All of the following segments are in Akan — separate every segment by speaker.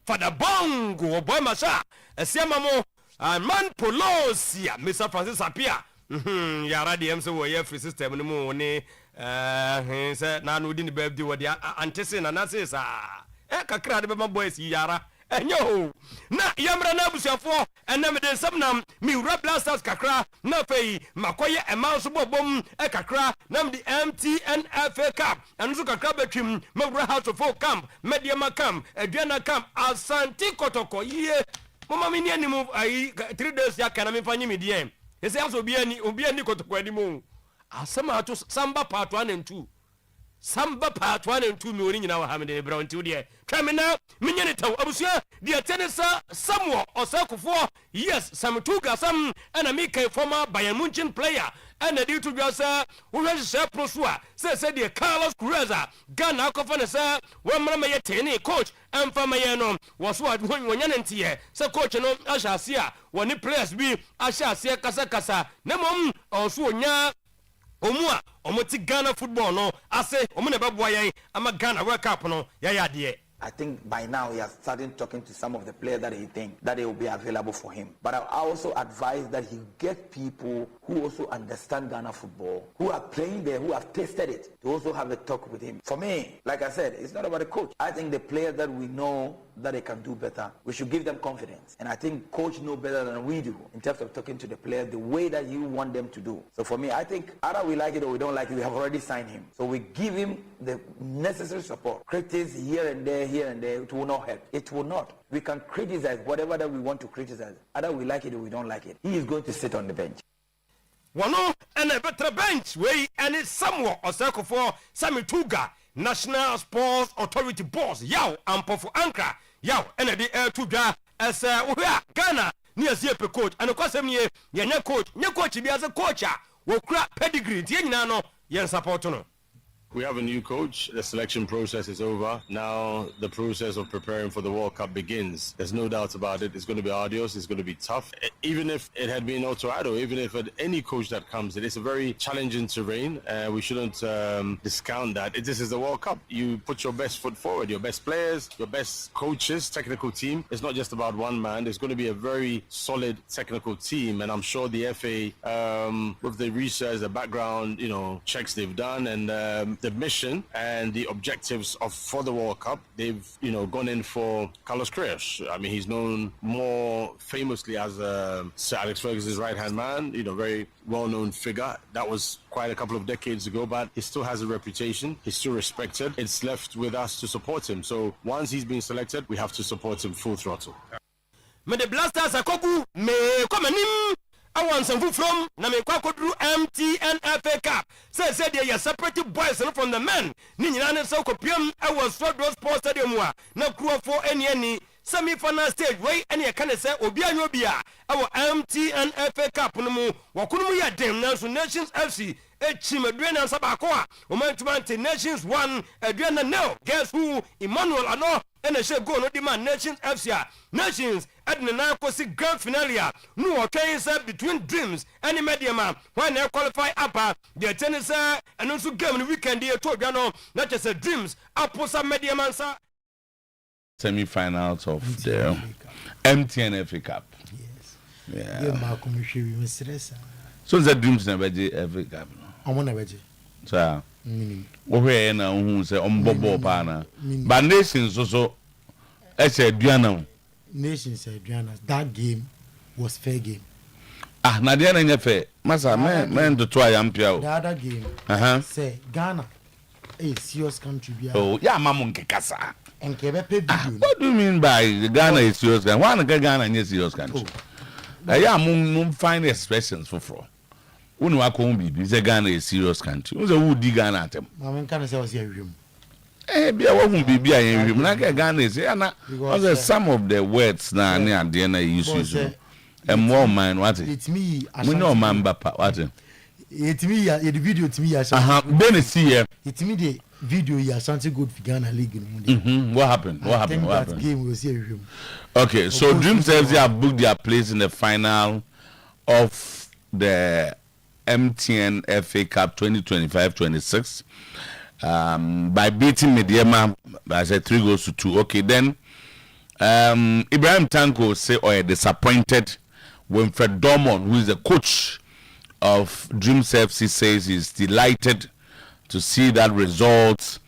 Speaker 1: Father Bongo boy masha esiama mo man polosia Mr. Francis Apia yara de em so wo ye free system no mu ne say na no di ne birthday wo de antese na say sa kakra de be ma boys yara enyo na yamra na busuafo enam de samnam mi wura blasters kakra na fei makoye ema so bobom kakra nam di MTN FA Cup anzo kakra betwim mawura House of Folk camp Mediama camp Aduana camp Asante Kotoko ye mama mi ni animu ai 3 days ya kana mi fanyi mi die ese aso obi ani Kotoko animu asema ato samba part 1 and 2 Samba part 1 and 2 mi woni nyina wa ha me de brown ti de twamena menyane taw abusua de tenisa Samuel Osakufo yes Samtuga Sam ana mi kai former Bayern Munich player ana di to just wo hwe prosua say de Carlos Cruz Ghana ko fa ne say wo mra me yetene coach amfa me ye no wo so wonyane ntie say coach no ahase a woni players bi ahase kasa na mom oso onya omua omoti Ghana football no ase omo ne beboa yen ama Ghana World Cup no ya
Speaker 2: I think by now he has started talking to some of the players that he thinks that they will be available for him. But I also advise that he get people who also understand Ghana football, who are playing there, who have tasted it, to also have a talk with him. For me, like I said, it's not about the coach. I think the players that we know that they can do better, we should give them confidence. And I think coach know better than we do in terms of talking to the players the way that you want them to do. So for me, I think either we like it or we don't like it, we have already signed him. So we give him the necessary support. Critics here and there, it will not help. It will not. We can criticize whatever that we want to criticize. Either we like it or we don't like it. He is going to sit on the bench.
Speaker 1: Wano and a better bench way and it's somewhat or circle for Samituga National Sports Authority boss yaw ampo for anchor yaw and the air to ga as Ghana near Zepe coach and of course nye coach be as a coach wo kra pedigree tie nyina no yen support no.
Speaker 3: We have a new coach. The selection process is over. Now the process of preparing for the World Cup begins. There's no doubt about it. It's going to be arduous. It's going to be tough. Even if it had been Otuo-Acheampong, even if any coach that comes in, it's a very challenging terrain. We shouldn't discount that. This is the World Cup. You put your best foot forward, your best players, your best coaches, technical team. It's not just about one man. There's going to be a very solid technical team. And I'm sure the FA, with the research, the background, checks they've done and the mission and the objectives for the World Cup, they've gone in for Carlos Cruz. I mean, he's known more famously as Sir Alex Ferguson's right-hand man, very well-known figure. That was quite a couple of decades ago, but he still has a reputation. He's still respected. It's left with us to support him. So once he's been selected, we have to support him full throttle.
Speaker 1: Me the blasters akogu me komanim awan sanfu from na me kwakodru MTN FA Cup say they are separate boys from the men ni nyina ne so kopiam awan Stradros Sports Stadium wa na kruo for any semi-final stage way any can say obi anyo bia awo MTN FA Cup no mu wakunumu ya dem na so Nations FC Echimeduana Sabakwa Omantuante Nations 1 Adriana now guess who Emmanuel Ano and a share go no demand Nations FC Nations at the Nakosi grand finale no trains between Dreams and Mediama when they qualify upper the tennis and also game the weekend here to Gano not just a Dreams Aposa Mediamansa
Speaker 4: semi-finals of the MTN FA Cup.
Speaker 5: Yes. Yeah.
Speaker 4: So the Dreams never did FA Cup. So, we na who say Bobo Pana. But Nations also, I said, Diana.
Speaker 5: Nations said, Diana, that game was fair game.
Speaker 4: Nadiana in fair. Massa, man, to try Ampio.
Speaker 5: The other game, say Ghana, a serious country.
Speaker 4: Oh, yeah, Mamunke Kasa.
Speaker 5: And Kebe,
Speaker 4: what do you mean by Ghana is serious country? One Ghana is serious country. I am find expressions for fraud. Unu akombi bi say Ghana is serious country. Who say who dig Ghana atem?
Speaker 5: Mama kan say was here room.
Speaker 4: Bia wo hu bibi ayen room. Na Ghana is na because some of the words na ne ade na use. More man what?
Speaker 5: It's me.
Speaker 4: We know man papa what?
Speaker 5: It's me the video to me
Speaker 4: Ben see here.
Speaker 5: It's me the video ya something good for Ghana league.
Speaker 4: What happened?
Speaker 5: That game was here room.
Speaker 4: Okay, so Dreams FC have booked their place in the final of the MTN FA Cup 2025-26 by beating Mediama by 3-2. Okay, then Ibrahim Tanko say disappointed when Fred Dormon, who is the coach of Dreams FC, says he's delighted to see that result.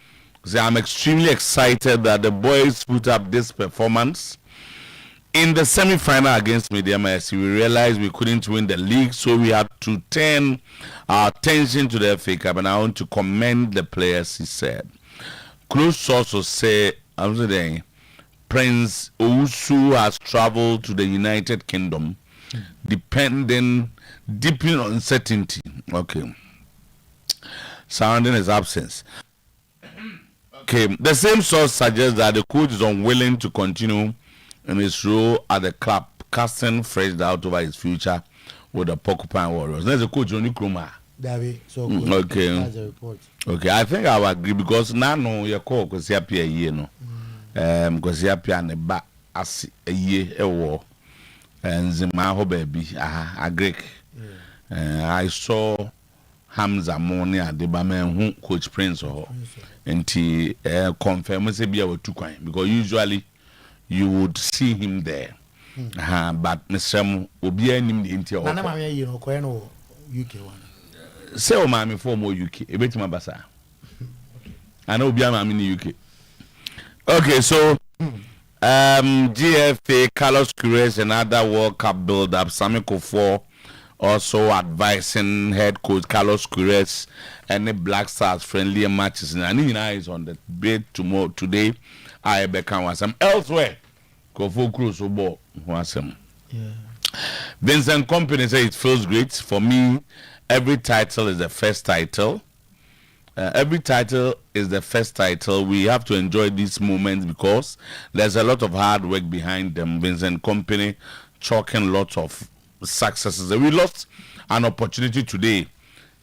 Speaker 4: Say, I'm extremely excited that the boys put up this performance. In the semi-final against Mediama SC, we realized we couldn't win the league, so we had to turn our attention to the FA Cup, and I want to commend the players, he said. Close sources say, I'm saying, Prince Owusu has traveled to the United Kingdom, deeping on uncertainty, surrounding his absence. The same source suggests that the coach is unwilling to continue in his role at the club, casting fresh doubt over his future with the Porcupine Warriors. There's a coach on Nkrumah. Okay, I think I will agree because now no your call because he appear here no. Because he appear on the back as a year a war and Zimaho baby. Agree. I saw Hamza Moni at the Baman who coach Prince or and he confirmed say be our two coin because usually you would see him there. But Mr. Obi anim the interior. Nana you know UK one. Say o mami for more UK. E beti mabasa. I know Obi am in the UK. Okay, so GFA Carlos Queiroz and other World Cup build up Samiko 4 also advising head coach Carlos Queiroz and the Black Stars friendly matches and Nina is on the bed today. I become some elsewhere. Go for cruise ball wasam. Vincent Company says it feels great for me. Every title is the first title. Every title is the first title. We have to enjoy these moments because there's a lot of hard work behind them. Vincent Company chalking lots of successes. We lost an opportunity today,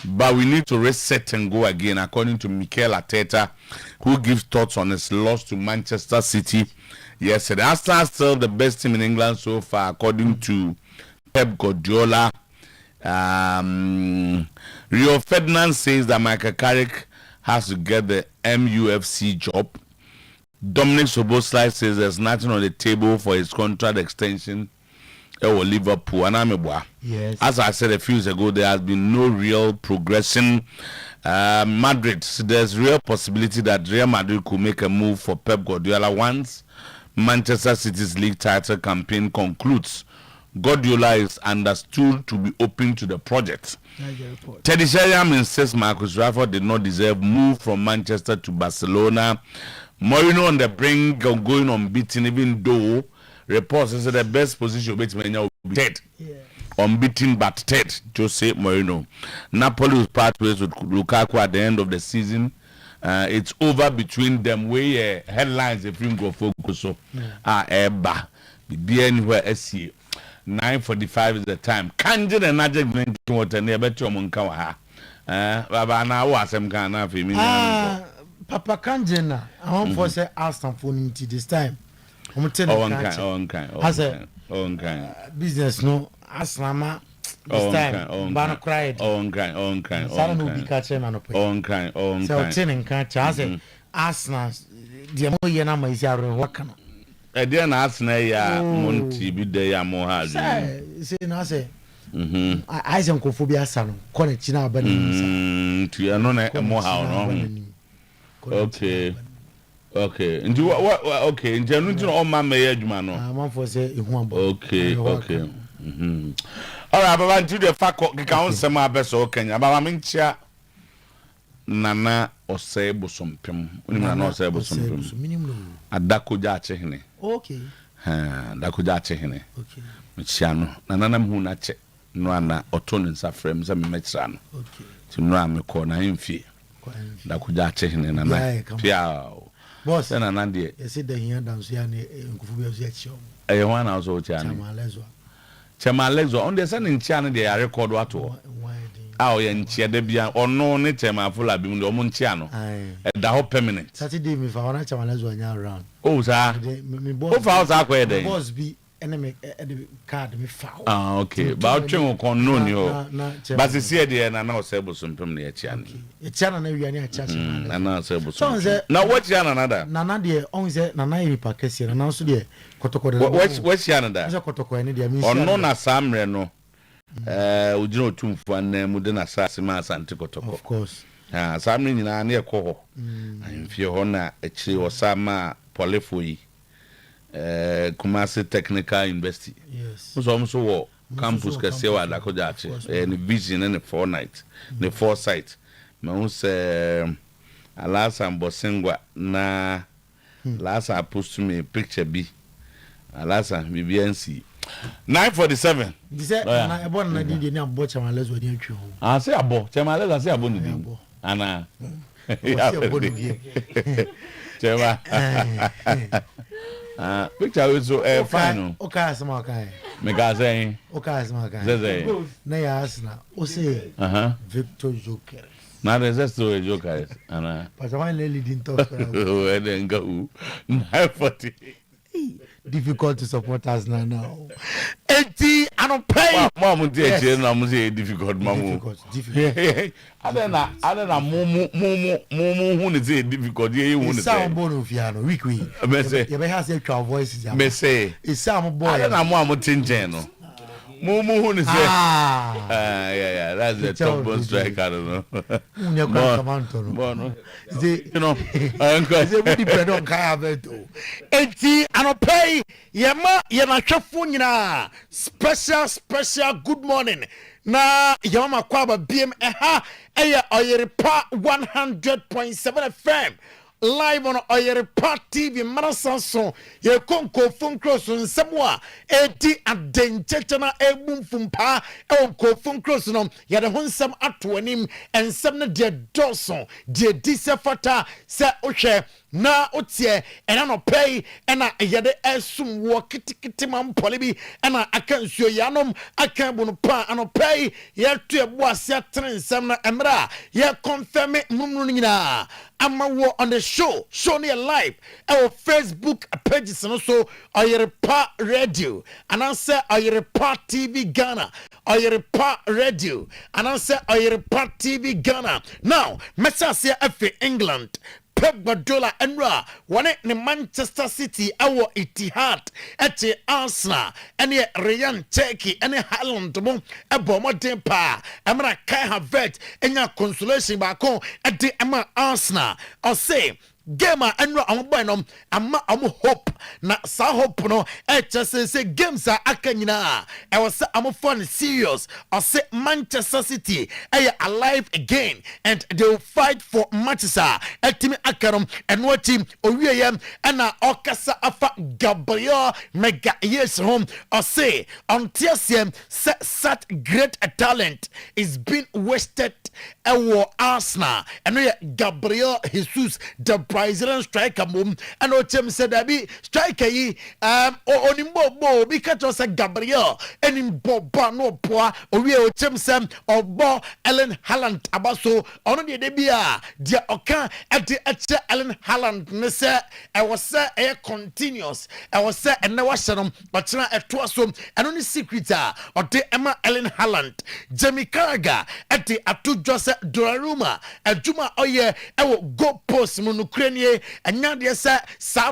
Speaker 4: but we need to reset and go again, according to Mikel Arteta, who gives thoughts on his loss to Manchester City yesterday. Arsenal still the best team in England so far, according to Pep Guardiola. Rio Ferdinand says that Michael Carrick has to get the MUFC job. Dominic Soboslai says there's nothing on the table for his contract extension or Liverpool. And yes. As I said a few years ago, there has been no real progression. Madrid, so there's real possibility that Real Madrid could make a move for Pep Guardiola once Manchester City's league title campaign concludes. Guardiola is understood to be open to the project. Teddy Sheringham insists Marcus Rashford did not deserve move from Manchester to Barcelona. Mourinho on the brink of going unbeaten, even though reports say the best position will be third. Unbeaten but third, Jose Mourinho. Napoli will part ways with Lukaku at the end of the season. It's over between them. Where headlines if you go focus so be anywhere SC. 9:45 is the time. Kanji and Najek drinking water near Betty Monkawa. Baba na wasem kana fi mi.
Speaker 5: Papa Kanji na. I want for say ask some phone this time. I'm telling you. As a business no aslama this time. Bana cried. Okay. Sara no be catch man no pay. Okay. So telling catch as a asna the mo ye na ma isi arun wakana.
Speaker 4: Ede na asna ya monti bi de ya mo ha
Speaker 5: say na say I say nkofobia asa no kone china abani
Speaker 4: tu ya no na mo ha no okay ndi what okay ndi anu ndi no ma me ya adwuma no
Speaker 5: man for say ehu abo
Speaker 4: okay all right baba ndi the fakọ kika on sema abeso Kenya baba menchia nana osai bosompem oni na osai bosompem adakoja achehene
Speaker 5: okay
Speaker 4: adakoja achehene okay mchia no nana mhu na che no ana otono nsa frem se memechira no okay ti no amekọ na hemfie adakoja achehene nana pia
Speaker 5: boss
Speaker 4: na nana de
Speaker 5: you see the here down so ya ne nkufubia so ya chi
Speaker 4: o wana also chi ani Chema Lexo on the sending nchia no de ya record wato ye nchia de bia ono ne Chema Afula bi mu de omo nchia no da ho permanent
Speaker 5: Saturday me fa ona Chema Lexo anya around
Speaker 4: oh sa
Speaker 5: me boss
Speaker 4: o fa o sa kwa dey
Speaker 5: boss bi enemy card me foul.
Speaker 4: Ah, okay. But you won't know you. But you see the na na say bosom pem na echian.
Speaker 5: Echian na wi ani achacha.
Speaker 4: Na na say bosom. Now what you another?
Speaker 5: Nana de on say nana yipa kese na so de kotokore.
Speaker 4: What you another?
Speaker 5: Say kotokore ni de mi.
Speaker 4: Ono na samre no. Ujina otumfu an mu de na sase ma asante kotoko.
Speaker 5: Of course.
Speaker 4: Ah, samre nyina na ekọ ho. Amfie ho na echi osama polyfoyi. Kumasi Technical University.
Speaker 5: Yes.
Speaker 4: So wo campus kese wa da ko jache. Ni vision and the foresight. The foresight. Me who say alasa mbosengwa na lasa post to me picture bi. Alasa BBNC 947.
Speaker 5: Dise na ebo na di ni abo chama lezo di atwi ho.
Speaker 4: Ah say abo, chama lezo say abo ni di. Ana.
Speaker 5: Ya abo ni di.
Speaker 4: Chama. Picture is so fine.
Speaker 5: Okay, asma kai.
Speaker 4: Me ga say.
Speaker 5: Okay, asma kai.
Speaker 4: Say.
Speaker 5: Na ya asna. O say. Victor Joker.
Speaker 4: Na the story Joker. Ana.
Speaker 5: But why leading talk.
Speaker 4: Oh, and then go. 940.
Speaker 5: Difficult to support us now. 80 I don't pay.
Speaker 4: Mom dear, no say difficult, mom.
Speaker 5: Difficult.
Speaker 4: I don't know, mumu who is difficult. You want to say,
Speaker 5: Bono Fiano, weekly.
Speaker 4: Me say,
Speaker 5: you may have your voices.
Speaker 4: Me say,
Speaker 5: it's some boy.
Speaker 4: I don't know, Mamma Tinjano. Mumu who is there. Yeah, that's the top one strike. I don't know. Bono. You know, uncle,
Speaker 5: they depend on Kayaveto. 80 I don't pay. Yama, Yama, special good morning. Na Yama Kwaba BM Oyerepa 100.7 FM. Live on Oyerepa TV Marasanson. Ye konko fun cross on Samoa. Eti adenchechana ebum fumpa. Ko fun cross no. Ya de honsam atwanim and some de Dawson. De disefata se ohwe na otie ena no pay ena yede esum wo kitikiti man polibi ena aka nsuo yanom aka bunu pa ano pay ye to ebo ase atensam na emra ye confirm mumnu nyina ama wo on the show near live our Facebook pages no so Oyerepa Radio and answer Oyerepa TV Ghana Oyerepa Radio and answer Oyerepa TV Ghana now message here England Pep Guardiola Enra one in Manchester City our Etihad ete Arsenal ene Ryan Turkey ene Haaland mo ebo mo dempa emra Kai Havertz enya consolation ba kon ede ema Arsenal or say Gamer and Ambanom, Ama hope, na sa hope no, just say games are akanyina. I was fun serious, or say Manchester City, alive again, and they will fight for Manchester, Team Akarom, and what team, Oyem, and Okasa Afa Gabriel, Mega yes home, or say, on TSM, such great talent is being wasted, Arsenal, and Gabriel Jesus, the Brazilian striker mum and Ochem said abi striker yi onimbo because was a Gabriel and in boba no poa owie Ochem sam obo Ellen Haaland abaso ono de bia dia oka ade ache Ellen Haaland ne se I was say e continuous I was say and was no but na eto so eno ni secret or de Emma Ellen Haaland Jamie Carragher ade atu Jose Donnarumma aduma oye e wo go post mu no krenie anya de sa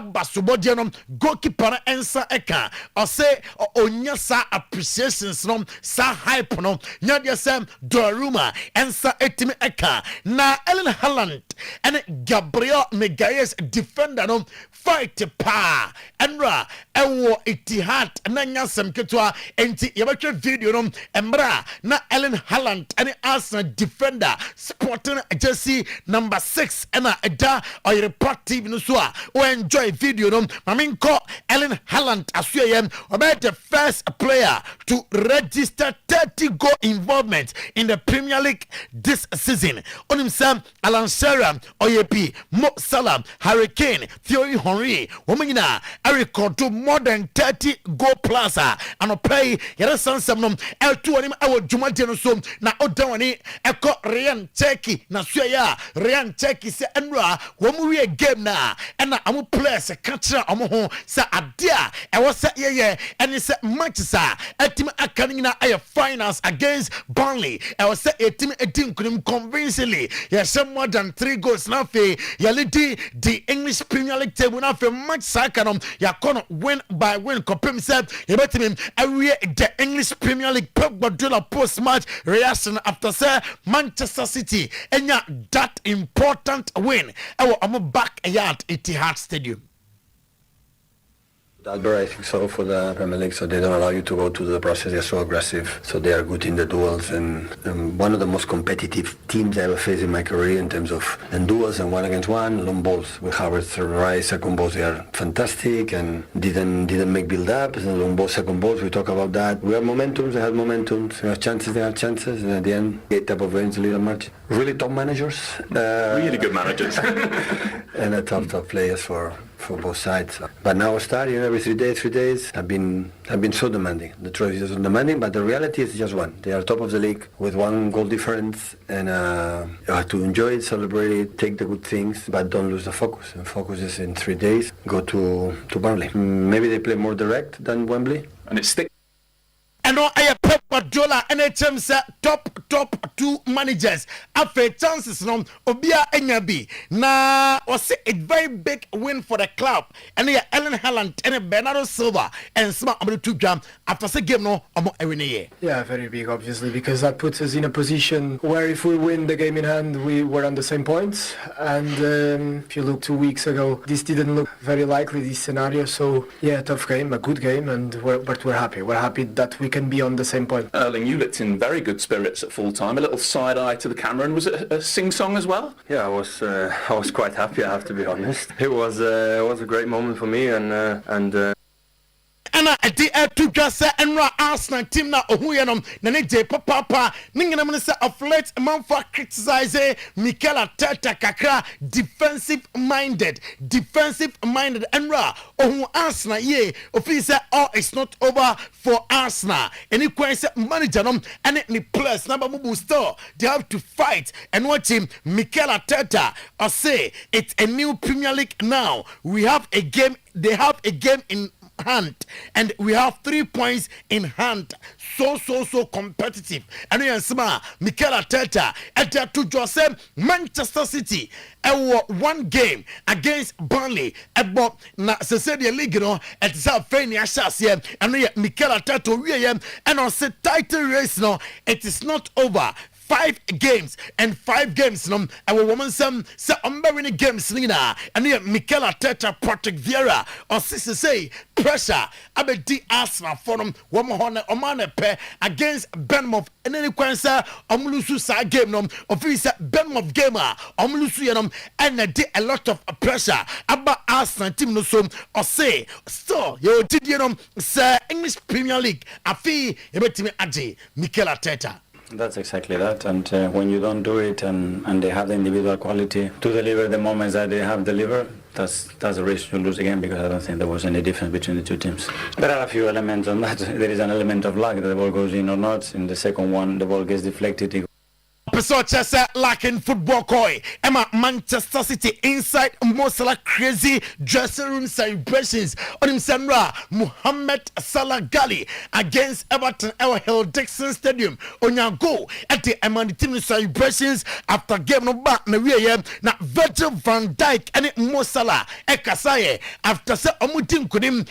Speaker 5: basobode no goalkeeper ensa eka or say onya sa appreciations no sa hype no nya de sa Donnarumma ensa etimi eka na Ellen Haaland and Gabriel Magalhaes defender no fight pa enra ewo Etihad na nya sem ketwa enti yebetwe video no emra na Ellen Haaland and Arsenal defender sporting jersey number 6 and eda Oyerepa TV no so o enjoy video no maminko Ellen Haaland asuye about the first player to register 30 goal involvement in the Premier League this season on himself Alan Shearer Vieira, Oyepi, Mo Salah, Harry Kane, Thierry Henry, Womana, Eric Corto, more than 30 goal plus. And pay Yerasan Samnum, L2 and our Jumatino Sum, na Odawani, Echo Ryan Turkey, na Suya, Ryan Turkey, se Enra, Womu game na, and I'm a player, se catcher, Omoho, sa Adia, I was set yeah, and it's a match, sir, a team Akanina, a finals against Burnley, I was set a team couldn't convincingly, yes, more than 3 goals now, Yalidi, the English Premier League table now for match Sakanum, Yakono win by win, compare himself, you better him, the English Premier League Pep Guardiola post-match reaction after say Manchester City and that important win. I'm back at Etihad Stadium.
Speaker 6: Dalbert, I think so, for the Premier League, so they don't allow you to go to the process. They're so aggressive, so they are good in the duels, and one of the most competitive teams I ever faced in my career in terms of duels and 1-against-1, long balls. With Havertz, Rice, second balls, they are fantastic and didn't make build-ups, and long balls, second balls, we talk about that. We have momentums, they have momentums, we have chances, they have chances, and at the end, get type of wins, a little match. Really top managers.
Speaker 7: Really good managers.
Speaker 6: And top players for both sides. But now starting every 3 days have been so demanding. The trophy is so demanding, but the reality is just one. They are top of the league with 1 goal difference, and you have to enjoy it, celebrate it, take the good things, but don't lose the focus. And focus is in 3 days, go to Burnley. Maybe they play more direct than Wembley.
Speaker 7: And it's stick.
Speaker 5: And I have Pep Guardiola and HM's top 2 managers. After chances no Obia Enyabi. Na was a very big win for the club. And here Ellen Haaland and Bernardo Silva and Smart Amadu Tujam after the game no Omo Ewiniye.
Speaker 8: Yeah, very big obviously, because that puts us in a position where if we win the game in hand, we were on the same points. And if you look 2 weeks ago, this didn't look very likely, this scenario. So yeah, tough game, a good game, and but we're happy. We're happy that we can be on the same point.
Speaker 7: Erling, you looked in very good spirits at full time, a little side eye to the camera, and was it a sing-song as well?
Speaker 6: Yeah, I was quite happy, I have to be honest. It was a great moment for me, and
Speaker 5: And the two just and Arsenal team now Ohuyanum Nane Papa Ninganam of late man for criticize Mikel Arteta Kakra defensive minded and Ohu Arsenal ye officer all is not over for Arsenal. Any question manager and any players number Mubu store they have to fight and watch him Mikel Arteta or say it's a new Premier League now. We have a game, they have a game in hand and we have 3 points in hand, so competitive. And we are Mikel Arteta at that to Jose Manchester City one game against Burnley about na Cecilia League at Zafreni Ashas here and we Mikel Arteta and on the title race no, it is not over. 5 games and 5 games no our woman some unbearing games nina and here Mikel Arteta Patrick Vieira or sister say pressure abedi Arsenal for them woman omane pe against Bournemouth and any kwansa omlusu sa game no officer Bournemouth gamer omlusu yenom and a lot of pressure about Arsenal team no so or say so you did sir English Premier League afi ebetimi age Mikel Arteta.
Speaker 9: That's exactly that, and when you don't do it and they have the individual quality to deliver the moments that they have delivered, that's the reason to lose again, because I don't think there was any difference between the two teams. There are a few elements on that. There is an element of luck that the ball goes in or not. In the second one, the ball gets deflected.
Speaker 5: Episode lacking football koi. Emma Manchester City inside Mosala crazy dressing room celebrations on him Sandra Mohamed Salah Gali against Everton Hill Dixon Stadium on your go at the Emma team celebrations after game no back na na Virgil van Dijk and Mosala Ekasaye after say omutim kudim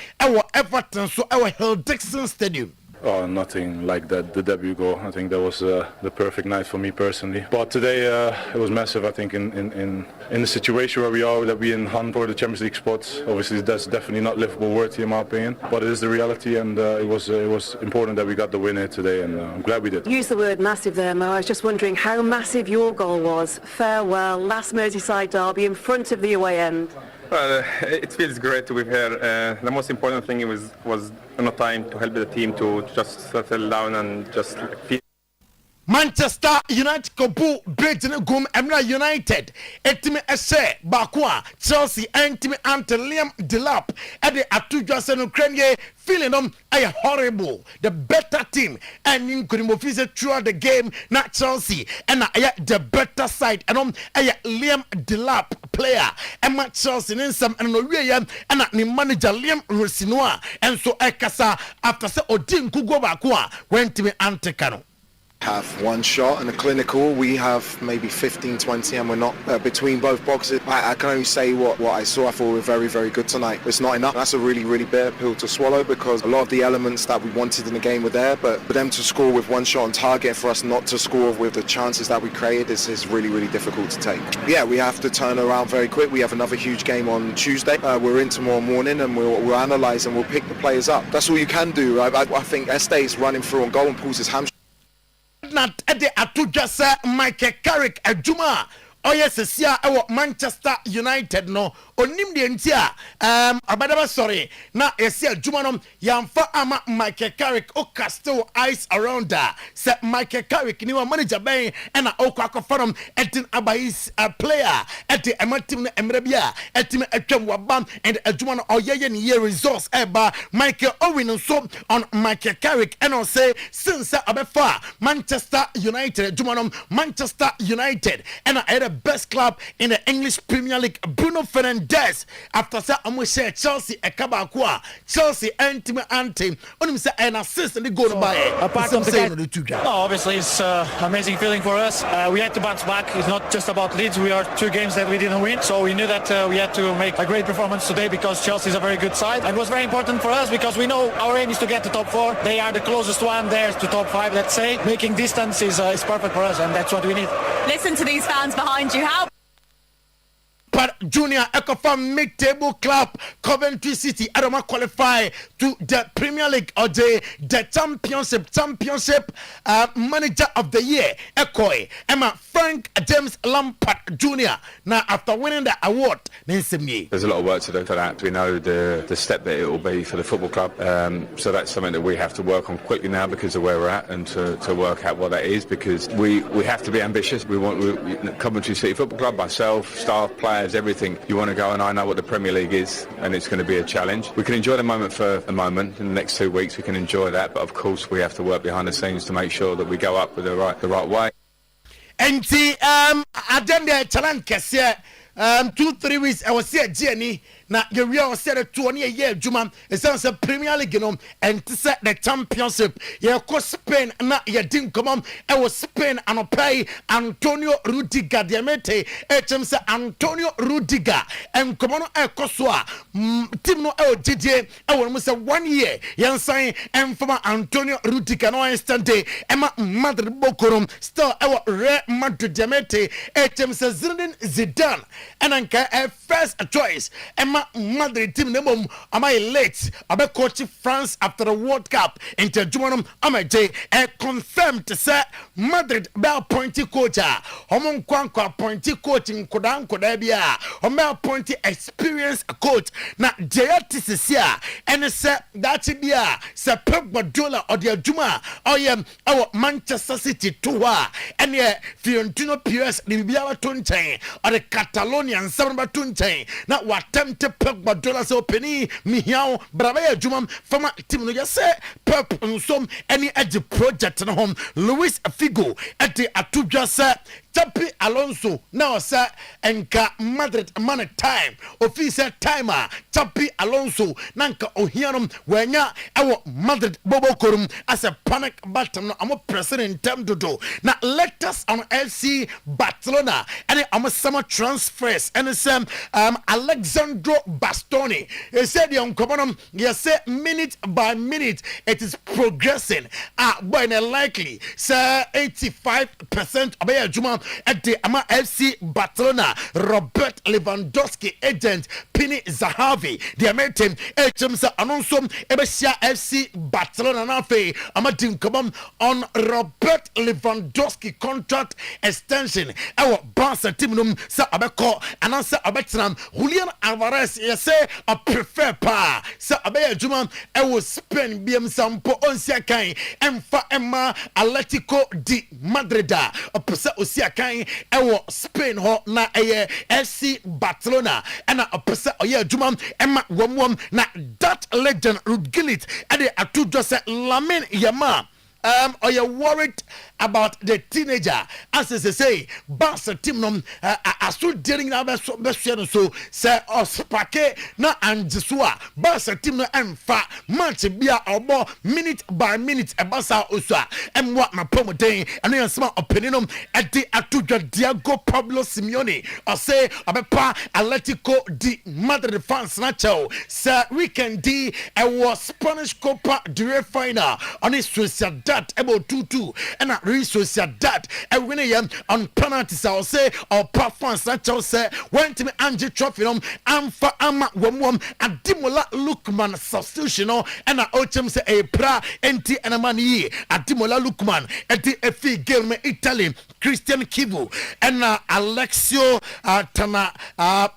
Speaker 5: Everton so Hill Dixon Stadium.
Speaker 10: Oh, nothing like that. The debut goal, I think that was the perfect night for me personally. But today it was massive. I think in the situation where we are, that we in hunt for the Champions League spots. Obviously, that's definitely not livable worthy in my opinion, but it is the reality, and it was important that we got the win here today, and I'm glad we did.
Speaker 11: Use the word massive there, Mo. I was just wondering how massive your goal was. Farewell, last Merseyside derby in front of the away end.
Speaker 12: Well, it feels great to be here. The most important thing was time to help the team to just settle down and just feel.
Speaker 5: Manchester United kobu Britain gum Emra United etimi ese bakwa Chelsea entimi ante Liam Delap ede atudwa se no krenye feeling them are horrible the better team and in Kurimofise throughout the game not Chelsea and the better side and Liam Delap player and Chelsea in some and the manager Liam Rusinoa and so Ekasa after say Odin Kugo bakwa went to me ante Kano.
Speaker 13: Have one shot and a clinical. We have maybe 15-20 and we're not between both boxes. I can only say what I saw. I thought we were very, very good tonight. It's not enough. That's a really, really bitter pill to swallow because a lot of the elements that we wanted in the game were there, but for them to score with one shot on target, for us not to score with the chances that we created is really, really difficult to take. Yeah, we have to turn around very quick. We have another huge game on Tuesday. We're in tomorrow morning and we'll analyse and we'll pick the players up. That's all you can do. I think Este is running through on goal and pulls his hamstring.
Speaker 5: Not at the Atujasa Michael Carrick Juma. Oh yes, sia Manchester United no onim de ntia abadaba sorry na esia Jumanom yamfa ama Michael Carrick o castle eyes around her say Michael Carrick ni wa manager ben na okwakofanom etin abayis player eti ematim na emrebia etim atwam wabam and Juma no oyeye ni year results eba Michael Owen so on Michael Carrick and on say since abefa Manchester United Jumanom Manchester United and best club in the English Premier League Bruno Fernandes after say share Chelsea ekabakwa Chelsea anti onim say an assist and the goal by
Speaker 14: apart from the game. No, obviously it's amazing feeling for us. We had to bounce back. It's not just about Leeds. We are 2 games that we didn't win, so we knew that we had to make a great performance today because Chelsea is a very good side and it was very important for us because we know our aim is to get to top 4. They are the closest one there to top 5, let's say. Making distance is perfect for us and that's what we need.
Speaker 15: Listen to these fans behind you. How
Speaker 5: Junior Ecofarm mid-table club Coventry City Adama qualify to the Premier League or the championship manager of the year Ekoi Emma Frank James Lampard Jr. Now after winning the award
Speaker 16: there's a lot of work to do for that. We know the step that it will be for the football club, so that's something that we have to work on quickly now because of where we're at and to work out what that is because we have to be ambitious. We want Coventry City Football Club, myself, staff, players, everything. You want to go and I know what the Premier League is and it's going to be a challenge. We can enjoy the moment for a moment. In the next 2 weeks we can enjoy that, but of course we have to work behind the scenes to make sure that we go up with the right way.
Speaker 5: And the agenda challenge kese 2-3 weeks I was here Jenny na you real said 20 a year Juma it sounds a Premier League and to set the championship yeah course Spain na ya didn't come on I was Spain and pay Antonio Rudiger diamete HM Antonio Rudiger and come on Koswa team no DJ I will say 1 year yan sign and from Antonio Rudiger no instant Emma Madrid Bokorum still our Real Madrid diamete HM Zinedine Zidane and anka first choice Madrid team name am I late abe coach France after the World Cup into Jumanum amaje confirmed to say Madrid be appointed coach homon kwankwa appointed coach nkodan bia hom appointed experienced coach na Jayatisia and say that bia say Pep Guardiola or the Juma our Manchester City towa and Fiorentino Perez the bia tunchen or the Catalonian Samba tunchen na watem Pep Guardiola so penny mihiao brabaya jumam former team no just say Pep nsom any edge project na home Luis Figo at the atudwa say Tapi Alonso now sir enka Madrid man time official timer Tapi Alonso nanka ohianum wenya ewo Madrid bobo korum as a panic button amo president term dodo na let us on FC Barcelona and amo summer transfers and some Alexandro Bastoni he said the uncommon you say minute by minute it is progressing boy likely sir 85% obey juma at the Ama FC Barcelona Robert Lewandowski agent Pini Zahavi the American HMS Anonsom Ebesia FC Barcelona nafe Amadim come on Robert Lewandowski contract extension our Barca team num sa abeko anansa abetnam Julian Alvarez yes say a prefer pa so abaya juma e wo Spain biem sampo onsia kan emfa emma Atletico de Madrid opesa osia kan e wo Spain ho na eye FC Barcelona ana opesa oya juma emma womwom na that legend Rudgilit ade atu just Lamine Yamal are you worried about the teenager? As they say, Barca team no are still dealing now. So say Ospake na Anjisua. Barca team no emfa match bia obo minute by minute. Barca uswa what my promoting and you smart opinion at the atuja Diego Pablo Simeone. I say abepa Atletico de Madrid fans nacho. Say weekend D was Spanish Copa del Rey final on his Sociedad about 2-2 and at Sociedad and winning on penalties. I'll say or performance that I'll say went to me Angie Trophy and for Ama Wom and Dimola Lukman substitution and I Ochem say a pra enti and a money at Dimola Lukman at the FA game Italy Christian Kivu and Alexio Tana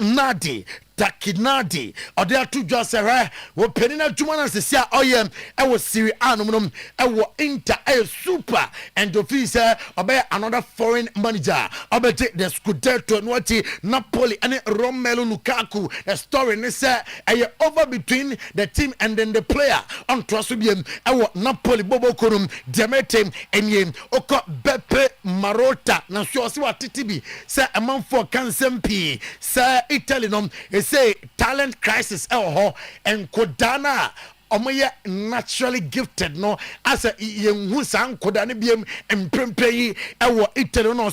Speaker 5: Nadi Takinadi or there to just a wo penina jumana se sia oyem e wo Serie A no e wo Inter e super and officer obey another foreign manager obey the Scudetto no wati Napoli and Romelu Lukaku. The story ne say e over between the team and then the player on trosubiem e wo Napoli bobo korum Demetem enye oko Beppe Marotta na so se wa titibi say amanfo kansempi say Italy no say talent crisis and Kodana omoye naturally gifted no as a yenhu san kodane biem emprempeyi ewo Italy no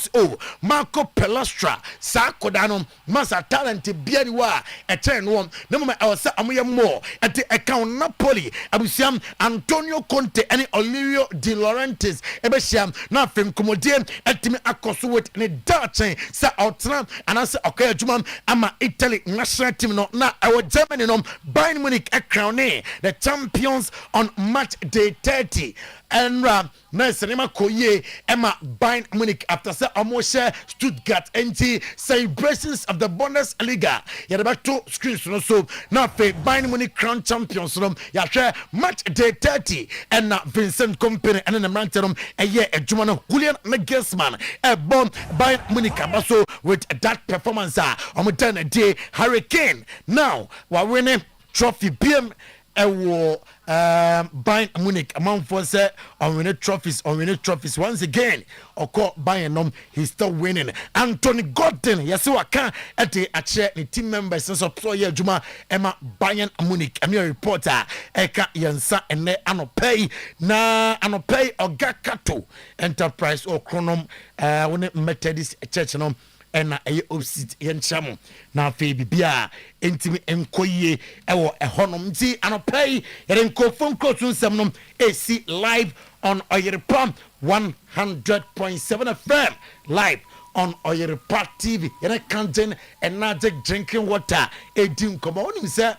Speaker 5: Marco Pellastra sa kodano masa talent biari wa echen no no me I was omoye more at the account Napoli abusiam Antonio Conte and Olirio De Laurentiis ebesiam na fem komodie atimi akoso with ne dachen sa outram and as okay adwuma ama Italy national team no na ewo Germany no Bayern Munich crown the champions on match day 30 and Nessanema Koye Emma Bayern Munich after say almost Stuttgart NT celebrations of the Bundesliga. You have 2 screens so now Bayern Munich crown champions ya match day 30 and Vincent Kompany and the Manterum a year a Jumano Julian Nagelsmann a bomb Bayern Munich also with that performance on a day Hurricane now while winning trophy BM ewo Bayern Munich amount for say on winning trophies once again oko Bayern he's still winning. Anthony Gordon yes waka at the team members since so here juma Emma Bayern Munich I'm your reporter eka yansa ene anopay Ogakato Enterprise or Chronom when Methodist Church and a opposite yenchamo na fe bibia entimi enkoye ewo ehonomti anopay yerenko phone call nsem AC live on Oyerepa 100.7 FM live on Oyerepa TV yere kanjen energetic drinking water edim komo onim say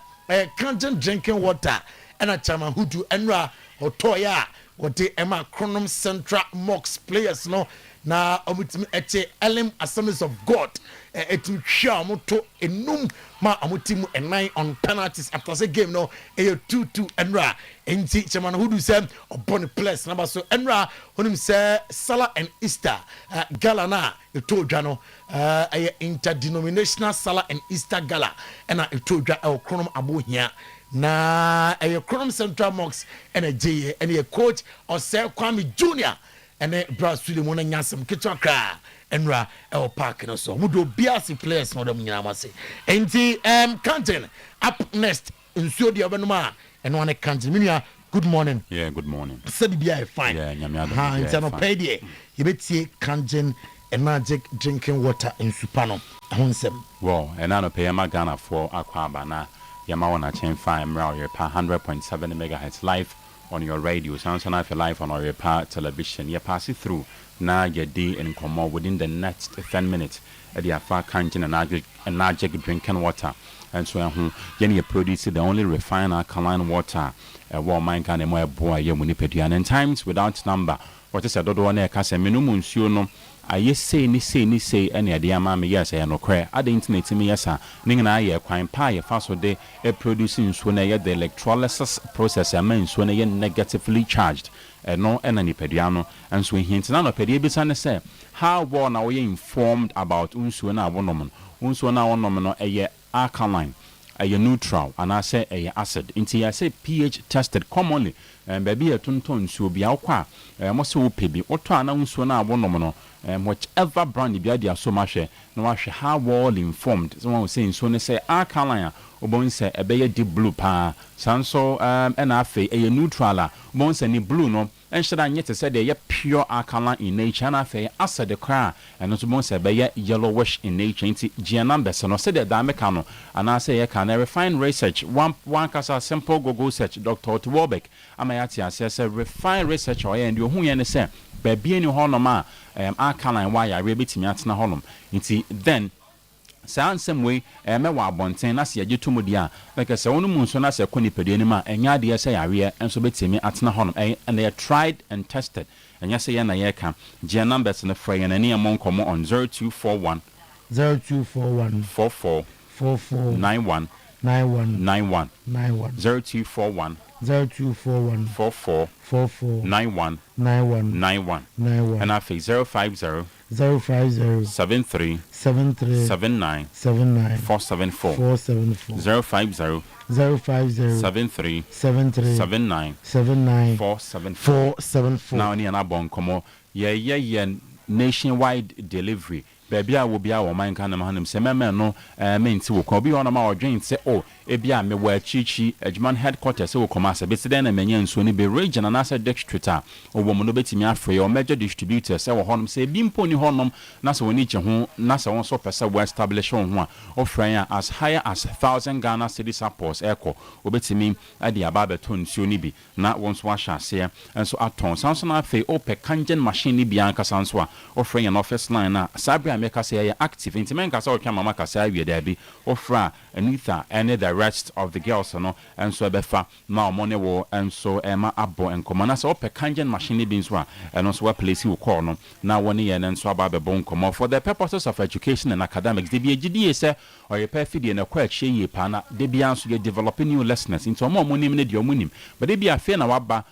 Speaker 5: kanjen drinking water and a chama hudu enra otoya wote ema Chronom Central Mox players no na omutimi eche Elim Assemblies of God etim hwa moto enum ma amutimu enai on penalties after the game no 2-2 enra enti chairman hudu say upon place number so enra onim say Salah and Easter gala na etodwa no interdenominational Salah and Easter gala ena etodwa Chronom abohia na Chronom Central Mox and a J and a coach or Sir Kwame Jr. and a Brazil mona nyasem kitwa kra enra el park no so mudo biasi players no dem nyama se enti Kanten up next in studio benuma and one Kanten minia good morning.
Speaker 17: Yeah, good morning.
Speaker 5: Sabi bia fine.
Speaker 17: Yeah, nyame
Speaker 5: ha ntano pay you betie Kanten energetic drinking water in supano ahonsem
Speaker 17: well and I no pay ma Ghana for akwaba na yama wana chen fine Oyerepa 100.7 megahertz live on your radio. Sounds like live on Oyerepa television. You pass it through now your day and come within the next 10 minutes. At the afar Kanten and energetic drinking water. and so ye produce the only refined alkaline water war mine kind of more boy ye munipedian and times without number. What is a dodo ne ka se menum nsuo no aye sei ni ene ade ama me yes no kre ade internet me yes a ningina aye kwan pa ye fa so de produce nsuo na ye the electrolysis process ama nsuo na ye negatively charged no ena ni pedua no enso hint na no pedua bi sane say how well na we informed about nsuo na abonom nsuo na wonom no eye alkaline eye neutral and I say eye acid inti I say pH tested commonly baby e tonton nsuo bia okwa mo se wo pebi oto ana nsuo na abonom no whichever brand bia dia so mahwe na wahwe how well informed someone say nsuo ne say alkaline obon say ebeye deep blue pa sanso na afi eye neutral a obon say ni blue no enshada nyete say dey pure alkaline in nature na afi acid kra and so obon say ebeye yellowish in nature inti giana bese no say dey da meka no ana say ye can refine research one kasa simple Google search Dr. Otuo-Acheampong amayati say refine research or and you hu ye ne say baby ni honoma alkaline wire we betimi atena honum inti then same way me wa abonten na se yage tumu dia like say wonu munso na se koni pedie ni ma enya de say yare enso betimi atena honum and they are tried and tested and you say na ye ka gia numbers na frey na ne amon komo on 0241 44 91 0241 44 91 and I think 050 73 79 474 050 73 79 474 now ni anabon komo ye nationwide delivery baby I will be our mind kind of hanum se meme no menti wo ko bi ona ma odwen se o e bia me wa chichi adjuman headquarters se wo komasa be se den na menye nso ni be region and asa district a wo mo no betimi afre o major distributor se wo honum se bi mpo ni honum na se woni che ho na se won so pesa we establish ho a ofran as higher as 1,000 Ghana cedi support eko obetimi ade aba beton nsuo ni bi na won so ahya se enso aton sanso na fe o pe kangen machine ni bi anka sanso a ofran an office line na sabri make us say active into men kasa o mama kasa wi there be ofra Anita and the rest of the girls no and so befa na money wo and so ema abo and komana so pe kangen machine bi nso a and so place wo call no na woni ye and so aba be bon komo for the purposes of education and academics de bi agidi say Oyerepa fidie na kwa chie ye pa na de bi anso ye develop new lessons into mo monim ne de omunim but de bi afi na waba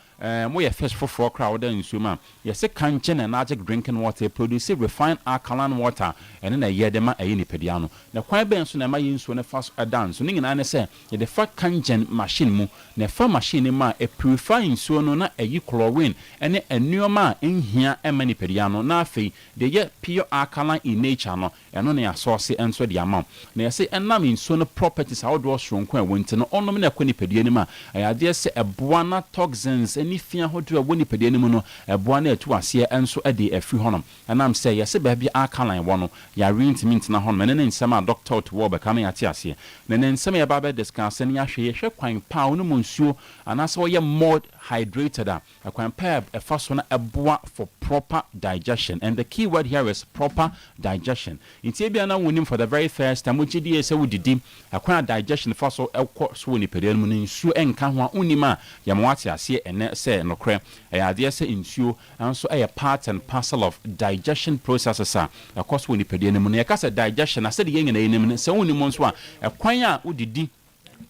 Speaker 17: mo ye fish for crowd in suma ye se kanchen and magic drinking water produce refined alkaline water and na ye dem ayi ni pedia no na kwan ben so na ma yin so na fast dance so ninga na se ye de fa kanchen machine mu na fa machine ma e purify so no na ayi chlorine ene anuoma enhia ema ni pedia no na afi de ye pure alkaline in nature no eno na ya source enso de amount na ye se enam in so no properties how do shronko e wonte no onom na kwani pedia ni ma ayade se eboana toxins ni fia hodo woni pede ni mu no eboa na etu ase enso ade afi honom anam say yese ba bia alkaline wono ya reintimint na honom ne nsema Dr. Otuo-Acheampong ya ate ase ne nsema ya ba be discuss ne ya hwe kwan pa no monsuo anase wo ye more hydrated a kwan pa e fa so na eboa for proper digestion and the key word here is proper digestion intie bia na wonim for the very first time ogidi ese wodidi akwan digestion fa so ekọ so woni pede mu nsuo enka ho unima ya mwate ase ene se nokre ade se nsuo anso part and parcel of digestion processes a ekọ so woni pede mu ne yakasa digestion ase de yengena yenim se woni mo nso a ekwan a wodidi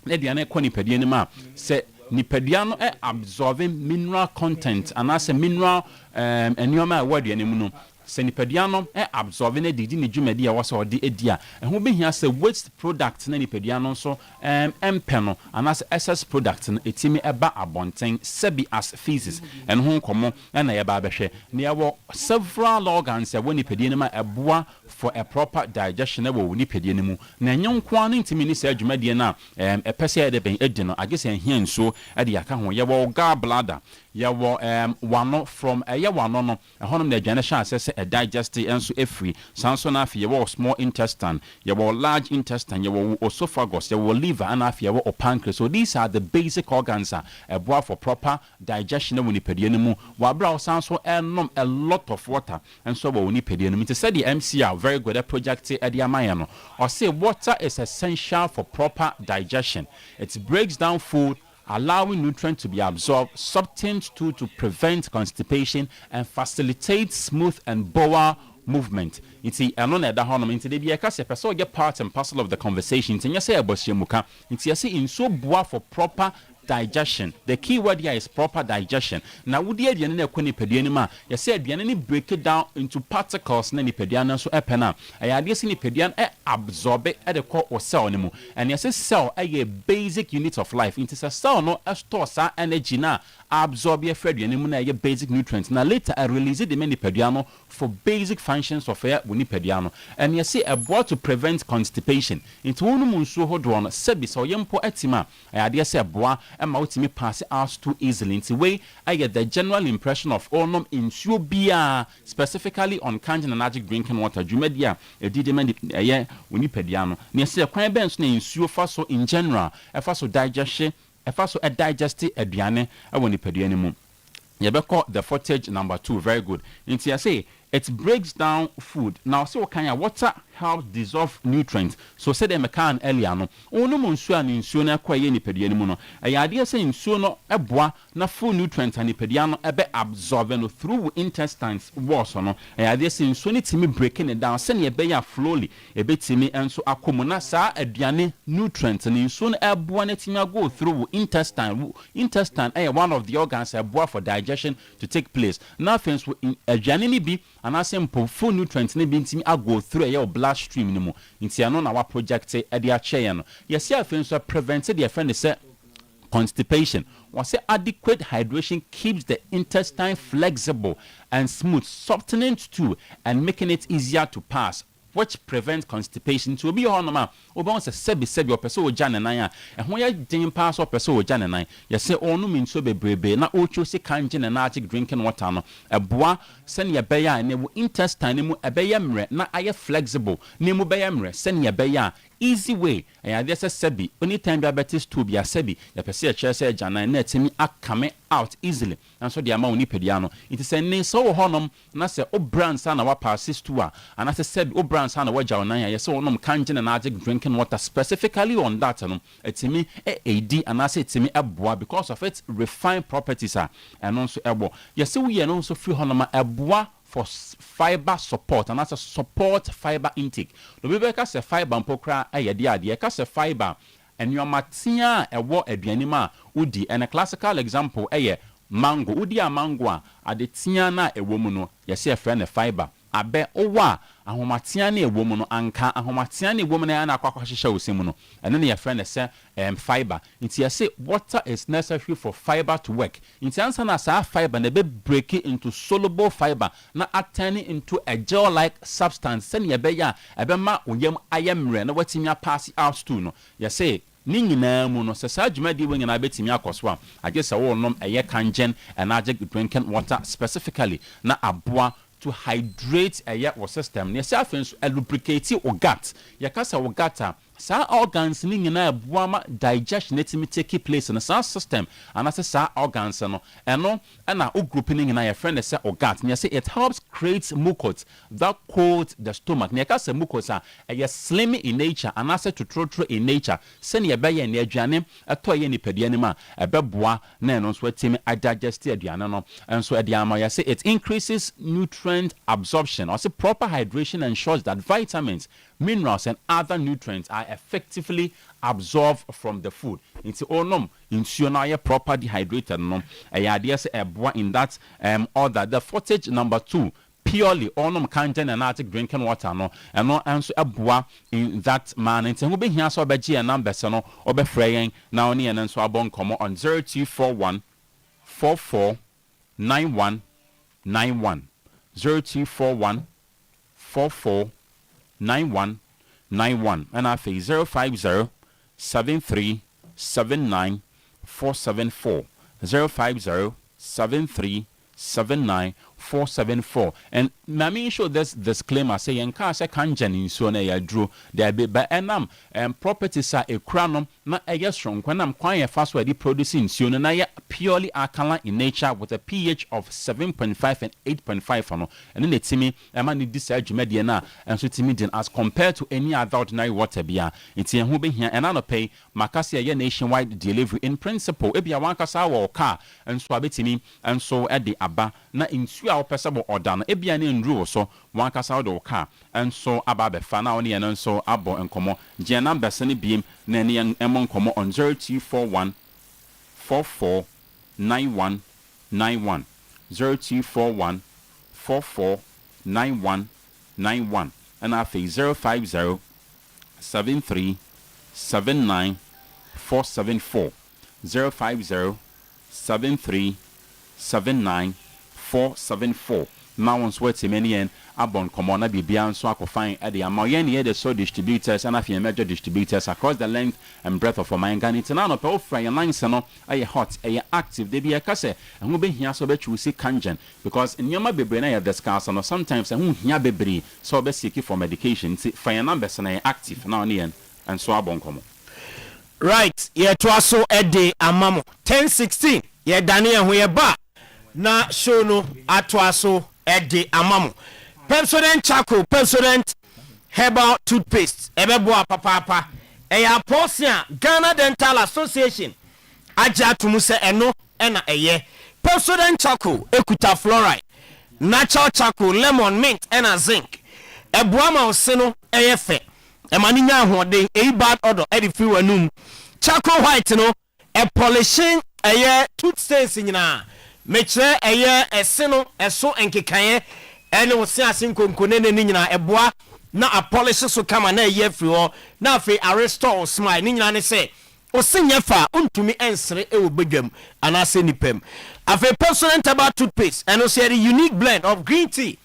Speaker 17: na de na ekọ ni pede ni ma se nipadua no absorbing mineral content and as a mineral enioma word enimu no se nipadua no absorbing edidi ne dwumadi a wose ode edia ho behia se waste product na nipadua no so empe no and as excess product no etimi eba abonten sebi as feces and ho komo na ye ba behwe ne yawo several organs ya woni nipadua ne ma eboa for a proper digestion wo nipadua ne mu na nyenko an ntimi ni se adwumadi na epese ede ben edi no agese ehia nso ade aka ho ye wo gallbladder yɛwɔ wano from ɛyɛ wano no ɛhɔnom na aduane hyɛ asɛ sɛ ɛdigest nso ɛfiri san so na afei yɛwɔ small intestine yɛwɔ large intestine yɛwɔ esophagus yɛwɔ liver and afei yɛwɔ pancreas. So these are the basic organs a ɛboa for proper digestion wɔ nipadua no mu wabra wo san so ɛnom a lot of water nso wɔ nipadua no mu nti sɛ the MCR very good at project ɛde amayɛ no or say water is essential for proper digestion. It breaks down food, allowing nutrients to be absorbed, substance to prevent constipation and facilitate smooth and bowel movement. Inti ɛno na ɛda hɔ nom inti de bi ɛka sɛ pɛ sɛ ɔyɛ part and parcel of the conversation inti nyɛ sɛ ɛbɔhyɛ mu ka inti yɛsɛ nsuo boa for proper digestion. The key word here is proper digestion. Now, would the aduane na ekɔ nipadua no ma? You say aduane ni break it down into particles na nipadua no so epena. Ayade sɛ nipadua no absorb it at the core or cell no mu. And you say cell a basic unit of life. It is a cell no store sa energy na absorb your aduane mu na your basic nutrients. Now later I release it the nipadua no for basic functions of air with nipadua no. And you say about to prevent constipation. Into one mu nsuo hodo no sebi so yempo etima. Ayade sɛ aboa Emma ultimately pass it out too easily. It's a way I get the general impression of onum in Subia, specifically on canned and allergic drinking water. Jumedia, a didiment a Winipediano. Near see a crime bench in Sufaso in general, a faso digestion, a faso a digestive a diane, a Winipedianum. Yebeko the footage number 2, very good. Into I say it breaks down food. Now, so what kind of water helps dissolve nutrients. So, say them can earlier no. Ono monsuo ani nsuo na kwa ye nipadua ni mu no. E idea say nsuo no eboa na full nutrients ani nipadua no ebe absorb no through intestines walls no. E idea say nsuo ni timi breaking it down. Say ne ebe ya slowly ebe timi enso akomu na saa aduane nutrients ni nsuo no eboa na timi go through intestine. Intestine one of the organs eboa for digestion to take place. Now, things aduane ni bi and I say full nutrients ni bi ntimi go through your bloodstream ni mu. Nti ano na wa project e de ache no. Yes, ya things so prevented the friend say constipation. Was say adequate hydration keeps the intestine flexible and smooth, softening it too and making it easier to pass, which prevents constipation. To be on ma oba se sebi o person o jane nan a ehon ya din pass o person o jane nan ye se onu min so bebrebe na o chose kanje na magic drinking water no eboa se ne be ya ne wo intestine mu ebe ya mre na aye flexible ne mu be ya mre se ne be ya easy way and there sebi anytime diabetes to be a sebi ya pese e chere se jane na etimi akame out easily and so the amount ni pedia no it is ne so honom na se o brands na wa passes to a and as sebi o brands na wa jaw nan ya se onom kanje na magic drinking water specifically on that no etimi AD and as etimi eboa because of its refined properties and also ebo yes we no so free honoma eboa for fiber support and that's a support fiber intake. No be ka se fiber mpokra ayede ade ka se fiber and your matia ewo aduane ma udi and a classical example mango udi a mango a adetia na ewo mu no yesi e friend fiber abe owa ahomatia na ewo mu no anka ahomatia na ewo mu na akwa hyehyɛ osemu no eno na your friend say fiber nti yesi water is necessary for fiber to work nti ansa na sa fiber na be break it into soluble fiber na turn it into a gel like substance sɛ ne be ya ebe ma oyam ayemre na watimi pass out to no yesi ni nyinaa mu no sɛ saa dwumadi wo nyinaa betimi akɔso a agye sɛ wo nom ɛyɛ kangen and magic drinking water specifically na aboa to hydrate your system. Yes, I think lubricate your gut. You can say your gut. Sa organs ni nyina buama digestion etimi take place in the sound system and as sa organs no eno na o grouping nyina your friend say organ you say it helps create mucus that coat the stomach na ka say mucus a slim in nature and as to trotro in nature send ye be ye na aduane eto ye nipadua ni ma ebeboa na eno so etimi digest aduane no enso ediama you say it increases nutrient absorption or say proper hydration ensures that vitamins, minerals and other nutrients are effectively absorbed from the food. It's onom insuo na proper dehydrated no. Idea say eboa in that order. The footage number 2 purely onom kangen and arctic drinking water no and no answer eboa in that manner. It's who be here so be G number no or be fraying now ni and so abon come on 0241 44 91 91 0241 44 9191 and I say 050 73 79 474 050 7379 and mami show this disclaimer say yanka say kanjan in so na ya dro there be ba enam properties are ekuranom na eye strong kwanam kwan ye fast word producing so na ya purely alkaline in nature with a pH of 7.5 and 8.5 no and then timi ema ni this adwumade na enso timi din as compared to any other ordinary water bia nti ho be hia and pay makasi ye nationwide delivery in principle e bia wan kasa wo car enso abetimi enso e de aba na insu a opese bo order no e bia na nru so wan kasa wo car enso aba be fa na woni ye enso abo enkomo je number sene biem na ne emon komo on 0241 44 9191 0241 44 9191 and after 050 73 79 474 050 73 79 474 now on sweat many and abon common bibia so akofine at the amayen here the so distributors and after major distributors across the length and breadth of Omangan internal pe ofra your lines no ay hot ay active they be akase and who be here so be choose kanjan because in yoma bebre na ya discuss no sometimes and who here bebre so be seek for medication see fire numbers na active now near and so abon common
Speaker 18: right ye to aso ede amamo 1016 ye daniel ho ye ba na show no ato aso ede amamo Pepsodent Charcoal, Pepsodent Herbal Toothpaste, Ebeboa Papa, Eya Porcia, Ghana Dental Association, Aja Tumuse Eno, Ena Eye, Pepsodent Charcoal, Ekuta Fluoride, Natural Charcoal, Lemon Mint, Ena Zinc, Ebuama Oseno, Eyefe, Emaninya Hode, Bad Odor, Edifu Enum, Charcoal White, no, a polishing, Eye, toothpaste in na, Metre, Eye, Eseno, Eso, Enkikaye, ene wo se asin konkonene ni nyina eboa na a polish so kama na ye free ho na afi restore smile ni nyina ne se o senya fa untumi ensere e wo badwam ana se nipam afi personal herbal toothpaste and also the unique blend of green tea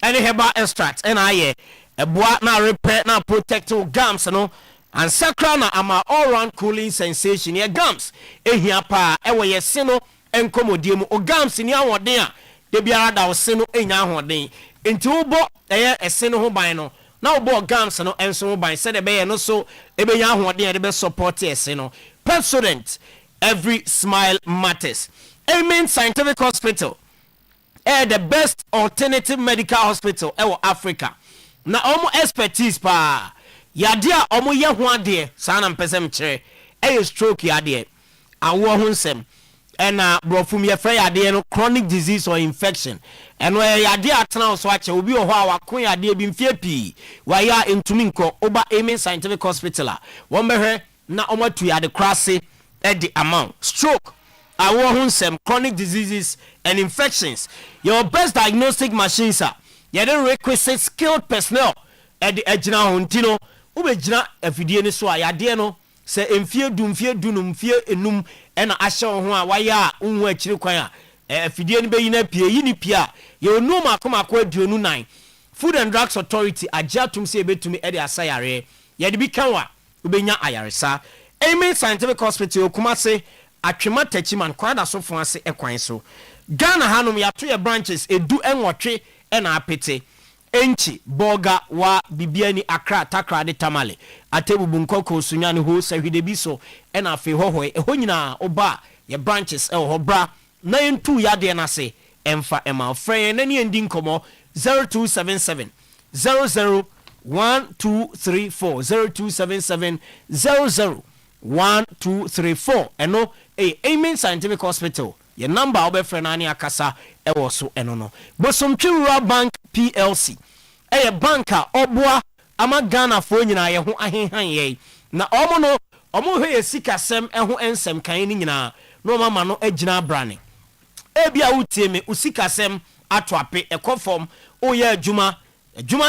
Speaker 18: and herbal extract and aye eboa na repair na protect gums no and sakra na ama all round cooling sensation ye gums ehia pa e wo ye se no enkomodie mu o gums ni awode a de biara da wo no enya ahoden enti wo bo eye ese no ho ban no na wo bo gams no enso ho ban se de be no so e be nya ahoden de be support ese no Pepsodent every smile matters. Amen Scientific Hospital the best alternative medical hospital ewo Africa na omo expertise pa yade a omo ye ho ade sa na mpesem kire stroke yade awo ho nsem and brofum ye frey ade no chronic disease or infection and where yade atena so ache obi o ho a wakon yade bi mfie pi wa ya entumi nko oba Amen Scientific Hospital won behwe na omatu yade krase the amount stroke awo ho nsem chronic diseases and infections your best diagnostic machines are yade requisite skilled personnel at the ejina hontino ubejina afidie ni so yade no se emfie dunum mfie enum ena ahye ho a waya unhu akiri kwan a afidie ni beyina pie yini pia ye onum akomako aduonu nan Food and Drugs Authority ajatum se ebetumi e de asayare ye de bi kanwa ubenya ayaresa Amen Scientific Hospital Kumase atwema tachiman kwada so fo ase ekwan so Ghana hanom yato ye branches edu enwotwe ena apete enchi boga wa bibiani Accra Takra de Tamale atebubu nkoko sunyane ho sahwide bi so ena afi hohoe eho nyina oba ye branches ho bra na yentu yade na se emfa ema frɛ na ne endi nkomo 0277 00 1234 0277 00 1234 eno Amen Scientific Hospital your number obefre na ani akasa ewo so eno no Bosomtwe Bank PLC banka oboa ama Ghana fo nyina ye ho ahenhan ye na omo no omo hwe sikasem ho ensem kan ni nyina no mama no agina brane ebia utieme usikasem atoape ekofom oye adwuma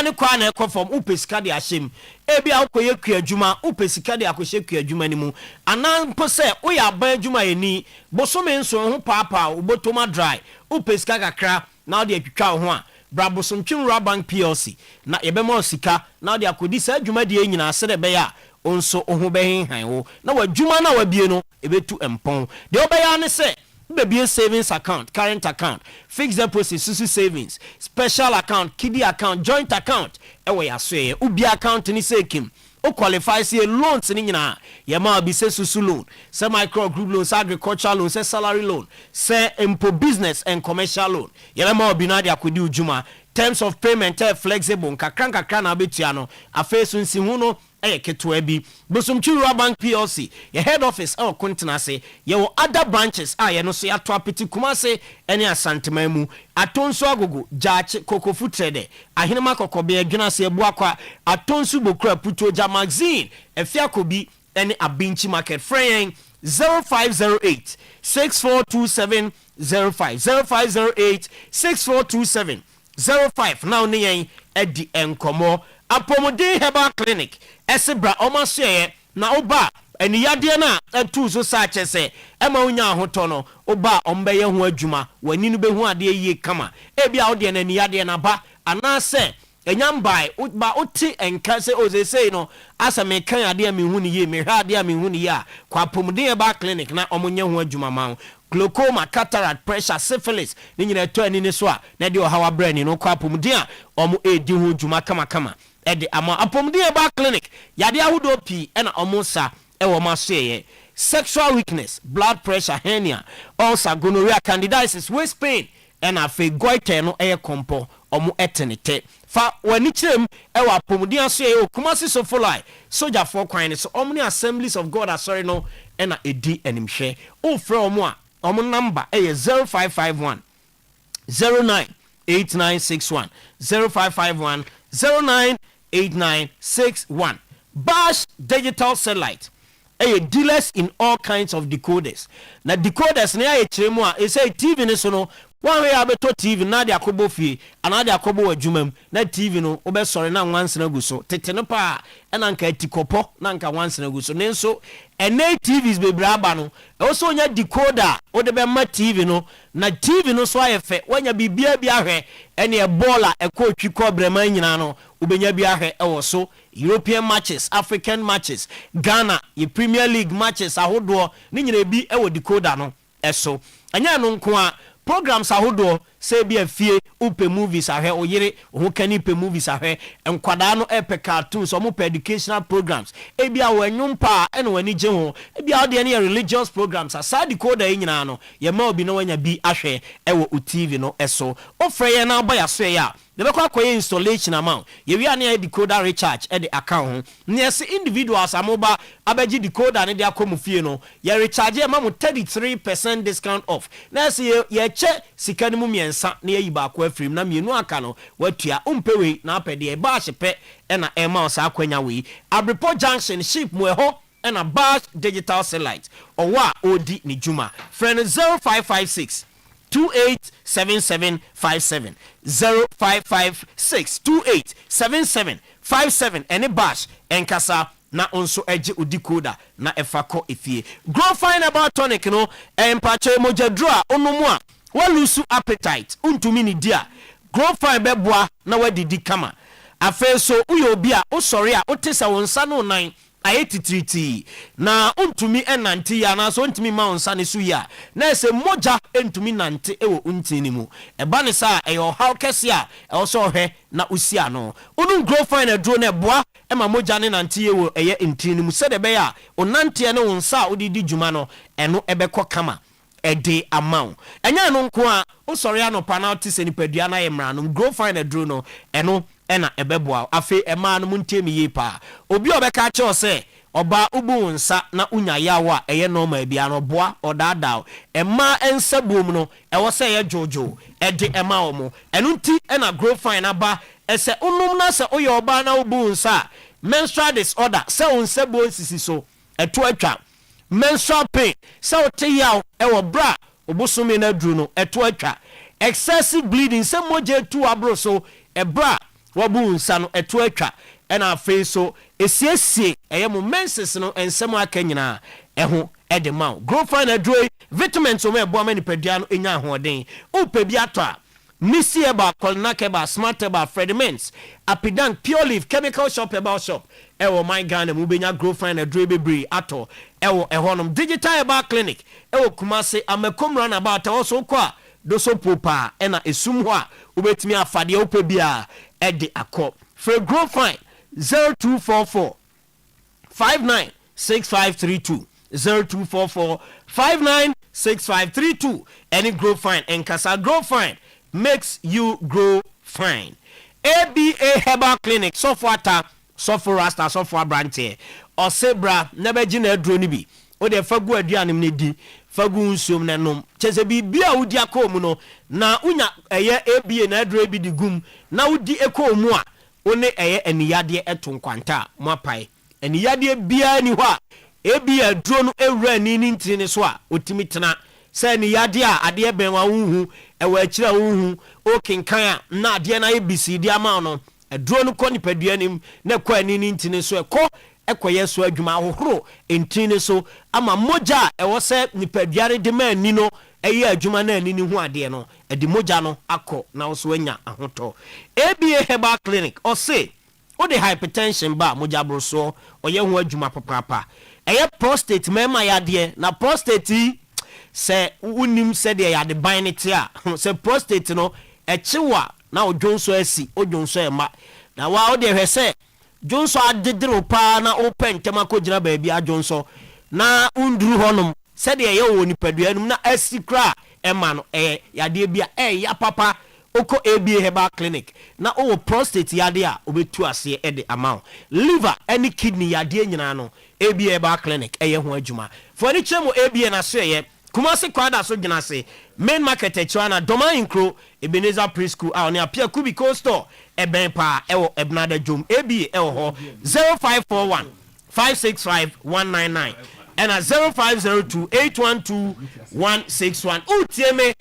Speaker 18: ne kwa na ekofom upesika de ahyem ebia ukoye kua adwuma upesika de akohye kua adwuma ni mu anan po se oye aban adwuma eni bosome nso ho paapa ubotoma dry upesika kakra na ode atwitwa ho a Bosomtwe Bank PLC na yebema osika na ode akodi sa adwuma de nyina sere be ya onso oho behenhan wo na wadwuma na wabie no ebetu empon de obeya ne se Baby savings account, current account, fixed deposit, susu savings, special account, kiddie account, joint account. Ewe ya sweye, ubi account ni sekim. O qualify see loans ni nyina. Yema bi se susu loan, se micro group loan, se agricultural loan, se salary loan, se impo business and commercial loan. Yema obi na dia kwedi ujuma. Terms of payment flexible nkakran na betua no afeso nsi hu no keto abi Bosomchiru Bank PLC your head office kontena se ye wo other branches ye no so ato apeti Kumase ene Asantema mu atonso agogo jaache kokofu trade ahenema kokobe adwuna se ebu akwa atonso bokura putoja magazine efiakobi ene abinchi market fraying 0508 6427 0508 6427 05 now ni edi enkomo apomodin herbal clinic esebra omasye na oba eniyade na atu so sache se ema unya ahoto no oba ombeye ho adwuma wani no behu ade yie kama ebia ode na eniyade na ba anase enyambai ba oti enka se ozese no asame kan ade mi hu ni ye me hwa ade mi hu ni ya kwa apomodin herbal clinic na omonye ho adwuma ma glaucoma, cataract, pressure, syphilis, ni nyina to ani ne so a na de ohawa brain no kwa apomden a omo edi ho dwuma kama ede ama apomden ba clinic yade ahodo pi na omo sa ewo maseye sexual weakness, blood pressure, hernia, ulcer, gonorrhea, candidiasis, waist pain and afi goiter no kompo omo etenete fa wani kirem ewo apomden aseye o Kumasi so folai soldier for kwan so omo ni Assemblies of God asori no na edi animhwe o fra omo a omo number 0551 098961 0551 098961 Bash Digital Satellite dealers in all kinds of decoders na decoders na ya chiremu a say TV ni so no one way abeto TV na de akobo fie ana de akobo adwumam na TV no obesore na nwanse na guso tete no pa na nka tikopo na nka nwanse na guso nenso ene TVs bebre aba no also nya decoder o de be ma TV no na TV no so ayefe wanya bibia bi ahwe ene e baller e ko twi kobre man nyina no ubenya bi ahwe e wo so European matches, African matches, Ghana, ye Premier League matches ahodo ni nyina bi e wo decoder no eso anya no nko a programs ahodo say be afie upe movies ahwe oyere ho kani pe movies ahwe enkwada no epe cartoons omo pe educational programs ebia wanyumpa ene wani je ho ebia ode ne religious programs asa decoder nyina no ye ma obi no wanya bi ahwe ewo TV no eso ofre ye na aba ya so ya de be kwa koye installation amount ye wi ane decoder recharge e de account ho ne se individuals amoba abaji decoder ne de akomu fie no ye recharge e ma mo 33% discount off na se ye che sika ni mu miensa na ye ba kwa afrim na mienu aka no watua umpewe na apede e ba hyepe e na e ma osa akwanya we Abrepo Junction ship mu ho e na Bash Digital Satellite owa odi ni juma friend 0556 287757 0556 287757 ene Bash enkasa na onso eje udikoda na efako efie grow fine about tonic no empache mojadro onomu a walusu appetite untumi ni dia grow fine beboa na wadidi kama afeso uyo obi a osori a otesa wonsa no nan ayetitriti na untumi enanti ya na so untumi ma onsa ne su ya na ese moja entumi nante ewo untini mu eba ne sa eyo how kese a also hwe na usia no unu grow fine dro na eboa ema moja ne nante ewo eye entini mu se de be ya onante ne wonsa odidi djuma no eno ebekọ kama ede amount enya no nko a osori anopa na otise nipadua na yemra no grow fine dro no eno ena ebeboa afi ema no muntemi ye pa obi obeka che ose oba ubu nsa na unya yawa eye normal bia no boa odada ema ensa bom no ewo se ye jojo ede ema omo enu nti ena grow fine aba ese unum na se oye oba na ubu nsa menstrual disorder se onsa bo nsisi so eto atwa menstrual pain se ote yaw ewo bra obusumi na dru no eto atwa excessive bleeding se moje tu abro so ebra wabu nsa no eto atwa ena afi so esiesie eyemo menses no ensem aka nyina eho edema grow fine adroy vitamins o me ebo amani padua no enya ahoden upe bi ato a Missy Eba, Kolnakeba, Smart Eba, Freddy Mens, Apidang, Pure Leaf, Chemical Shop, Eba Shop, Ewo My Ghana, Mubenya Grow Fine, a Drebe Bree, Ato, Ewo Ehonum, Digital Eba Clinic, Ewo Kumase, Amekum run about also qua, Doso Popa, Ena Esumwa, Ubetimi Afadi Opebia, Edi Akop, Fred Grow Fine, 0244 596532, 0244 596532. Any grow fine and Casa Grow Fine makes you grow fine. ABA Herbal Clinic, software rasta, software branch here. Or Sebra, never gina dronibi. O de fagu adianim ne di, fagu nsum ne nom. Chese bi bia udi akom no, na unya eye ABA na adro bi di gum, na udi eko mu a, one eye eniyade eton kwanta, mwapai. Eniyade bia ni hɔ a, ABA adro no ewura ni ntini so a, otimi tena. Say ni yade a ade ben wa huhu ewa akira huhu o kenkan a na ade na ABC di ama no edro no kɔ nipadua nim na kɔ ani ni ntine so ekoye so adwuma ahohoro ntine so ama moja ewo se nipadua de ma ani no eye adwuma na ani ni hu ade no edi moja no akɔ na wo so anya ahoto. ABA Herbal Clinic o say o de hypertension ba moja bro so oye hu adwuma papapa eye prostate mema yade na prostate se unim se de ya de binity a se prostate no echiwa na odwonso asi odwonso ema na wa o de hwe se dwonso adedero pa na open tema ko gina ba bia dwonso na unduru honum se de ye wo nipadua num na asikra ema no ya de bia ya papa oko ABA Herbal Clinic na o prostate yade a obetu ase de amount liver any kidney yade nyina no ABA Herbal Clinic eye ho adwuma for ni chemo ABA na so ye Kumasi kwada so gina se main market echiwana Doma Inkro Ebenezer Preschool a oni apia Kubiko store eben pa ewo ebnada jom ABA ewo ho 0541 565 199 and 0502 812 161 utieme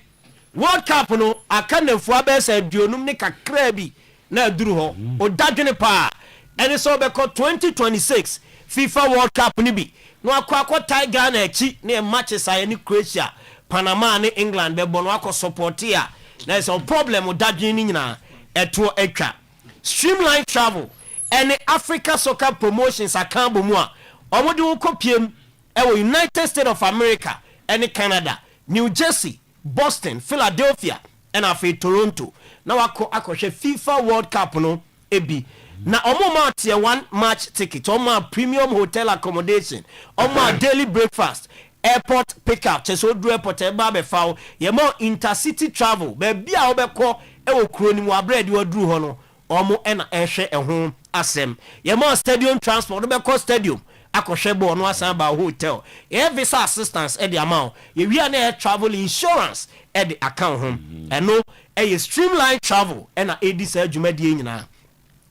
Speaker 18: World Cup no akanefu abese aduonum ne kakra bi na aduru ho odadwene pa ene so beko 2026 FIFA World Cup ni bi no akwa Tiger na echi na matches aye ni Croatia Panama ni England be bono akọ support ya na is a problem odadwene ni nyina eto etwa Streamline Travel and Africa Soccer Promotions akambo mu a omode wo kopiem ewo United States of America and Canada New Jersey Boston Philadelphia and afi Toronto na wako akọhwe FIFA World Cup no ebi na omo tier 1 match ticket omo premium hotel accommodation omo daily breakfast airport pickup cheso do airport e ba be fawo ye mo intercity travel be bia obekọ ewo kuro ni mu abred waduru ho no omo na ehwe ehun asem ye mo stadium transport obekọ stadium akọhwe bo no asan ba hotel ye visa assistance e the amount ye wi na travel insurance e the account home eno e Streamline Travel e na edisa adwumadie nyina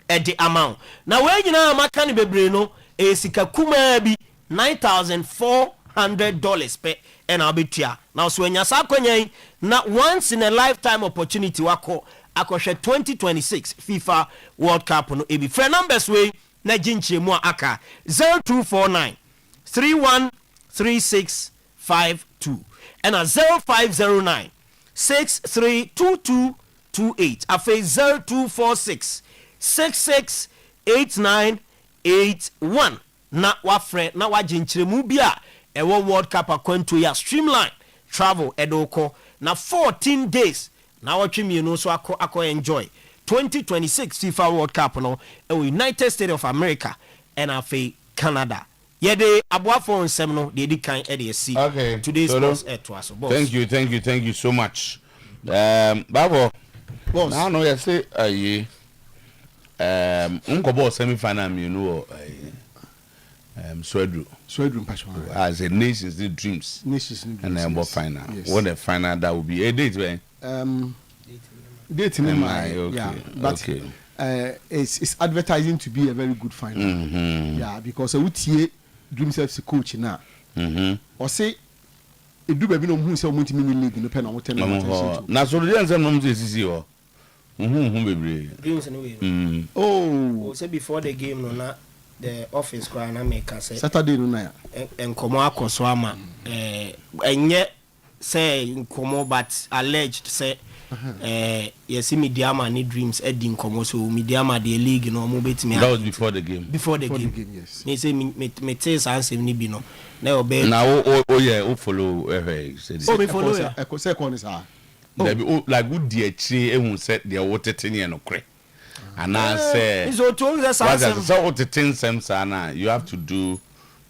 Speaker 18: e the amount na we nyina maka ne bebre no e sika kuma bi $9,400 pe e na obetua na so anya sa kwanyan na once in a lifetime opportunity wako akọhwe 2026 FIFA World Cup no e bi free numbers we na jinchie mu aka 0249 313652 and 0509 632228 afa 0246 668981 na wafre na wajinchire mu bia ewo World Cup akwanto ya Streamline Travel edoko na 14 days na watchimi no so akọ enjoy 2026 FIFA World Cup no United States of America and afa Canada yede aboafo nsem no de kan e de see today's sports etwaso boss.
Speaker 4: Thank you so much. Babo boss now no you say unko semi final me no Swedru passion as a nations dreams and then final what the final that will be a date when
Speaker 19: date in my yeah but okay. It's advertising to be a very good final. Yeah, because Utie Dreams FC coach now. Or say it do be no who say multi mini league no pen on 10
Speaker 4: na so the answer no is o bebre
Speaker 18: dreams anyway.
Speaker 19: Oh,
Speaker 18: say before the game no na the office kwa na make say
Speaker 19: Saturday no na
Speaker 18: enkomo akoso ama enye say enkomo but alleged say yes, Midiama need dreams Edding Como, so Midiama the league, no more bet me.
Speaker 4: That was before the game.
Speaker 18: Before the game, yes. They say me taste answer Nibino. Now,
Speaker 4: yeah, follow.
Speaker 18: Me follow.
Speaker 19: I say corner, sir.
Speaker 4: Like good dear tree, and said the water tin and cray. And I say,
Speaker 18: so told us,
Speaker 4: so what the tin Sana, you have to do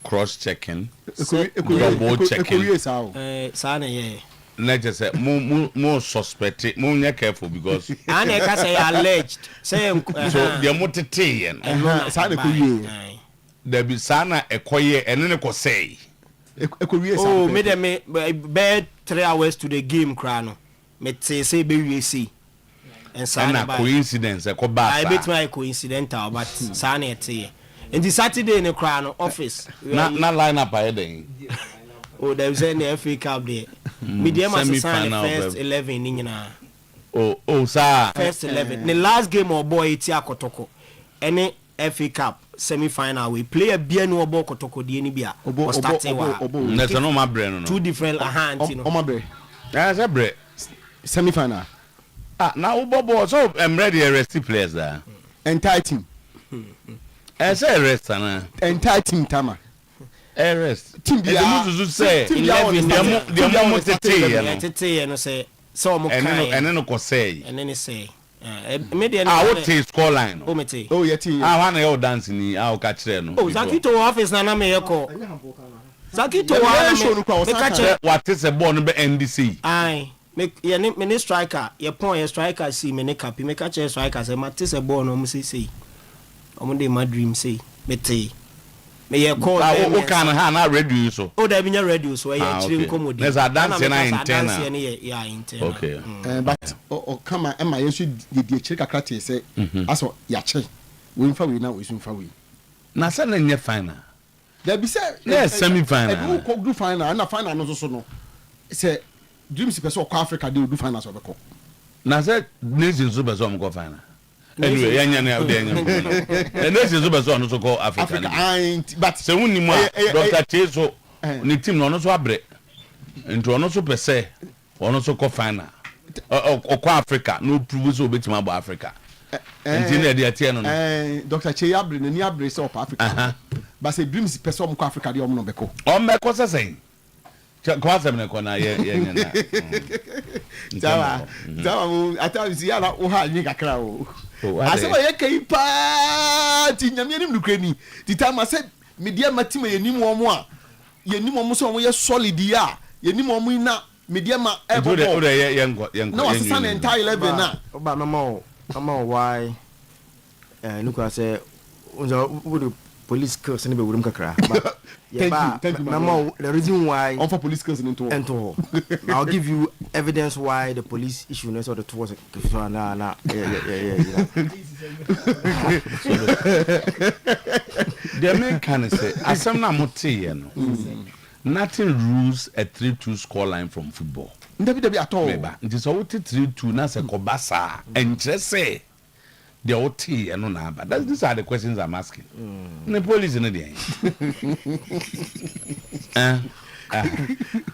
Speaker 4: cross checking, double checking.
Speaker 18: Sana, yeah.
Speaker 4: Let's just say more suspected, more careful because
Speaker 18: I can say alleged. Say
Speaker 4: so the motitation. There be Sana a quiet and then a say.
Speaker 18: Oh, me bed 3 hours to the game, Crano. Me say baby see. And Sana
Speaker 4: coincidence, a
Speaker 18: I bet my coincidental, but Sana at and the Saturday in the Crown office.
Speaker 4: Not line up by day.
Speaker 18: Oh, there was any FA Cup there. Medium semi-final first 11 in
Speaker 4: Oh, sir.
Speaker 18: First 11. The last game of boy Tia Kotoko. Any FA Cup semi-final we play a bienu obo Kotoko di enibia.
Speaker 4: Obo. That's no my brain.
Speaker 18: Two different hands, you know.
Speaker 19: My brain.
Speaker 4: That's a break.
Speaker 19: Semi-final.
Speaker 4: Now Bobo, so I'm ready to arrest players there.
Speaker 19: Entire team.
Speaker 4: I say arrest,
Speaker 19: entire team, Tama.
Speaker 4: Arrest.
Speaker 19: Team
Speaker 4: the Muzu say
Speaker 18: 11 and say so mo
Speaker 4: and then no say
Speaker 18: and then he say
Speaker 4: what is score line?
Speaker 19: Oh yeah, team.
Speaker 4: I want to dance ni I catch no.
Speaker 18: Oh, Zakito office na me yeko. Zakito
Speaker 4: what is a born be NDC?
Speaker 18: Aye. Me striker, your point striker see me ne cap, me catch striker say Matisse born no say. Omo dey my dream say me tey. Me ye call
Speaker 4: o kan ha na radio so.
Speaker 18: Oh, there be no radio so yeah chiri nkomodi.
Speaker 4: There's a dance na internal.
Speaker 18: Yeah, internal.
Speaker 4: Okay.
Speaker 19: But come am I you the chiri kakra te say aso ya che. We nfa we na we nfa we.
Speaker 4: Na say na nye final.
Speaker 19: There be say
Speaker 4: yes semi final.
Speaker 19: Who go do final na final no so no. Say dreams person of Africa they will do final so be ko.
Speaker 4: Na say nations so be so go final. Anyway, and this is the so called Africa.
Speaker 19: But
Speaker 4: so when you Dr. Cheso, the team no so abre, and to no so per se, or so called final. Or Africa, no prove so bit about Africa. And
Speaker 19: Dr. Cheyabre, the near brace of Africa. But say dreams person of Africa, the Omno Beko.
Speaker 4: On my cosa saying. Kwasa mna kona ye
Speaker 19: Tawa ata ziyara o ha yin kakra o asema ye kai pa ti nyame nim nukrani ti tama se media matima ye nim omo a ye nim omo so omo ye solid ya ye nim omo na media ma ebo
Speaker 4: o de ye
Speaker 19: no asana entire 11 na
Speaker 20: ba mama why nuka say unza police curse ni be wurum kakra but thank you mama the reason why
Speaker 19: on for police curse into
Speaker 20: I'll give you evidence why the police issue no sort of towards yeah
Speaker 4: the main can say asem na motie no nothing rules a 3-2 score line from football
Speaker 19: ndabi at all
Speaker 4: it is what 3-2 na se kobasa enche say the OT and no but these are the questions I'm asking. The police in the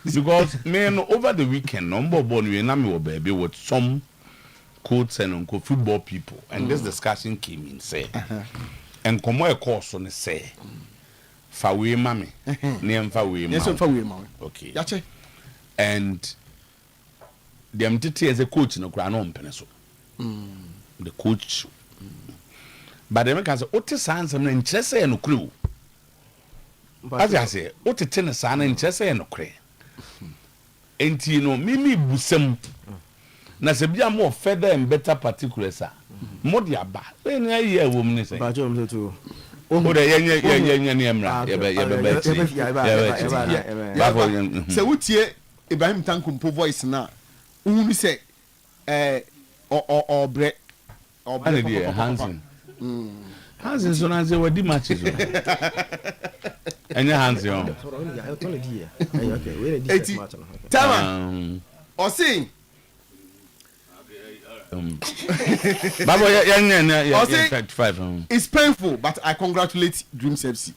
Speaker 4: because man over the weekend number born we na baby with some coach and uncle football people and this discussion came in say and come a course on say fa we mami name fa we
Speaker 19: yes fa we mami
Speaker 4: okay
Speaker 19: yache
Speaker 4: and them tete as a coach no kra no mpene so the coach but them can say what is answer na nkyese no kru as I say what is na sa na nkyese no kre enti no mimi busam na se bia more further and better particulars a mo dia ba we na ye awom ni say
Speaker 20: ba jo mso to
Speaker 4: o de ye emra
Speaker 19: se wutie Ibrahim Tankumpo voice na unu say obre
Speaker 4: Hansen so na say we di matches enya Hansen on
Speaker 20: okay we dey match
Speaker 19: Tama o say
Speaker 4: Babo ya 35
Speaker 19: it's painful but I congratulate Dreams FC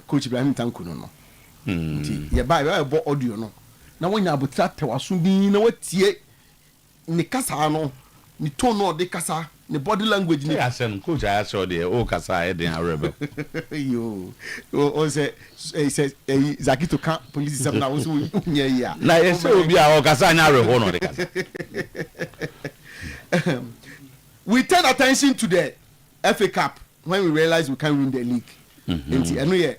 Speaker 19: coach Ibrahim Tanku no ye ba bo audio no na wonya abutra tewaso bi na watie ne kasa no ne tone no de kasa ne body language ne
Speaker 4: asem coach I saw there o kasa e den arebe
Speaker 19: yo o say Zaki to camp police sam na wo so nya ya
Speaker 4: na e say obi a o kasa nya arebe no de kasa.
Speaker 19: We turn attention to the FA Cup when we realize we can't win the league. Enti eno ye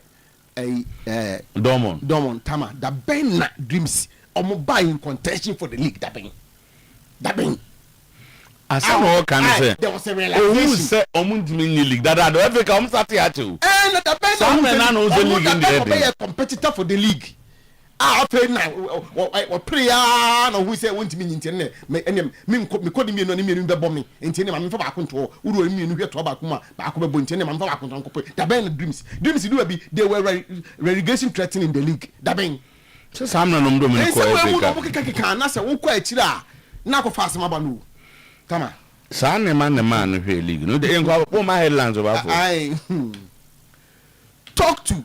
Speaker 19: Dortmund Tama da Ben Dreams omo buy in contention for the league da Ben
Speaker 4: Asam o kan say
Speaker 19: there was a realization.
Speaker 4: Who say omo ntimi ni league da the FA Cup start ya too.
Speaker 19: And the Ben
Speaker 4: some na no the league in the
Speaker 19: be a competitor for the league. After now we pray na who say want me ntine me kodi me no ni me be bom me ntine ma me fa ba konto uru me no hweto ba kuma ba ko be bo ntine ma me fa ba konto ko da Ben dreams do be they were relegation threatening the league da Ben
Speaker 4: so sam na no mdo me ko
Speaker 19: Africa na say wo ko akira na ko fast ma ba no tama
Speaker 4: sa ne man no hwe league no de enko my headlines over for
Speaker 19: talk to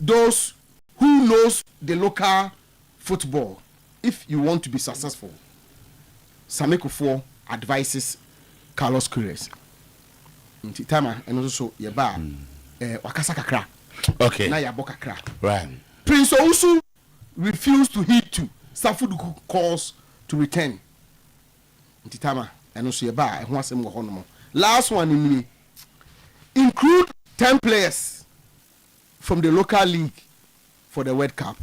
Speaker 19: those who knows the local football if you want to be successful. Sameko 4 advises Carlos Queiroz. Tama and also yeba wakasa kakra.
Speaker 4: Okay.
Speaker 19: Na yabo kakra.
Speaker 4: Right.
Speaker 19: Prince Owusu refused to heed to Safudu calls to return. Tama and also yeba ehun asem wo hono. Last one in me include 10 players from the local league for the World Cup.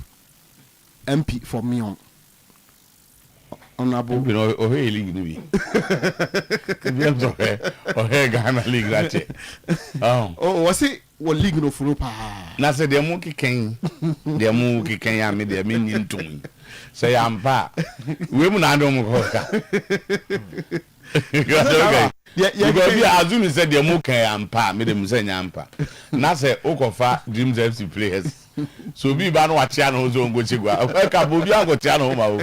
Speaker 19: MP for me on honorable
Speaker 4: league ni bi Ghana league that
Speaker 19: was it what league no for
Speaker 4: na say dem mu kiken ya me dem ni ntum say ampa we mu na ndom ko ka because we assume said dem mu kan ampa me dem say nyampa na say okofa Dreams FC players so bi ba no watia no zo ngo chigwa ka bo bi ango tia no ma o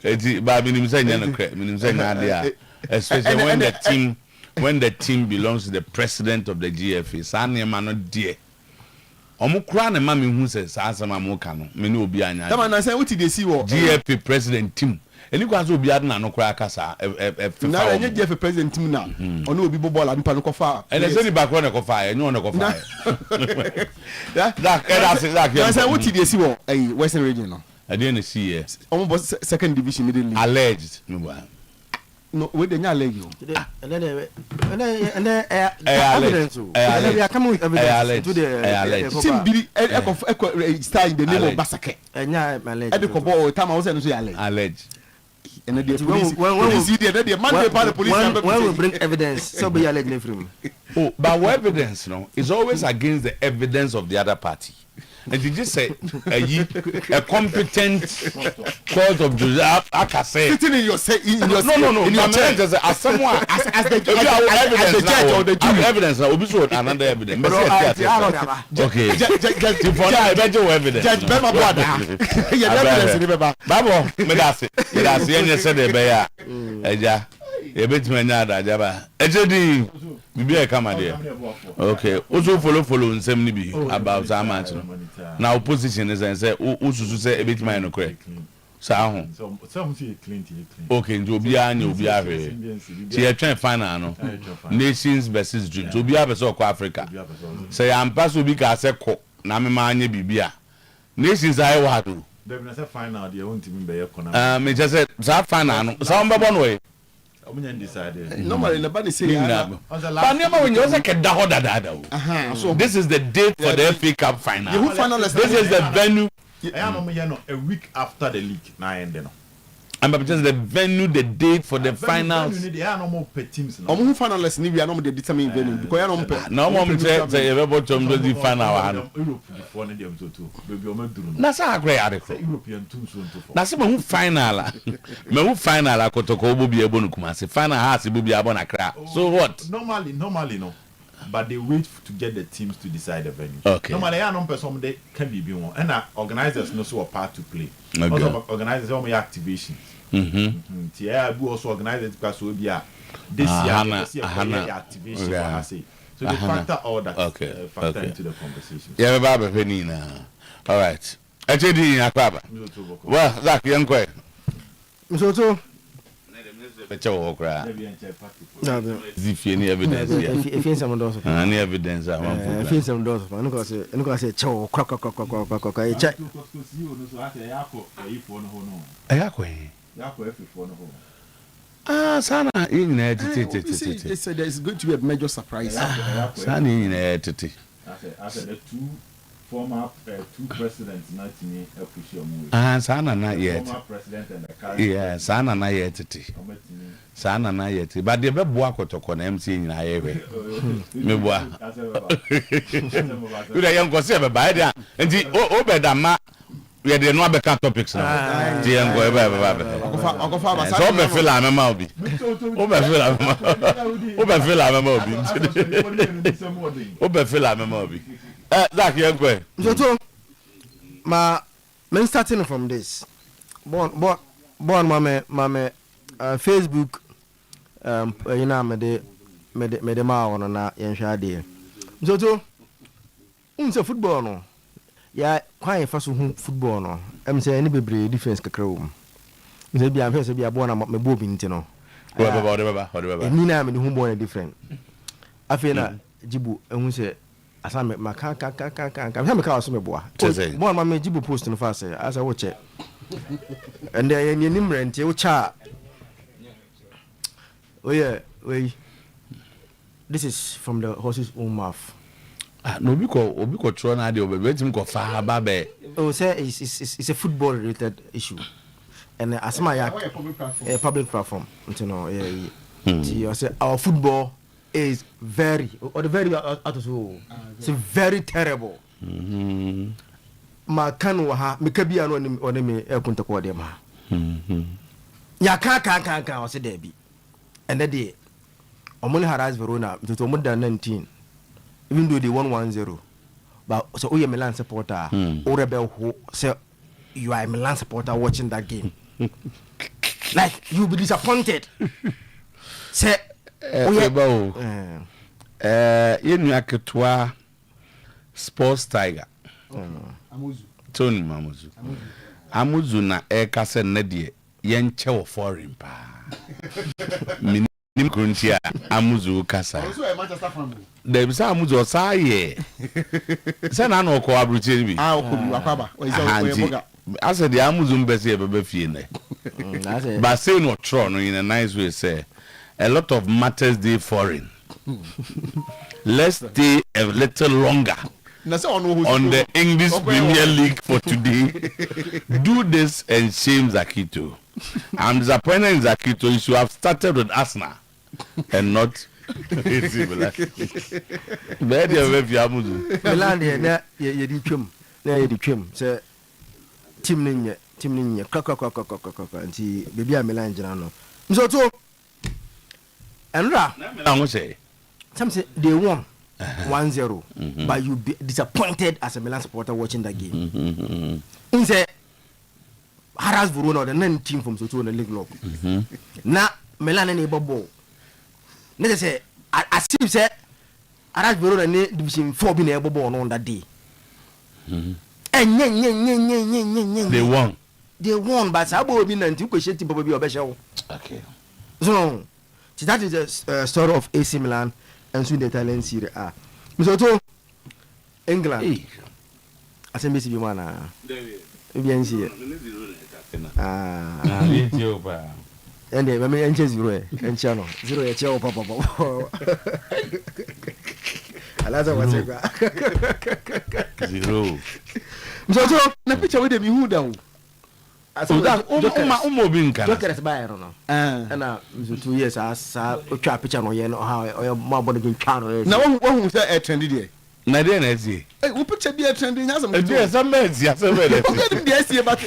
Speaker 4: eti ba minim say nya no kre minim say nya dia especially when the team belongs to the president of the GFA san ma no die omo kura na ma me hu say sa asama mo ka no me ne obi anya
Speaker 19: tama na say what dey see wo
Speaker 4: GFA president team eni kwa so obi adna no kura kasa
Speaker 19: na enye GFA president team na ono obi bo ball anpa no kofa
Speaker 4: ene say ni back run ko fa enye ono ko fa
Speaker 19: that say what dey see wo Western region no
Speaker 4: I didn't see yes
Speaker 19: omo second division middle league
Speaker 4: alleged
Speaker 19: no we dey nya alleged
Speaker 20: evidence we are coming with evidence to the
Speaker 19: team biri start in the name of Basake
Speaker 20: enya alleged
Speaker 19: e ko ball time I was say
Speaker 4: alleged
Speaker 19: and the police the man by the police
Speaker 20: when we bring evidence so be alleged from
Speaker 4: but evidence no is always against the evidence of the other party. And you just say a competent court of justice. I say
Speaker 19: sitting in your
Speaker 4: no. In your chair, as someone as the judge or the jury evidence. Now, we another evidence. Okay. For now, I bet you evidence. Judge Bema Boada. You evidence, remember? Babo, me that's it. That's the end. Said the bear. Eja. Ebet me nyada jaba. Ejedi. Bibi e kama there. Okay. Also follow nsem ni bi about that match. Now opposition is say ususu say ebet me no correct. Sa ho.
Speaker 21: Some say clean.
Speaker 4: Okay, njo obi anya obi ahwe. Ti e twen final no. Nations versus Dreams. Obi a person ko Africa. Say am pass obi ka say ko na me ma anya bibia. Nations aye wa do.
Speaker 21: Dem na say final dey won timi be ye kona.
Speaker 4: Me just say that final no. Sa on be bon way.
Speaker 19: Normally nobody say
Speaker 4: but never when you say kedda ho dada. So this is the date for the FA Cup final. This is the venue.
Speaker 21: A week after the league na end no.
Speaker 4: And but just the venue, the date for the finals.
Speaker 21: They are no more teams now.
Speaker 19: Omo finalists ni we are no more determine venue because you no more.
Speaker 4: No more say everybody to do the final one.
Speaker 21: Europe before na dem to baby o ma duru no.
Speaker 4: Na sa agree adeko.
Speaker 21: European teams so to.
Speaker 4: Na se me final. Me hu final akotoko obo bi ebo nukuma se final has ibo bi abo na kra. So what?
Speaker 21: Normally no. But they wait to get the teams to decide the venue.
Speaker 4: Okay.
Speaker 21: Normally, I know person they can be one, and organizers know so a part to play.
Speaker 4: Okay.
Speaker 21: Also, organizers only activations. Yeah, we also organize it because we be this year activation. I say. So they factor all that factor into the conversation.
Speaker 4: Yeah, Baba Penina. All right. HD Akwaba. Well, Zach, young quay.
Speaker 20: Mr.
Speaker 4: Better okra.
Speaker 21: If
Speaker 4: any evidence,
Speaker 20: if you some those,
Speaker 4: any evidence, I want.
Speaker 20: If you some those, I know say chow crack. Check.
Speaker 4: Sana in
Speaker 19: they said there's going to be a major surprise.
Speaker 4: Sana in entity.
Speaker 21: I said the two former two presidents not me
Speaker 4: Sana not yet.
Speaker 21: Former president and the current.
Speaker 4: Yeah, Sana not yet. Sana not yet. But the bebo akotoko na MC in ayewe. Meboa. You the young go say be by there. Enti o be da ma we dey no abeka topics now. Di en go ebe.
Speaker 19: Ogofa
Speaker 4: so be feel am ma obi. O be feel am ma. O be feel am ma obi. O be feel am ma obi. Zach young go.
Speaker 20: So men starting from this. Born mama Facebook you know me de ma wono na yen hwa de. So unse football no. Ya kwan fa so hu football no. Em say any bebre defense kakra wo. Nse bia am say bia born na me bo bi nti no.
Speaker 4: Baba.
Speaker 20: Eni na me de hu born different. Afi na jibu ehun say asa me maka me ka so me boa. Born ma me jibu post no fa say asa wo che. And then you nimre nti wo cha. Oh yeah, wait. This is from the horse's own mouth.
Speaker 4: No, because try na dey obetim ko fa ba be.
Speaker 20: Oh, say it's a football related issue. And asma ya a public platform. You know, yeah. You say our football is very it's very terrible. Ma kan wa ha me kabi anu oni me e kunta ko dem ha. Ya kan o se there bi. And that day Omoni harass Verona to Omoda 19. Even though they won 1-0. But so you Milan supporter or rebel who say you are a Milan supporter watching that game. Like you'll be disappointed. Say
Speaker 4: you aketwa Sports Tiger. Tony Amuzu na kase nedie yenche wo foreign pa. Minim kuntia Amuzu kasa. Dem say Amuzu osaye. Say na no ko abruche bi.
Speaker 19: Okobi akwaba. Oyeboga.
Speaker 4: I said the Amuzu mbese e bebe fie ne. But say no tro no in a nice way say a lot of matters dey foreign. Let's stay a little longer on the English Premier League for today. Do this and shame Zakito. I'm disappointed in Zakito. You should have started with Arsenal and not Milan.
Speaker 20: Milan ye di twem say team ninye kaka nti baby a Milan jina no. So to Enra
Speaker 4: Milan say
Speaker 20: some say they won 1-0 but you be disappointed as a Milan supporter watching that game. In say harass Verona the 9 team from Soto na league lock. Na Milan na ball. Na say as if say harass Verona na division 4 be na ball on that day. They won but sabo be 90 question team probably obesha.
Speaker 4: Okay.
Speaker 20: So that is the story of AC Milan and soon the Italian Serie A. Misoto England. Asembisi bi mana. Bien si. Ende me enche 0 enche no. 0 e che o papa. Alaza wasega.
Speaker 4: 0.
Speaker 20: Misoto na picture we dem hu da o.
Speaker 4: So that umo can.
Speaker 20: Look at us by no. And 2 years as twa picture no ye no how or more body bin twa no.
Speaker 19: Na who say trendy there.
Speaker 4: Na dey na see.
Speaker 19: Eh, we picture be trendy nya some.
Speaker 4: Dey some men see some men.
Speaker 19: We dey see about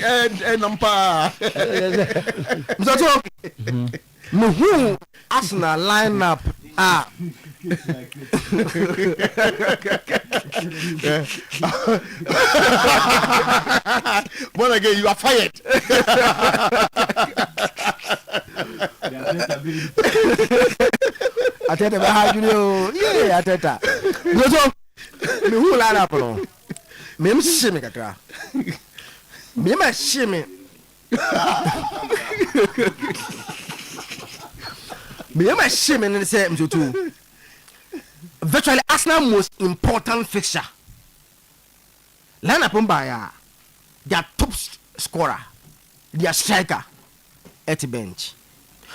Speaker 19: number.
Speaker 20: So me who Arsenal lineup
Speaker 19: But again, you are fired.
Speaker 20: Ateta be ha junior. Yeah, Ateta. So me who lineup no. Me shime kakra. Me ma shime. Me am shame and say to virtually Arsenal most important fixture. Line up on by their top scorer, their striker at the bench.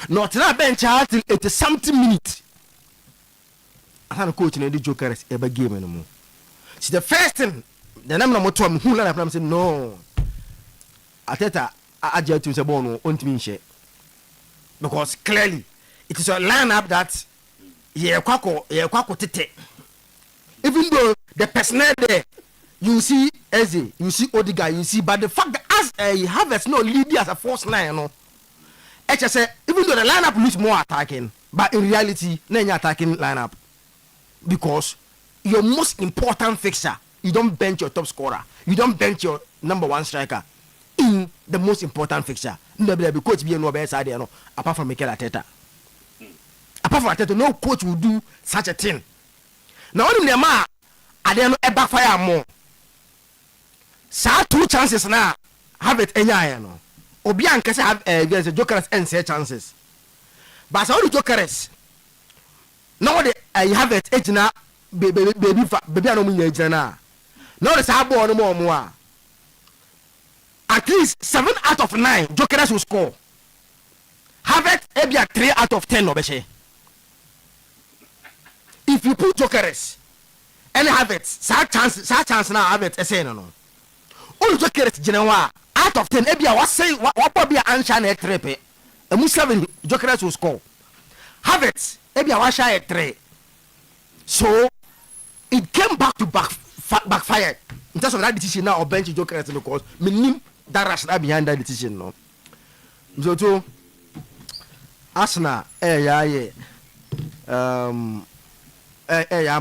Speaker 20: Not na bench until 80-something minutes. I had a coach in the Joker's ever game anymore. See the first thing, the name of Tom who line up and say no. Ateta Ajay to Sabono on to because clearly it is a lineup that kwako tete. Even though the personnel there, you see Eze, you see Odegaard, you see, but the fact that as Havertz no lead as a force line, no. HSA, even though the lineup looks more attacking, but in reality, no attacking lineup because your most important fixture, you don't bench your top scorer, you don't bench your number one striker in the most important fixture. No, coach be no better side, no, apart from Mikel Arteta. Apart from Arteta, no coach will do such a thing. Now, only the man, I don't know, backfire more. Sa 2 chances now, have it any no. Obian can have there's a Joker's and say chances. But all the Joker's now I have it edge now, baby, I don't mean edge now. Now the Sabo no more. At least 7 out of 9 Joker's will score. Have it maybe 3 out of 10 Obeshe. If you put Joker's and have it, sad chance now have it a no. All Joker's Genoa out of 10 ebia was say what be answer na 3 pe emu 7 Joker's will score. Have it ebia was shy 3. So it came back to backfire in terms of that decision now of bench Joker's because minim that rationale behind that decision no. So to Arsenal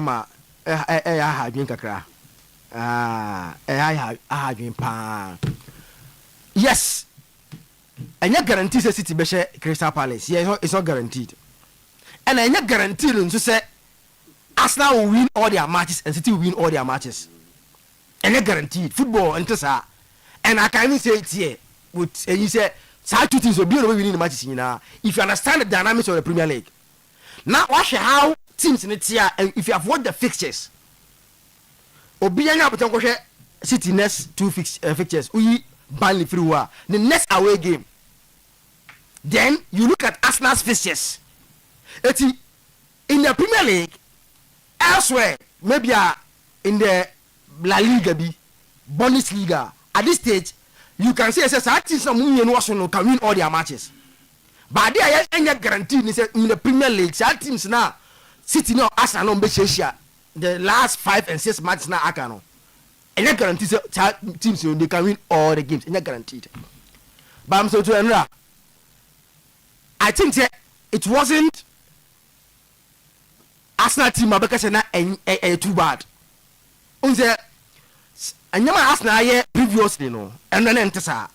Speaker 20: ma ha dwin kakra ha dwin pa. Yes, and you guarantee the City be Crystal Palace. Yeah, it's not guaranteed. And I not guaranteed to say Arsenal will win all their matches and City will win all their matches. And you guaranteed football and and I can even say it here. With you say side 2 things will be winning the matches now. If you understand the dynamics of the Premier League. Now watch how teams in it here and if you have watched the fixtures. Obianya Botanko City next 2 fixtures. Burnley through the next away game. Then you look at Arsenal's fixtures. In the Premier League, elsewhere, maybe in the La Liga, Bundesliga, at this stage, you can say that teams can win all their matches. But there are any guarantee in the Premier League. That teams now, City now, Arsenal, the last 5 and 6 matches now, Akano. And you guarantee teams they can win all the games. And you guaranteed. But I'm so to Enra. I think it wasn't Arsenal team because it's too bad. Unse and you Arsenal previously no. And then enter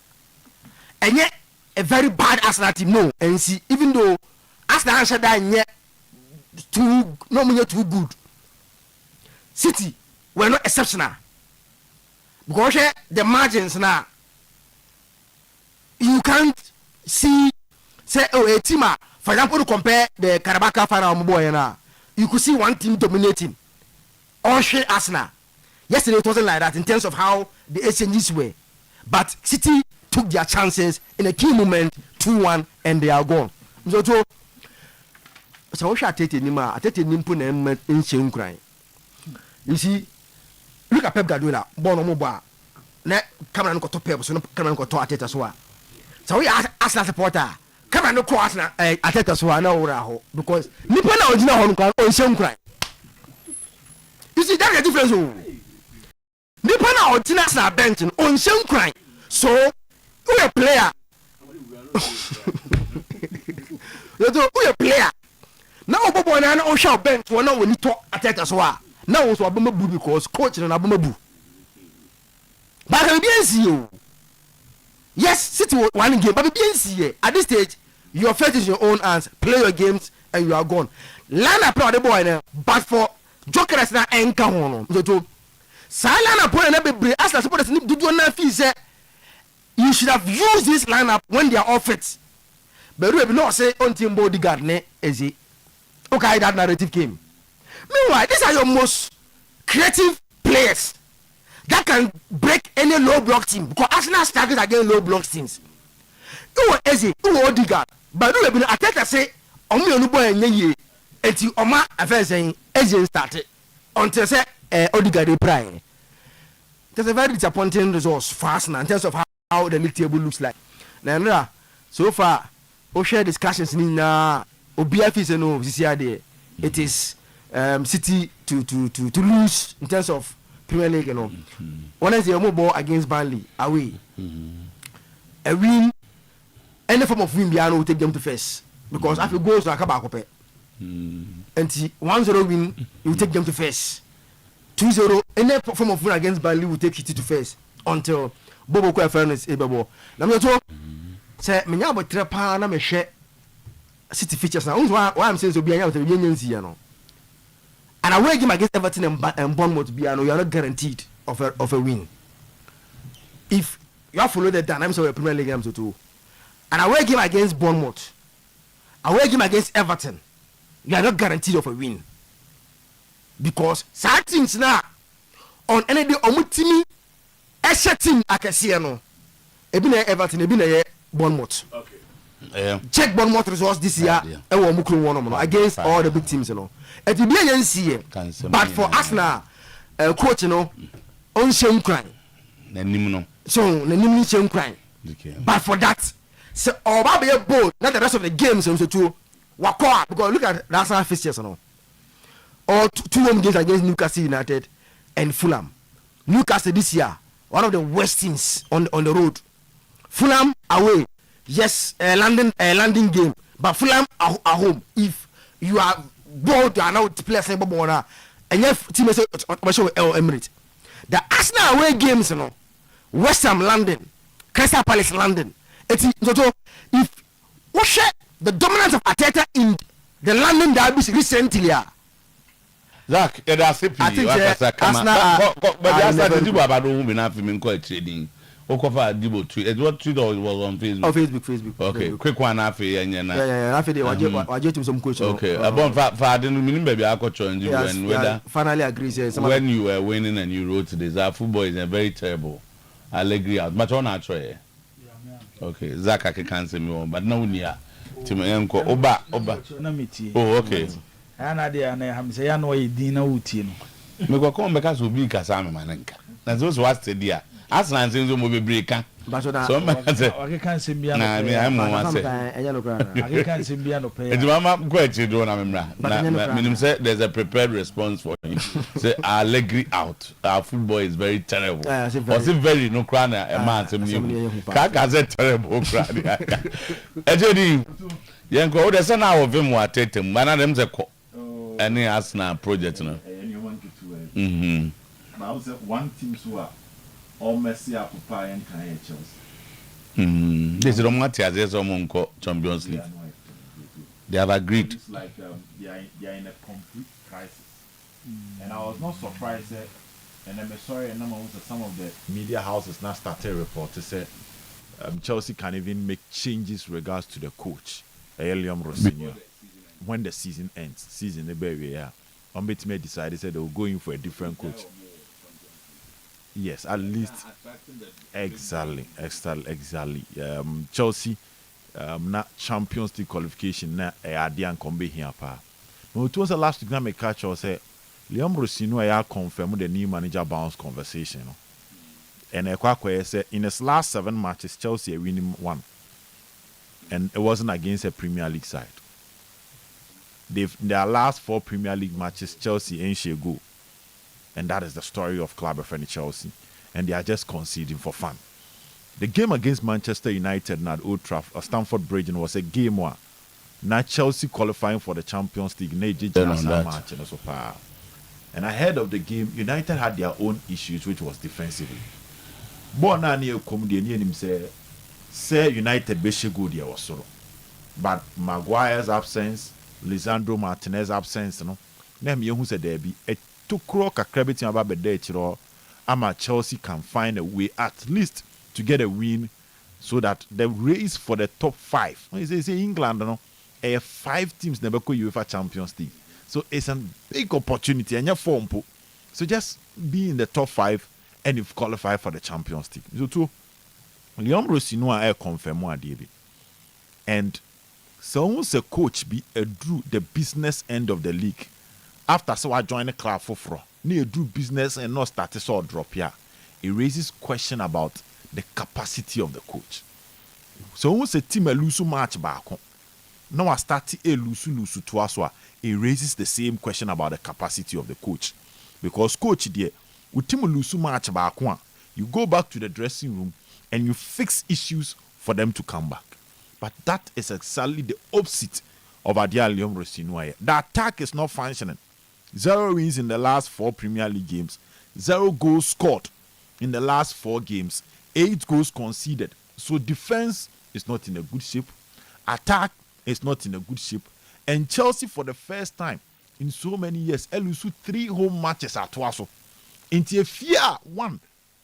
Speaker 20: and yet a very bad Arsenal team no. And see even though Arsenal should die too good. City were not exceptional. Because the margins now, you can't see, say, a team, for example, to compare the Carabao final boy now, you could see one team dominating. Oshe Arsenal. Yesterday it wasn't like that in terms of how the exchanges were. But City took their chances in a key moment, 2-1, and they are gone. So I shall take Nimpu in Shenkrine. You see, look at Pep Guardiola, born on mobile. Let come and go to Pep, so no come and go to Arteta Swa. So we ask Arsenal supporter, come and go Arsenal Arteta Swa now because Nipona original on Shenkrine. You see, that's the difference. Nipona original Arsenal bench on Shenkrine. So who a player? Who a player? Now Bobo and Osha bench one now we need to Arteta Swa. Now also Abumabu because coach and Abumabu. But I be see. Yes, City one game, but be see. At this stage, your fate is your own hands. Play your games and you are gone. Line up the boy now, but for Joker's na enka hono. So Salana boy na be as the supporters do na feel say you should have used this lineup when they are off it. but we no say on team bodyguard ne ezi. Okay, that narrative came. Meanwhile, these are your most creative players that can break any low block team because Arsenal struggles against low block teams. You were easy, you were Odegaard, but you have been attacked. Say, "Omi onubo enye enti oma afa saying easy started until say Odegaard reply." That's a very disappointing result for Arsenal in terms of how the league table looks like. Now, so far, we share discussions in OBF no CCR. It is City to lose in terms of Premier League, you know. One is the ball against Burnley away. A win, any form of win, will take them to first because after goals to Akabakope, and 1-0 win, you take them to first. 2-0, any form of win against Burnley will take City to first until Bobo Fairness Ebebo. Number 2, say me nyabo trepa na me hwe City features now. Why I'm saying so be anya to be nyensi no. And away game against Everton and Bournemouth be you are not guaranteed of a win. If you have followed the dynamics of the Premier League games too. And away game against Bournemouth, away game against Everton, you are not guaranteed of a win. Because sad things now on any day omutimi esha team akese no. Ebi na Everton, ebi na Bournemouth. Okay. Check Bournemouth results this year. Against all the big teams, you know. It will be an NCA. But for Arsenal, coach, you know, on shame crime. So, the name shame crime. But for that, so all be a bold, not the rest of the games, so to Wakoa. Because look at the Arsenal fixtures, you know. Or 2 home games against Newcastle United and Fulham. Newcastle this year, one of the worst teams on the road. Fulham away. Yes, London game, but Fulham at home. If you are bored, you are now to play a simple border, and your team is Emirates. The Arsenal away games, you know, West Ham London, Crystal Palace London. It's if we share the dominance of Arteta in the London derbies recently.
Speaker 4: Zach, I think Arsenal, Okofa Dibo tweet. It was tweet or it was on Facebook?
Speaker 20: On Facebook.
Speaker 4: Okay, quick one after
Speaker 20: yeah. After they were some coach.
Speaker 4: Okay, about I didn't mean baby I coach and you and whether
Speaker 20: finally agrees.
Speaker 4: When you were winning and you wrote this, our football is a very terrible. I'll agree out. But on our tray. Okay, Zach I can't say me on, but no near. Timmy Oba. Oh, okay.
Speaker 2: And I say I know you dinner routine.
Speaker 4: Me go come because we be Kasame Manenka. That's also what's the dear. Aslan things will be breaking. So
Speaker 2: I can't see me.
Speaker 4: I'm one say.
Speaker 2: I can't see me.
Speaker 4: It's Mama Quetty, don't remember. Minimum said there's a prepared response for him. Say, I'll agree out. Our football is very terrible. Was it very no crown a man to me? Kaka said terrible crown. Ejodi, Yanko, there's an hour of him who are taking one of them. Any Arsenal project.
Speaker 21: One team so all Messi are Papa and Chelsea.
Speaker 4: This is the Mati as someone called Champions League. They have agreed.
Speaker 21: It's like they are in a complete crisis. And I was not surprised that, and I'm sorry, some of the media houses now started a report to say Chelsea can even make changes regards to the coach, Liam Rossini. When the season ends, the baby, Ombetima decided they were going for a different coach. Yes, at least exactly. Chelsea, na Champions League qualification na Adian Kombe here pa. No, it was the last week na me catch or say Liam Rossino ya confirm the new manager bounce conversation. No? And Ekwakwe say in his last 7 matches, Chelsea winning 1, and it wasn't against a Premier League side. Their last 4 Premier League matches, Chelsea ain't she go. And that is the story of Club friend Chelsea. And they are just conceding for fun. The game against Manchester United at Old Trafford, Stamford Bridge, was a game where now Chelsea qualifying for the Champions League. And ahead of the game, United had their own issues, which was defensively. But United basically go there also. But Maguire's absence, Lisandro Martinez's absence, who said there be a to croak a credit about the day, Ama Chelsea can find a way at least to get a win so that the race for the top 5. When you say England, 5 teams never go UEFA Champions League. So it's a big opportunity and you're form. So just be in the top 5 and you've qualified for the Champions League. So too, Liam Rosinoa I confirm one day. And so once a coach be drew the business end of the league. After so I join the club for near do business and not start to sort drop here. It raises question about the capacity of the coach. So once a team a lose match back, now I start a lose to us. It raises the same question about the capacity of the coach, because coach there, with team lose match back, you go back to the dressing room and you fix issues for them to come back. But that is exactly the opposite of Adia Liam Rosinoa. The attack is not functioning. 0 wins in the last 4 Premier League games. 0 goals scored in the last 4 games. 8 goals conceded. So defense is not in a good shape. Attack is not in a good shape. And Chelsea, for the first time in so many years, lose 3 home matches at Waso. Into a fear one,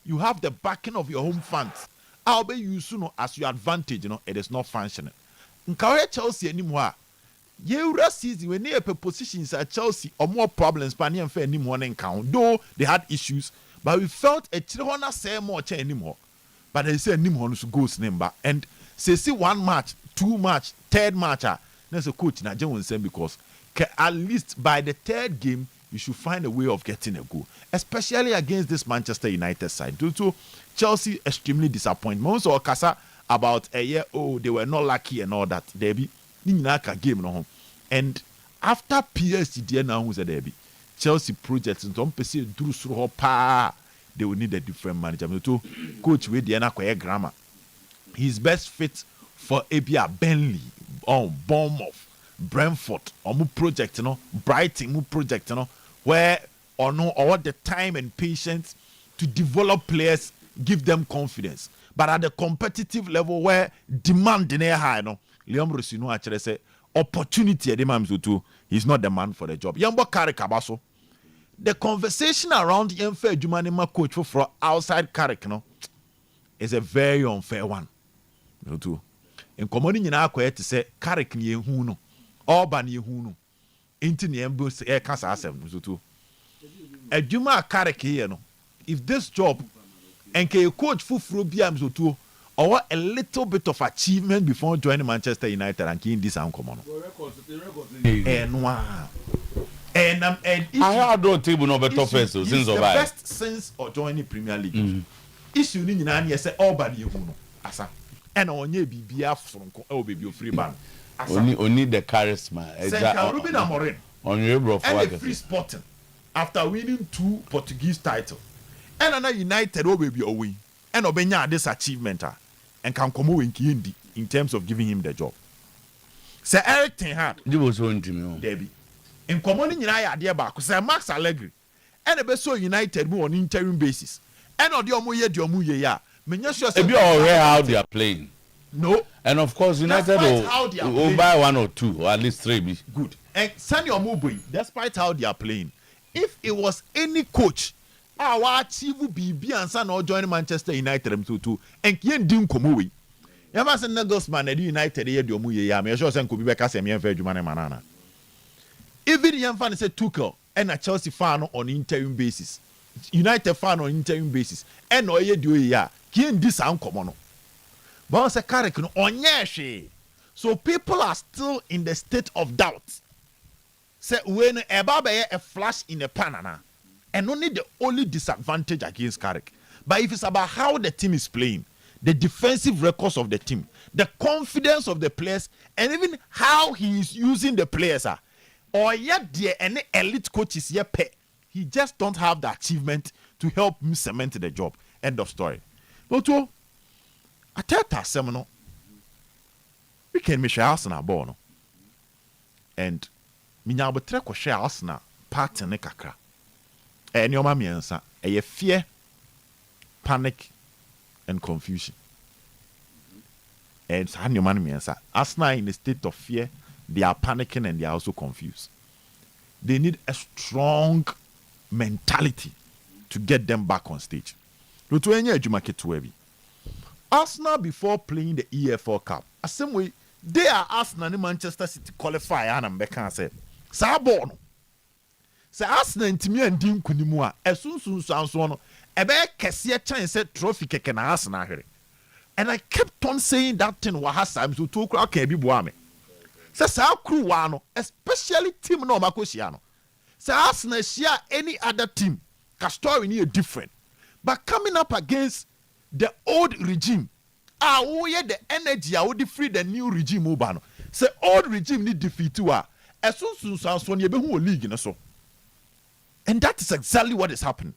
Speaker 21: you have the backing of your home fans. I'll be you soon as your advantage, it is not functioning. In Chelsea anymore. Yeura season when they have positions at Chelsea or more problems, Spanish and fair anymore count. Though they had issues, but we felt a Chirona say more anymore. But they say anymore to go number and say 1 match, 2 match, 3rd match. That's a coach in a saying because at least by the 3rd game you should find a way of getting a goal, especially against this Manchester United side. Due to Chelsea extremely disappointed. Most of Kasa about a year, they were not lucky and all that. They be game no. And after PSG now who's a derby, Chelsea projects and don't perceive through pa, they will need a different manager. Coach with the grammar. He's best fit for Abia Burnley, Bournemouth, Brentford, or project, Brighton project, where or the time and patience to develop players, give them confidence. But at the competitive level where demand in a high, Liam Rosinoa actually say opportunity at the moment he's not the man for the job. Yambo Kari Kabaso. The conversation around Yemfe Jumanima coach for outside Karik is a very unfair one. In commanding in our to say Karik ni huno, Orban ye huno, into the embassy air casa asem. A Juma Karik here, if this job and can coach Fufro Biam Zutu or a little bit of achievement before joining Manchester United and getting this uncommon. And
Speaker 4: I had no table no better first since
Speaker 21: the best since or joining Premier League. Issue ni nyina na say Orban ye hu no asa. And onye bibia from baby free ban.
Speaker 4: Only the charisma.
Speaker 21: Ruben Amorim.
Speaker 4: On your bro
Speaker 21: and the free Sporting after winning 2 Portuguese titles. And another United baby win. And obenya this achievement and can come in terms of giving him the job. Sir Eric Ten Hag.
Speaker 4: You was on to me.
Speaker 21: Debbie. In commanding United back, Sir Max Allegri. And the best United on interim basis. And on the Omuye ya.
Speaker 4: If you are aware how they are playing.
Speaker 21: No.
Speaker 4: And of course United will buy 1 or 2 or at least 3.
Speaker 21: Good. And Sandy Omubui, despite how they are playing, if it was any coach our achieve BB and son or join Manchester United M22 and Kien Dim Komowi. Yamasan Nagelsmann at United here, Domuye Yam, sure send could be back as a mere Jumana Manana. Even the young fan said Tuchel and a Chelsea fan on interim basis, United fan on interim basis, and no ye do ya, Kien this uncommon. But a character on Yashi. So people are still in the state of doubt. Say when a baba a flash in a panana. And only the only disadvantage against Carrick. But if it's about how the team is playing, the defensive records of the team, the confidence of the players, and even how he is using the players, or yet there any elite coaches yet pay, he just don't have the achievement to help him cement the job. End of story. But I tell you, seminal, we can make Arsenal born, and minyabetre ko share Arsenal part ne kakra. And your mammy answer a fear, panic, and confusion. And your mammy answer Arsenal in a state of fear, they are panicking and they are also confused. They need a strong mentality to get them back on stage. Arsenal before playing the EFL Cup, the same way they are Arsenal and Manchester City qualify and I'm back and say, Sabon. Say Arsenal and Timmy and Dim Kunimua, as soon as one, a bear Cassia chance trophy can Arsenal here. And I kept on saying that thing Wahasam to 2 o'clock can be Buame. Say how crew wano, especially team no Makosiano. Say Arsenal share any other team, Castor near different. But coming up against the old regime, the energy, I would defeat the new regime. Ubano. Say old regime need defeat to her. As soon as one you be who league in so. And that is exactly what is happening.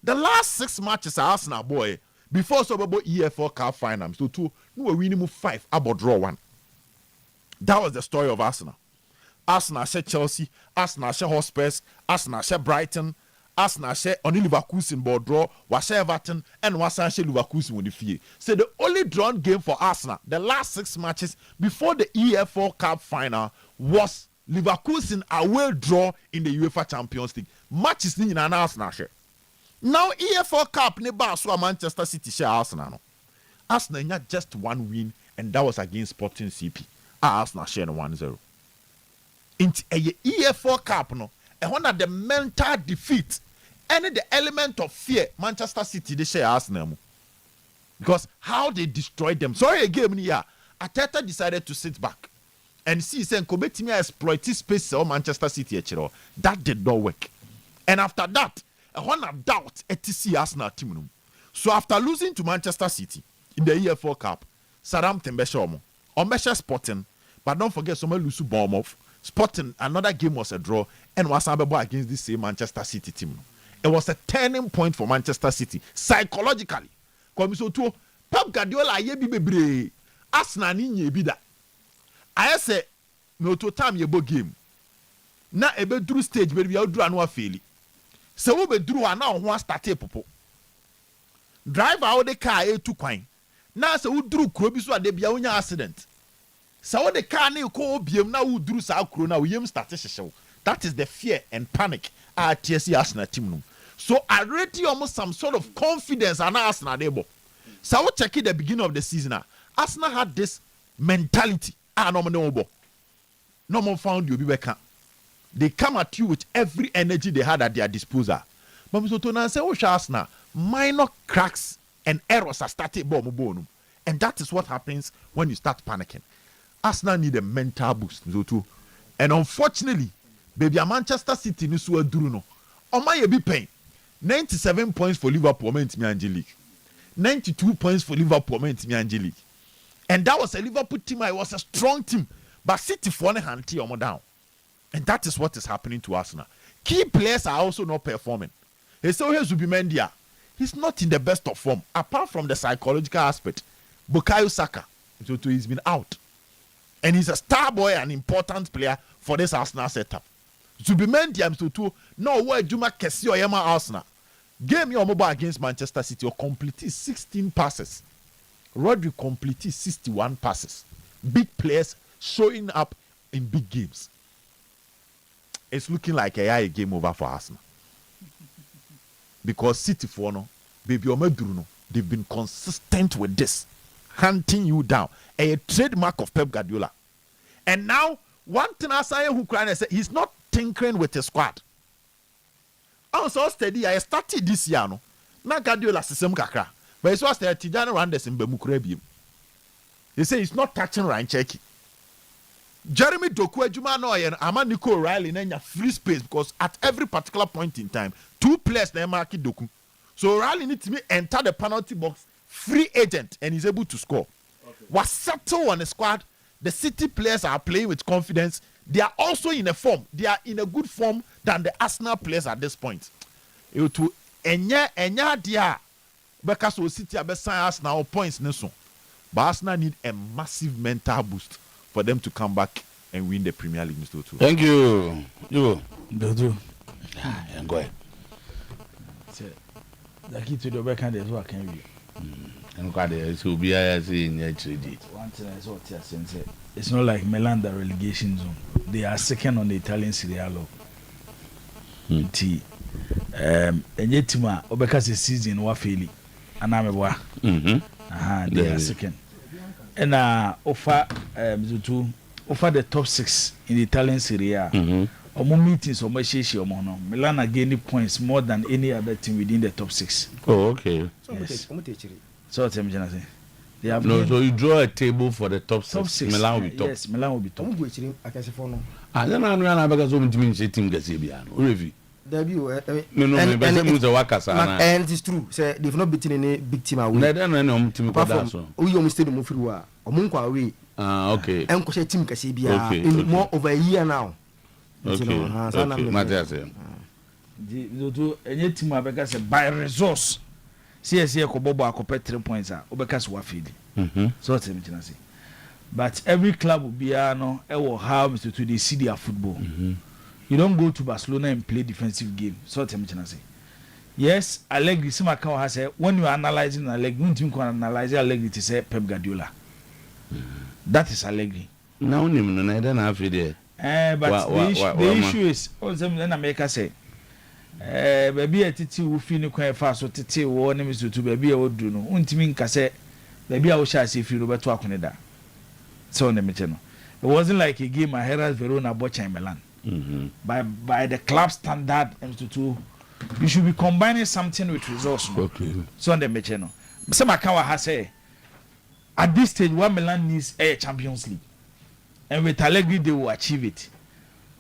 Speaker 21: The last 6 matches are Arsenal boy before so about EFL Cup final. So 2, no winning 5, about draw 1. That was the story of Arsenal. Arsenal share Chelsea, Arsenal share Hotspurs, Arsenal share Brighton, Arsenal share only Leverkusen board draw, was share Everton, and was share Leverkusen with the fee. So the only drawn game for Arsenal, the last 6 matches before the EFL Cup final was Leverkusen away draw in the UEFA Champions League. Matches in an Arsenal share. Now EFL Cup ne ba so Manchester City share Arsenal no. Arsenal had just 1 win and that was against Sporting CP. Arsenal share 1-0. In a EFL Cup no, and one of the mental defeat and the element of fear Manchester City they share Arsenal. Because how they destroyed them. Sorry again here. Arteta decided to sit back and see saying Kobetimia exploit space of Manchester City. That did not work. And after that, one of doubt etc Arsenal team. So after losing to Manchester City in the EFL Cup, Saddam Tembeshomo, Omesha Sporting, but don't forget someone lose to Bournemouth. Sporting, another game was a draw and was against this same Manchester City team. It was a turning point for Manchester City psychologically. Komiso to Pep Guardiola ye bi bebre Arsenal ni nye bi da. I say no to time ye bo game. Na ebe duru stage be bia duru anu afeli. Se wo be duru ana ho start popo. Driver out the car e tu kwan. Na se wo duru kuro bi so ade bia onya accident. Se wo the car na ko obiem na wo duru sa kuro na wo yem start hyehyew. That is the fear and panic at TSC Arsenal team no. So I already almost some sort of confidence and Arsenal debo. So we check it the beginning of the season. Arsenal had this mentality. No more found you be back. They come at you with every energy they had at their disposal. But Mr. Tona say, Arsenal, minor cracks and errors are starting bomb. And that is what happens when you start panicking. Arsenal need a mental boost. And unfortunately, baby, Manchester City ni so aduru no. Oma ye be pain. 97 points for Liverpool meant me League. 92 points for Liverpool meant me League. And that was a Liverpool team. It was a strong team. But City for one hand down. And that is what is happening to Arsenal. Key players are also not performing. So here's Zubimendi. He's not in the best of form. Apart from the psychological aspect. Bukayo Saka. He's been out. And he's a star boy, an important player for this Arsenal setup. Zubimendi no where Juma Kesi or Yama Arsenal. Game your mobile against Manchester City or completed 16 passes. Rodri completed 61 passes. Big players showing up in big games. It's looking like a game over for Arsenal. Because City for no, baby Omedruno, they've been consistent with this, hunting you down. A trademark of Pep Guardiola. And now, one thing I say who crying and say he's not tinkering with the squad. I'm so steady. I started this year, no. Na Guardiola system kakra. But it's was the Tijani Randers in Bemukurebi. He say he's not touching Ryan Cherki. Jeremy Doku Ejuma no and Amaniko O'Reilly nenya free space because at every particular point in time, 2 players na mark Doku. So O'Reilly needs to enter the penalty box free agent and he's able to score. Okay. Was settled on the squad. The City players are playing with confidence. They are also in a form. They are in a good form than the Arsenal players at this point. It to enya dia because we City abesan Arsenal points neso. But Arsenal need a massive mental boost for them to come back and win the Premier League.
Speaker 4: Thank you. You
Speaker 2: do.
Speaker 4: And go ahead.
Speaker 2: The key to the backhand is what can we.
Speaker 4: And got it to be in HD.
Speaker 2: One thing I saw say it's not like Milan the relegation zone. They are second on the Italian Serie A. And yet, Obeka season wa faili. Anamebwa. They are second. And offer the top 6 in the Italian Serie A. Omo meetings omo sheshi omo no. Milan are gaining points more than any other team within the top 6.
Speaker 4: Oh, okay.
Speaker 2: Yes. So what I'm saying. They have
Speaker 4: no, so you draw a table for the top 6.
Speaker 2: Top 6.
Speaker 4: Milan will be top.
Speaker 2: Yes, Milan will be top.
Speaker 4: Then I'm going to team Gasibiano. Review.
Speaker 20: And it's true. Say they've not beaten any big team away. We almost stayed in Mufruwa. Away.
Speaker 4: Okay.
Speaker 20: And Koshe team Kasibia in more over a year now.
Speaker 4: Okay. Matthias.
Speaker 2: Any team Abeka say by resource. CSA Kobobo Akopet 3 points. Obekas Wafidi. So what's it say? But every club will be no. It will have to the see their football. You don't go to Barcelona and play defensive game. So what I'm say. Yes, Allegri. Simakawa has said when you are analyzing Allegri, you can analyze Allegri to say Pep Guardiola. That is Allegri.
Speaker 4: No, I don't have it.
Speaker 2: But the issue is, also then America say, baby a titi who feel quite fast, so titi war name is to baby I would do no. Untimin Casse, baby I will shall see if you Roberto Aconeda. So the Mitchell. It wasn't like a game I had Verona Bocha in Milan. By the club standard, M22, you should be combining something with resource.
Speaker 4: Okay.
Speaker 2: So the Mitchell. Some Akawa has said, at this stage, what Milan needs a Champions League. And with Allegri, they will achieve it.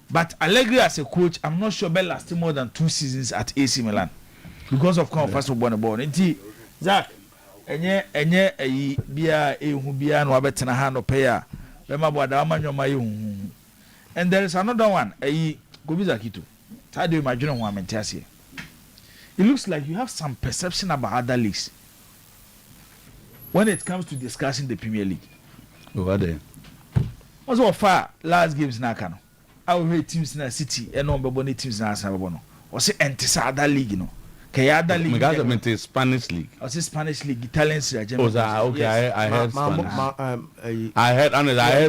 Speaker 2: But Allegri as a coach, I'm not sure Bell lasted more than 2 seasons at AC Milan. Because of first of born. Zach, enye bia ehu bia no abetena ha no pair. Bema boda amanyoma yehu. And there is another one, Gobizakito. How do you imagine one mentasi? It looks like you have some perception about other leagues when it comes to discussing the Premier League.
Speaker 4: Over there.
Speaker 2: What's what far last games na kano? I will rate teams in the city and no beboni teams na Sabono. Or say enter other league, you know. Kayada league.
Speaker 4: Megazament is Spanish league.
Speaker 2: Or say Spanish league, Italian Serie A.
Speaker 4: Oh, okay, yes. I heard Spanish. I heard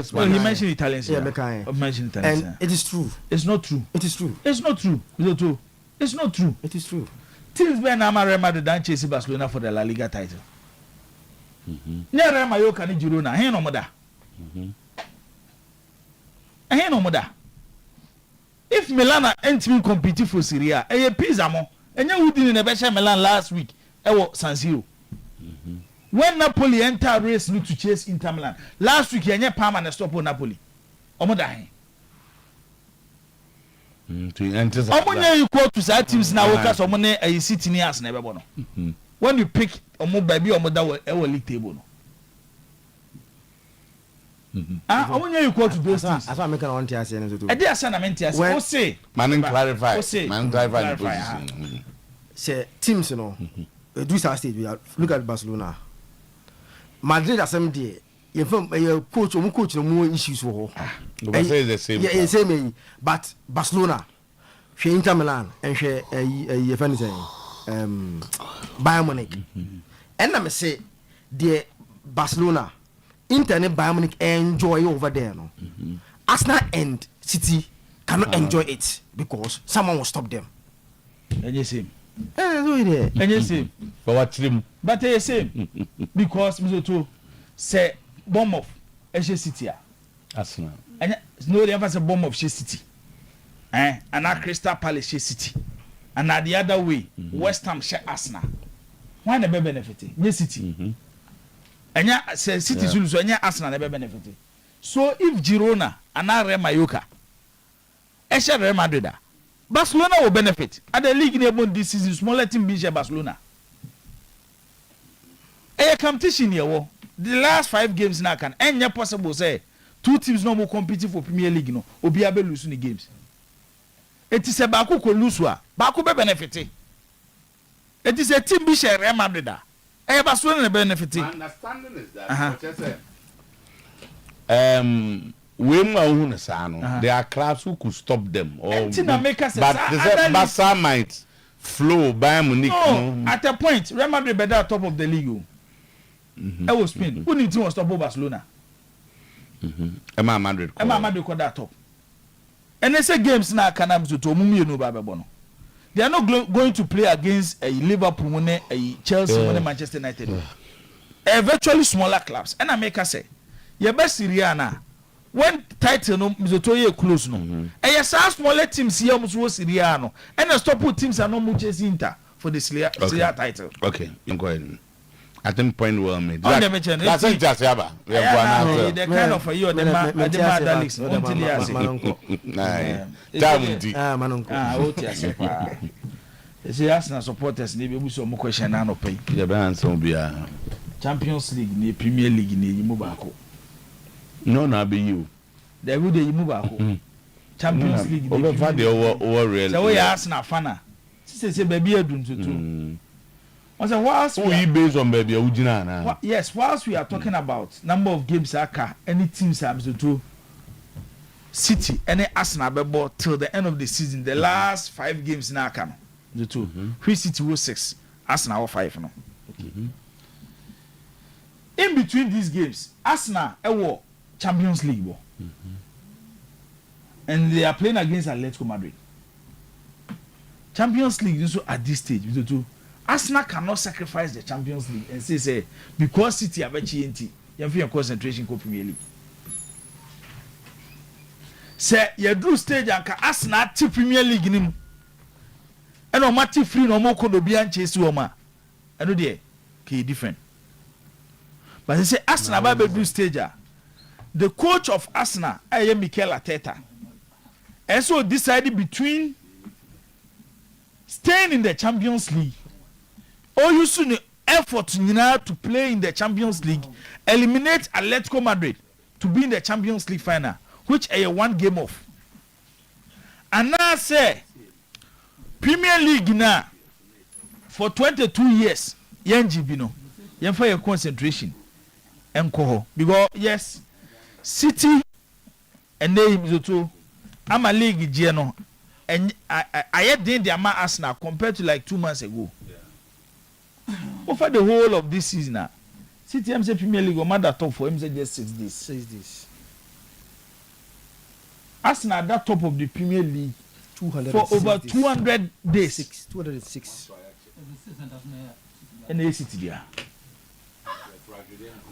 Speaker 4: Spanish.
Speaker 2: Well, he mentioned Italian Serie A.
Speaker 20: Mentioned Italian. And it is true.
Speaker 2: It's not true.
Speaker 20: It is true.
Speaker 2: It's not true. It's not true. It's not true.
Speaker 20: It is true.
Speaker 2: Teams Ben Real Madrid don't chase Barcelona for the La Liga title. Real Mallorca ni Girona. He no moda. He no moda. If Milan ain't competing for Serie A, pizza mo. And you didn't never Milan last week. San Siro. When Napoli enter race need to chase Inter Milan. Last week, you Parma and stop on Napoli. Omoda. Omonya you quote to side teams now workers omone a city near as never bono. When you pick omo baby omoda will league table. Omonya you quote to those teams.
Speaker 20: As I make an anti as
Speaker 2: I dare send a mentia. What say?
Speaker 4: Man clarify. Man clarify the position.
Speaker 20: Say teams, you know. Do our stage. Look at Barcelona. Madrid as MD. You coach or coach no more issues for her.
Speaker 4: Say the same.
Speaker 20: Yeah, same. But Barcelona, she Inter Milan and she Bayern Munich. And I say the Barcelona, Inter and Bayern Munich enjoy over there. No, Arsenal and City cannot enjoy it because someone will stop them.
Speaker 2: And you see.
Speaker 20: And
Speaker 2: you see.
Speaker 4: For what team?
Speaker 2: But they say because Mizoto say bomb of Eshe City.
Speaker 4: Arsenal.
Speaker 2: And no, they have a bomb of She City. And now Crystal Palace She City. And now the other way, West Ham share Arsenal. Why never benefit? Yes, City. And yeah, say City Zulu, and yeah, Arsenal never benefit. So if Girona and now Real Mallorca, Eshe Real Madrid, Barcelona will benefit. At the league in this season, smaller team be Barcelona. A competition here. The last 5 games now can any possible say 2 teams no more competing for Premier League no obi abe lose the games. It is a Baku ko lose wa Baku be benefit. It is a team be share Real Madrid. Barcelona benefit.
Speaker 4: My understanding is that there are clubs who could stop them or but Barca might flow Bayern Munich.
Speaker 2: No, at a point Real Madrid better at top of the league. I was Spain. Who need to stop Barcelona?
Speaker 4: Emma Madrid
Speaker 2: got that top. And they say games now can have to Mummy no Bababono. They are not going to play against a Liverpool, a Chelsea, Manchester United. virtually smaller clubs. And I make us say, your best Syria na when title no Mizotoye close no. And yes, smaller teams here was Syria no. And the stop teams are no much inter for the Syria title.
Speaker 4: Okay, you go ahead. I think point well made.
Speaker 2: That's
Speaker 4: just Yaba.
Speaker 2: The kind of a year the Madalix until you see Arsenal supporters ni be so mo question na no pay.
Speaker 4: The balance will be
Speaker 2: Champions League ni Premier League ni yimu baako.
Speaker 4: No, na be you.
Speaker 2: There would be yimu baako. Champions League.
Speaker 4: Over real.
Speaker 2: So we Arsenal fana. Say baby adun tutu. Whilst
Speaker 4: we based on baby na.
Speaker 2: Yes, whilst we are talking about number of games aka any teams are to City any Arsenal be till the end of the season the last 5 games na aka the two. Which City was 6, Arsenal 5 no. In between these games, Arsenal war Champions League bo. And they are playing against Atletico Madrid. Champions League so at this stage the two. Arsenal cannot sacrifice the Champions League and say because City have a TNT, you have your concentration in Premier League. Say you do stage and Arsenal to Premier League nim. And no matter free no more could be and chase woman. I know there key different. But they say Arsenal by do stage. The coach of Arsenal, I am Mikel Arteta. And so decided between staying in the Champions League or using the effort to play in the Champions League, eliminate Atletico Madrid to be in the Champions League final, which are 1 game off. And now say Premier League now for 22 years, Yanjibino, for your concentration and because yes, City and name Zoto, I'm a league Geno, and I did the amount Arsenal compared to like 2 months ago. Over the whole of this season now, City MC Premier League mother top for MC just 6 days. 6 days. Arsenal at that top of the Premier League for over 200 days.
Speaker 20: 206.
Speaker 2: And they City there.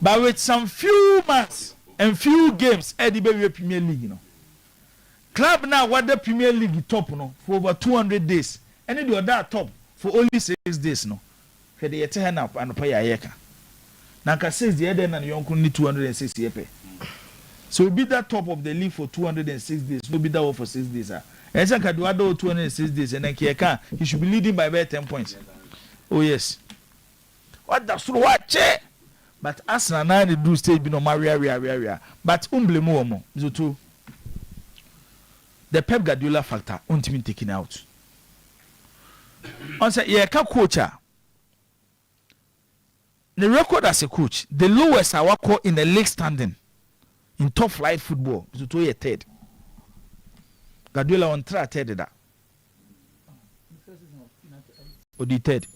Speaker 2: But with some few months and few games at the Premier League, you know. Club now what the Premier League top, you know, for over 200 days. And they do that top for only 6 days, no. For the turn up and pay a yeka. Nanka says the other and you need 206 yepe. So we beat that top of the league for 206 days. We beat that one for 6 days. And I can do other 206 days and then he should be leading by about 10 points. Oh yes. What that's what? But Arsenal now they do stage be no Maria. But umblemo Zoto. The Pep Guardiola factor won't be taken out. On say yeah, coach. The record as a coach, the lowest I work in the league standing in top flight football is to a third. Guardiola on try third that. Or the third.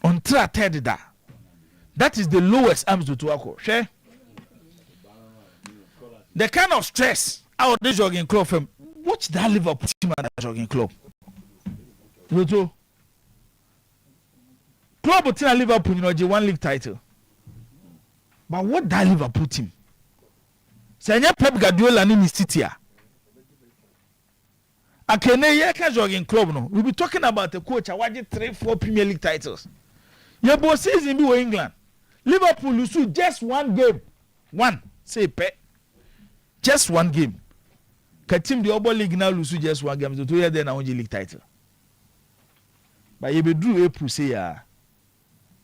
Speaker 2: On try third that. That is the lowest I'm to work. Share. The kind of stress out the jogging club from watch that Liverpool team at the jogging club. Roto. Club team Liverpool, you know, the 1 league title. But what that Liverpool team? Say Pep Guardiola in his city. Akene ye can jogging club no. We'll be talking about a coach awarded 3-4 Premier League titles. Your boss season be England. Liverpool lose just 1 game. 1. Say pe. Just 1 game. Ka team the other league now lose just 1 game. So 2 years then only league title. But you be drew April say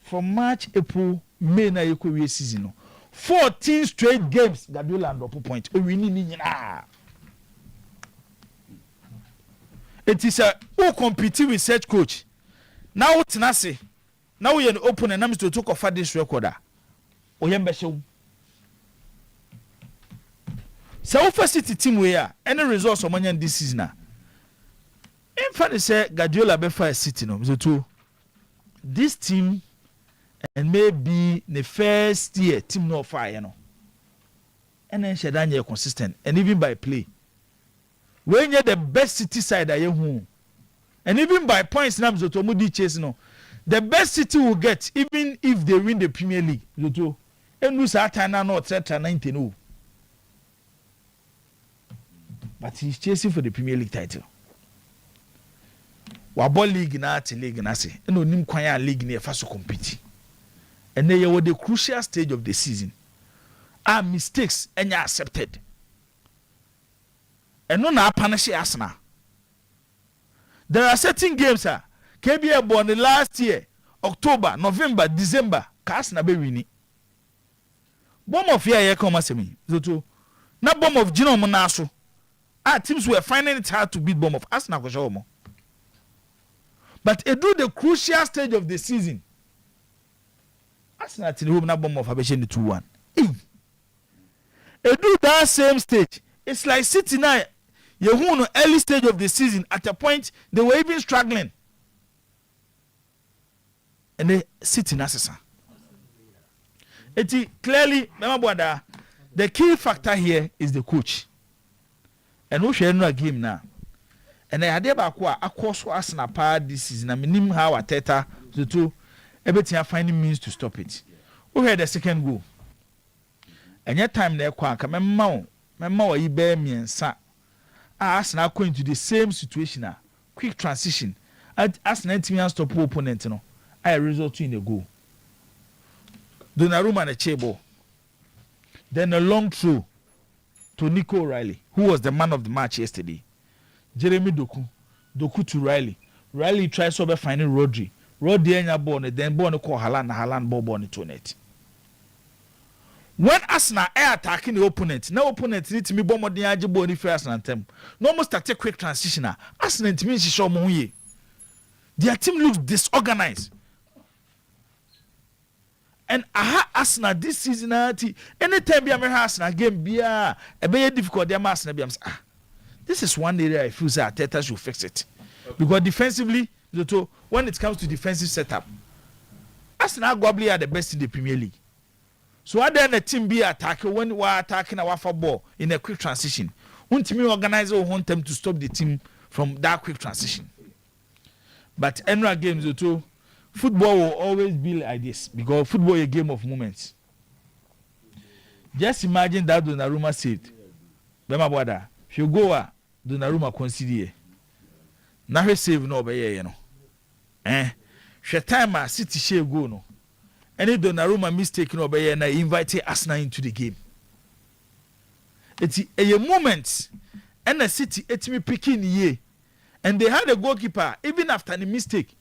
Speaker 2: from March, April, May na you season. 14 straight games Guardiola and up point. It is a who compete with such coach. Now what say? Now we are open and I'm to talk of this recorder. Oyembe so first City team we are any results on this season. In fact, say Guardiola be for City no. So this team and maybe the first year team no fire, you know. And then Shadanya consistent and even by play. When you're the best City side, are you home? And even by points, now so to mudi chase no. the best City will get, even if they win the Premier League, Zoto, and lose that time now, etc. 19. But he's chasing for the Premier League title. Wabo league na ati league na se, and onim kwanya league ne fa so compete. And they were the crucial stage of the season. Our mistakes and you accepted. And no na punish Arsenal. There are certain games KBA born the last year, October, November, December, Arsenal be winning. Bomb of year come as me. Zoto. Na bomb of Gino Monaso. Our teams were finding it hard to beat bomb of Arsenal ko show mo. But it do the crucial stage of the season. Arsenal till home na bomb of Abeshe 2-1. It do that same stage. It's like City now. You know, early stage of the season, at a point they were even struggling. And they City Nasasa. It clearly, remember the key factor here is the coach. And we share no game now. And I had about a course was Arsenal part this season. I mean, how Ateta the two everything are finding means to stop it. We had the second goal. And yet time there kwa remember you bear me and sa Arsenal going to the same situation quick transition. Arsenal team stop opponent no. I result in a goal. Donnarumma and a chebo. Then a long throw to Nico Riley, who was the man of the match yesterday. Jeremy Doku to Riley. Riley tries to find Rodri. Rodri enya ball, then ball call Haaland ball to net. When Arsenal are attacking the opponent, now opponent need to be bomb the edge ball in first and them. No more start a quick transition. Arsenal means show money. Their team looks disorganized. And Arsenal this season, anytime we have Arsenal game, be a very difficult. This is one area I feel that Arteta should fix it, because defensively, when it comes to defensive setup, Arsenal probably are the best in the Premier League. So why then the team be attacking when we are attacking our football in a quick transition? Won't me organizer want them to stop the team from that quick transition? But annual games, football will always be like this, because football is a game of moments. Just imagine that Donnarumma said, "Bema if you go Donnarumma consider na he save no obey she time City share go no. Any Donnarumma mistake no obey na invite Arsenal into the game. It's a moment and a City etimi picking ye, and they had a goalkeeper even after the mistake.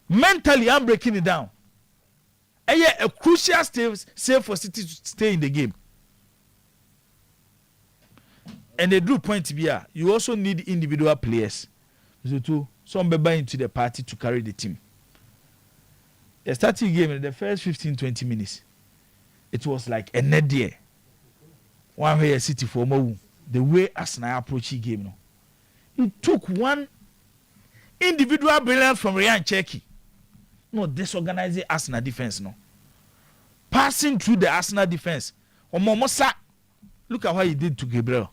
Speaker 2: Mentally, I'm breaking it down. A crucial save for City to stay in the game. And the drew point to be you also need individual players. Some be into the party to carry the team. The starting game in the first 15-20 minutes, it was like a net there. One way City for more. The way Arsenal approach the game. It took one individual brilliance from Ryan Cherki. No, disorganizing Arsenal defense, no. Passing through the Arsenal defense. Omomosa, look at what he did to Gabriel.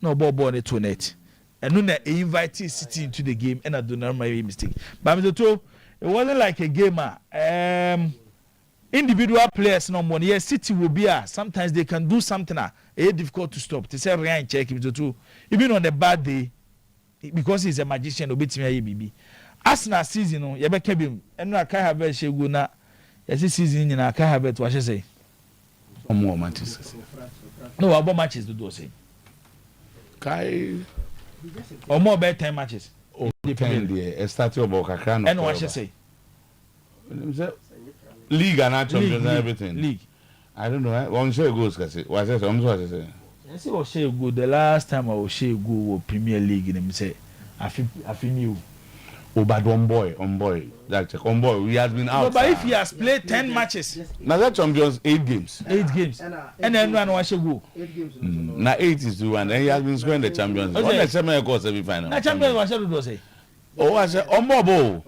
Speaker 2: No ball to net. And then he invited City into the game and I do not make a mistake. But it wasn't like a gamer. Individual players no money. Yes, City will be sometimes they can do something difficult to stop. They say Ryan check him to even on a bad day, because he's a magician, BB. Arsenal season, you be keep and I can't have a shegu na. Yes, season in I can't have it. What I say?
Speaker 4: Some more matches.
Speaker 2: No, about matches to do say.
Speaker 4: Kai.
Speaker 2: Or more bad 10 matches.
Speaker 4: Oh, depend there. Start about Kakran.
Speaker 2: And what I say?
Speaker 4: League and Champions and everything.
Speaker 2: League.
Speaker 4: I don't know. One share goes, kasi. What I say?
Speaker 2: I say what share go. The last time I was share go Premier League, and say, I feel new.
Speaker 4: Oh, but one boy. That check. One boy. We has been out.
Speaker 2: No, but if he has played 10 matches.
Speaker 4: Now that Champions 8 games.
Speaker 2: 8 games. And then one was go.
Speaker 19: 8 games.
Speaker 4: Now 8 is to 1. And he has been scoring the Champions. What the semi-final?
Speaker 2: Now Champions was to say.
Speaker 4: Oh, I said on bobo.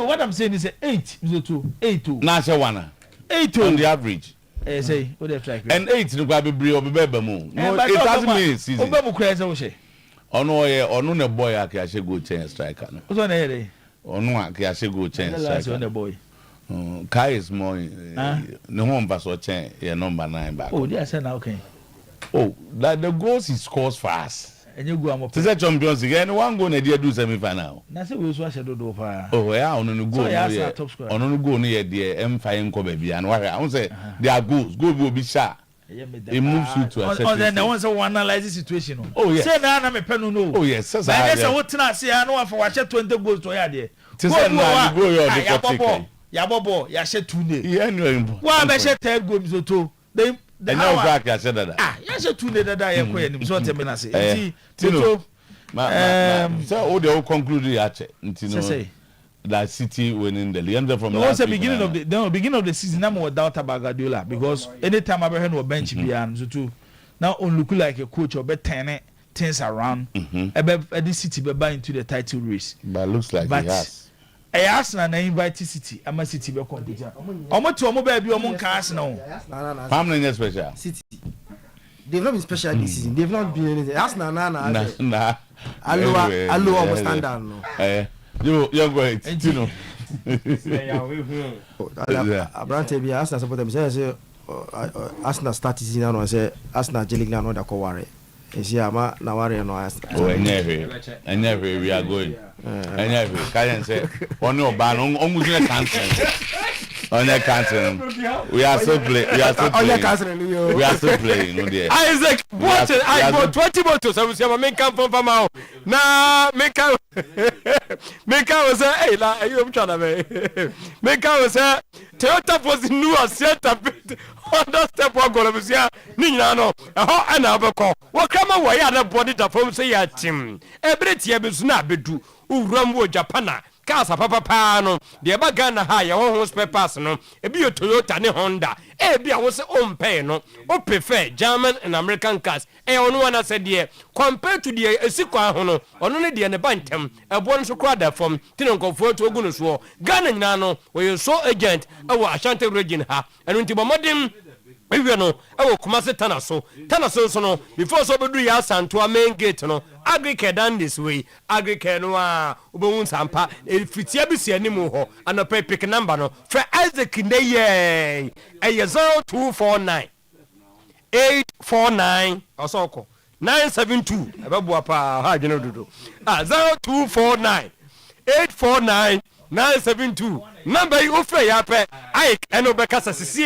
Speaker 2: What I'm saying is 8 is 2. 8-2.
Speaker 4: Now say 1.
Speaker 2: 8-2
Speaker 4: on the average.
Speaker 2: Say what they try.
Speaker 4: And 8 no go be bri obebe mu. No, it hasn't been season.
Speaker 2: Obebe mu crazy wo say.
Speaker 4: Ono ye ono ne boy ake go change striker no.
Speaker 2: What's on here?
Speaker 4: Onwa ke ase go change
Speaker 2: striker. The boy.
Speaker 4: Kai is more no one pass or change number 9 back.
Speaker 2: Oh, they said now okay.
Speaker 4: Oh, that the goals he scores fast.
Speaker 2: And you go am up.
Speaker 4: This is Champions League. Anyone go na dia do semi final.
Speaker 2: Na say we so shadow do fa.
Speaker 4: Oh, yeah, on no go. On no go no ye there M5 nko baby and why I say their goals go be sha. It moves you to a certain.
Speaker 2: Then the ones who analyze the situation.
Speaker 4: Oh yes.
Speaker 2: Say na me pen no.
Speaker 4: Oh yes.
Speaker 2: But yes, what na say I know for watch 20 goals to here there.
Speaker 4: Go go your the
Speaker 2: ya bobo ya she 2 ne.
Speaker 4: Yeah, no.
Speaker 2: Wa be she 10 goals to. Then
Speaker 4: the now back ya said that.
Speaker 2: Ya she 2 ne dada ye kwa nim so teme na say.
Speaker 4: Tino. So all the whole conclude ya che. Ntino. That City winning the league from last
Speaker 2: the beginning of the season I'm without about Guardiola because anytime I heard no bench behind so too now on look like a coach or be turning things around this City be buy into the title race
Speaker 4: but looks like he has
Speaker 2: Arsenal na invite City ama City be compete omo to omo be omo kan Arsenal
Speaker 4: family special
Speaker 20: City they've not been special this season they've not been anything Arsenal
Speaker 4: nah
Speaker 20: allo almost standard no
Speaker 4: You're going, you know.
Speaker 20: Abrante be Arsenal supporter say Arsenal start season now say Arsenal jelly now no da ko worry. Esi ama na worry no Arsenal.
Speaker 4: Oh, enyewe we are going. Enyewe can say on your ban on musu cancel. On your cancel. We are still playing. We are still playing no there.
Speaker 1: Isaac, what I got 20 motos I will say make come from now. Na make was hey la you am trying to make was Toyota was new center bit on step one goal of sia ni nyina no ho ana obekọ wo krama wo ya na body da from say ya tim everything be so na bedu uwram wo Japan Casa papa no de ba Ghana ha ye ho spare pass no ebi yo Toyota ne Honda ebi a wo se o mpe no o prefer German and American cars ono wana said there compared to the esikwa ho no ono ne de ne bantem ebo nso kra da from tino nkofo to ogu no so Ghana nyina no we so agent e wo Ashanti region ha eno nti bomodem ewe no e wo Kumasi Tanaso so no before so bedu ya Santo main gate no agrike dan this way agrike no a obewun sampa fitia bi si animu ho anope pick number no for Isaac Ndeye 0249 849 osoko 972 ababu pa ha jeno dodo 0249 849 972 number you offer ya pe Ike eno beka sasisi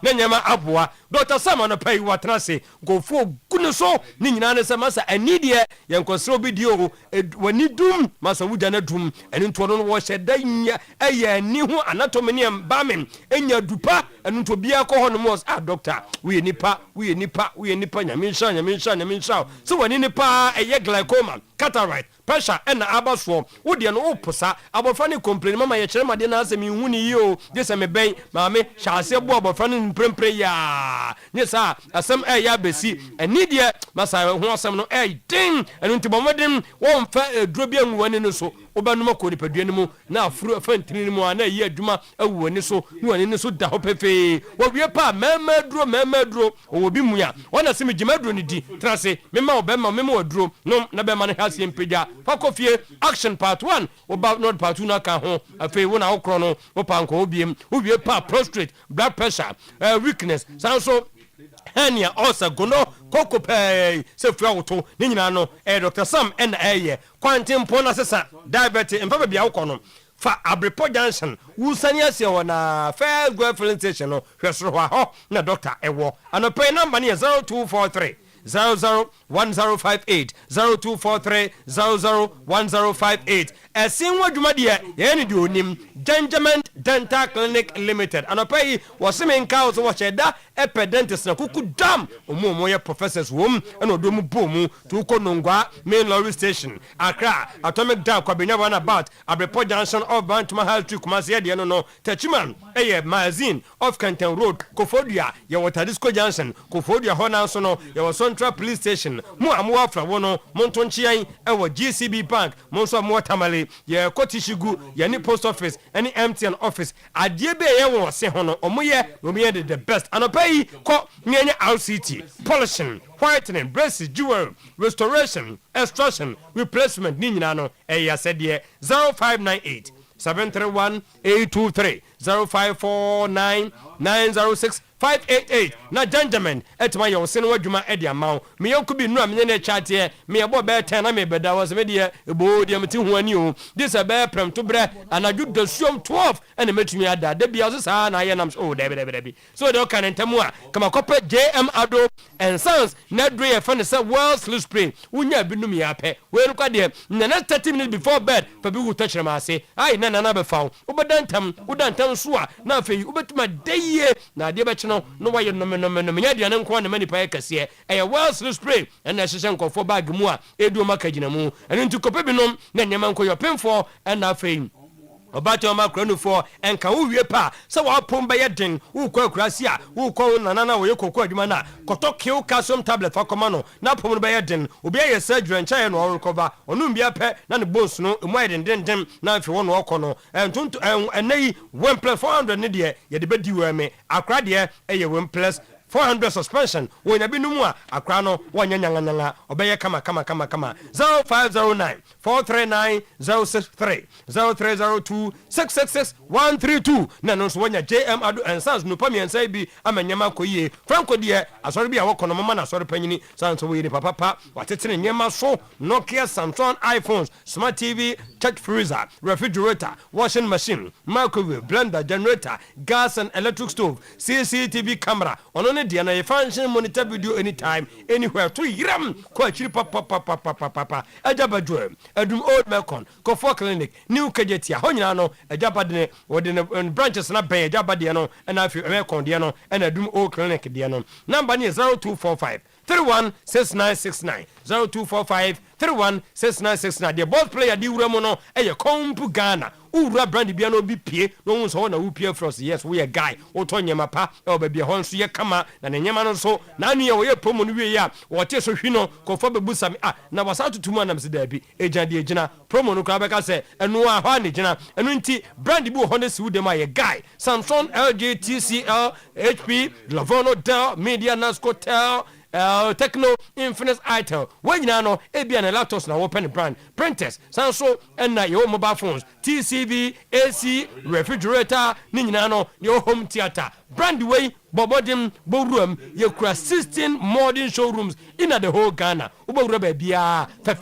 Speaker 1: na nyama aboa Dr. Sam no pay watna se go for gunuso ni nyina ne se masa anidie yenkosro bidio wani dum masa wuja na dum eni nto no wo hyeda nya eye ni ho anatomy ne mbamem enya dupa eni nto bia ko ho no mos doctor we nipa nyamisha so wani nipa eye glaucoma cataract pressure ena abaso wo de no oposa abofra ne complain mama ye kire made na asemi hu ni yo de se me ben maame hyase bo abofra ne mprempre ya ne sa asem ya besi eni de masa ho asem no din enu ntibomodem wo mfa duro bia nwani no so obanuma ko nipadua mu na afuru afantini mu ana yi adwuma awuani so nwani ne so da ho pefe wo wie pa mema duro wo bi muya wona simi gima duro ni di trase mema obema mema waduro no na be ma ne hase mpagya fakofie action part 1 oba not part 2 na ka ho afi wo na okro no wo pa nko obiem wo wie pa prostrate blood pressure weakness sanso hernia also gono koko pay se fua woto ni nyina no Dr. Sam en kwantim pona sesa diabetes empa bia wokono fa Abrepo Junction wusani ase wona first go filling station no hwesoro ho na doctor ewo anope number ne 0243 001058 0243 001058 esin wadwuma de ye ne de onim Gentleman Dental Clinic Limited anopai woseme nka wo cheda dentist na kuku dam omo ye professors wom ena odomu bomu to konongwa main lorry station Accra Atomic Dam kwabenya wana about Abrepo Junction of Bantama Health to Kumasi de no Tachiman magazine of Kenton Road Kofodua ye water disco junction Kofodua hona so no ye Central Police Station mu amwa fra wono montonchian ewo GCB Bank monso amwa tamale ye Kotishigu ye ni post office any MTN office adie be ye won se hono omoye the best anopai ko nyenye RCT polishing whitening braces jewelry restoration extraction replacement ni nyina no ya said 0598 731-823 0549-906-588 na gentlemen etma yo se no adwuma e dia mawo me yanku bi nura me ne chate me ebo be 10 na me beda was me dia ebo dia meti ho ani o this a be prem to bre anaju da suom 12 ene metumi ada da bia so sa na ye nam oh debi so de kan entamu a kama kope JM Ado and Sons na dre e fa ne se world sleep spray unya bi num ya pe we ru kwa de na 30 minutes before bed fa bi wu touch ma se ai na be fa ubadantam so a na fe ubetuma deye na de be no waye no nya de nko na mani pa kase e world sleep spray and na hye nkofo bag mu a edu maka gina mu ene ntu kope binom na nyama nko yo pemfo and na fe obato ma kranu for enka wo wie pa se wa pom be yeden wo kwa kurasi a wo kwa nanana wo yekoko adwuma na koto kill calcium tablet fa koma no na pom be yeden obi aye surgery ncha no recover onum bia pe na ne bones no emu ayeden na afi wo no okono entuntu enei 1+400 ne de ye de bedi we me akra de eye 1+400 suspension wo nya binumu a akra no wonya nyanganyanga obeye kama 0509 439 063 0302 666 132 na no so wonya JM Ado and Sons no pamiensa bi amanyama koyie franco de asori bia wo kono mama na asori panyini sanso wo yiri papa watetene nyema so Nokia Samsung iPhones smart TV touch freezer refrigerator washing machine microwave blender generator gas and electric stove CCTV camera ono dia na function monitor video anytime anywhere to yiram ko achiri papa ajabadwo adum old Melcon Kofo clinic new Kajetia honyina no ajabadene wodene branches na ben ajabade no na afi Melcon dia no na adum old clinic dia no number ni 0245 316969 0245 316969 the both player di wura mo no eye kompu Ghana ura brand bia no bi pie no hu so na wu pie frost yes we a guy o to nyema pa e ba bia ho nso ye kama na nyema no so na anu ye wo ye promo no wie ya wo te so hwi no Kofo bebu sami na wasa tutumu na mse da bi ejan de ejina promo no ka be ka se enu a ho ne jina enu nti brand bi ho ne si wude ma ye guy Samsung LG TCL HP Lavono Dell Media Nasco Tel Techno Infinite Itel wanyina no ebia na laptops na open brand printers sanso na your mobile phones TCV AC refrigerator ni nyina no your home theater brand way bobodim boruam ye kura 16 modern showrooms in the whole Ghana ubawura ba bia fe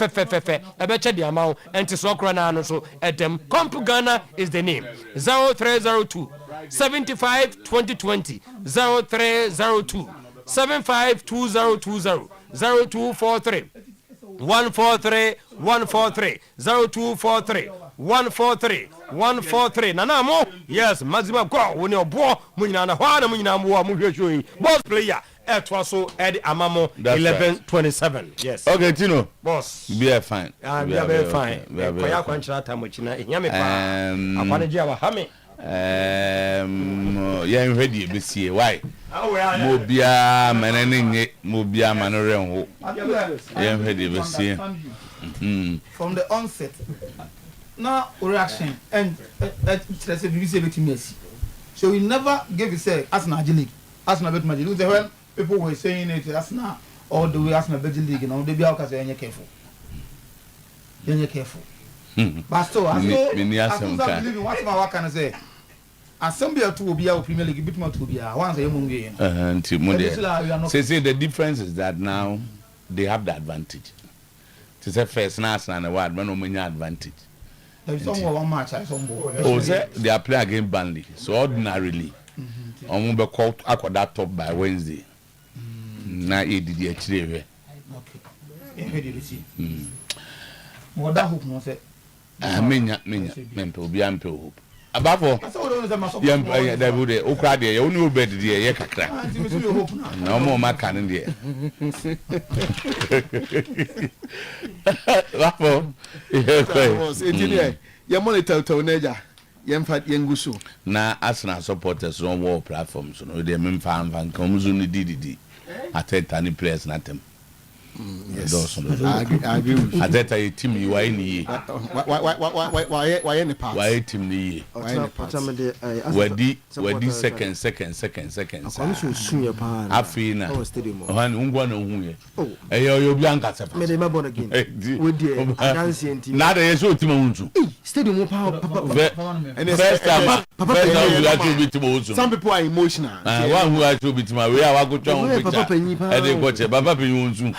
Speaker 1: ebeche de amount enti so kura na no so edem Compu Ghana is the name 0302 75 2020 0302 752020 0243 143 143 0243 143 143 nana mo yes mazima go woni obo munyina na hwa na munyina mo mu hwehwe boss player etwaso edi amamo 1127 yes
Speaker 4: okay Tino
Speaker 1: boss
Speaker 4: be fine
Speaker 1: be fine ko ya kwanchira tamochina enyame pa akwane ji aba hame
Speaker 4: yan hwedi besie why mobia manane nye mobia manore ho yan hwedi besie
Speaker 2: from the onset now reaction and stress BBC betimiesi so we never give it say Arsenal league Arsenal bet magic when people were saying it Arsenal all the way Arsenal bet league now they be how can say you're careful but so I believe what my can say assembly to obia Premier League bit more to obia once a mungi
Speaker 4: say the difference is that now they have the advantage to say first Arsenal and what man no advantage
Speaker 2: there is one match I somebody
Speaker 4: they are playing against Burnley so ordinarily on be called akoda top by Wednesday na edidi akire
Speaker 2: what that hope no say
Speaker 4: menya mempe obi ampe hope abafo yam da bude okra de ye oni obed de ye kakra na mo maka ne de abafo
Speaker 19: engineer ya monitor to neja yam fat yengusu
Speaker 4: na Arsenal supporters on war platforms no de memfa amfa nkomzu ni didi ateta ni players na tem
Speaker 19: Yes, I agree with you.
Speaker 4: At that time, team you are in the
Speaker 19: why any part?
Speaker 4: Why team the Wadi second. Afina. One ungwa no huye. You'll be uncassated.
Speaker 20: Made him born again. With the dancing team.
Speaker 4: Not a so team.
Speaker 20: Stadium power.
Speaker 4: First time, we attribute to
Speaker 19: some people are emotional.
Speaker 4: One who attribute to my way, I go to and they watch a Papa Pinunzu.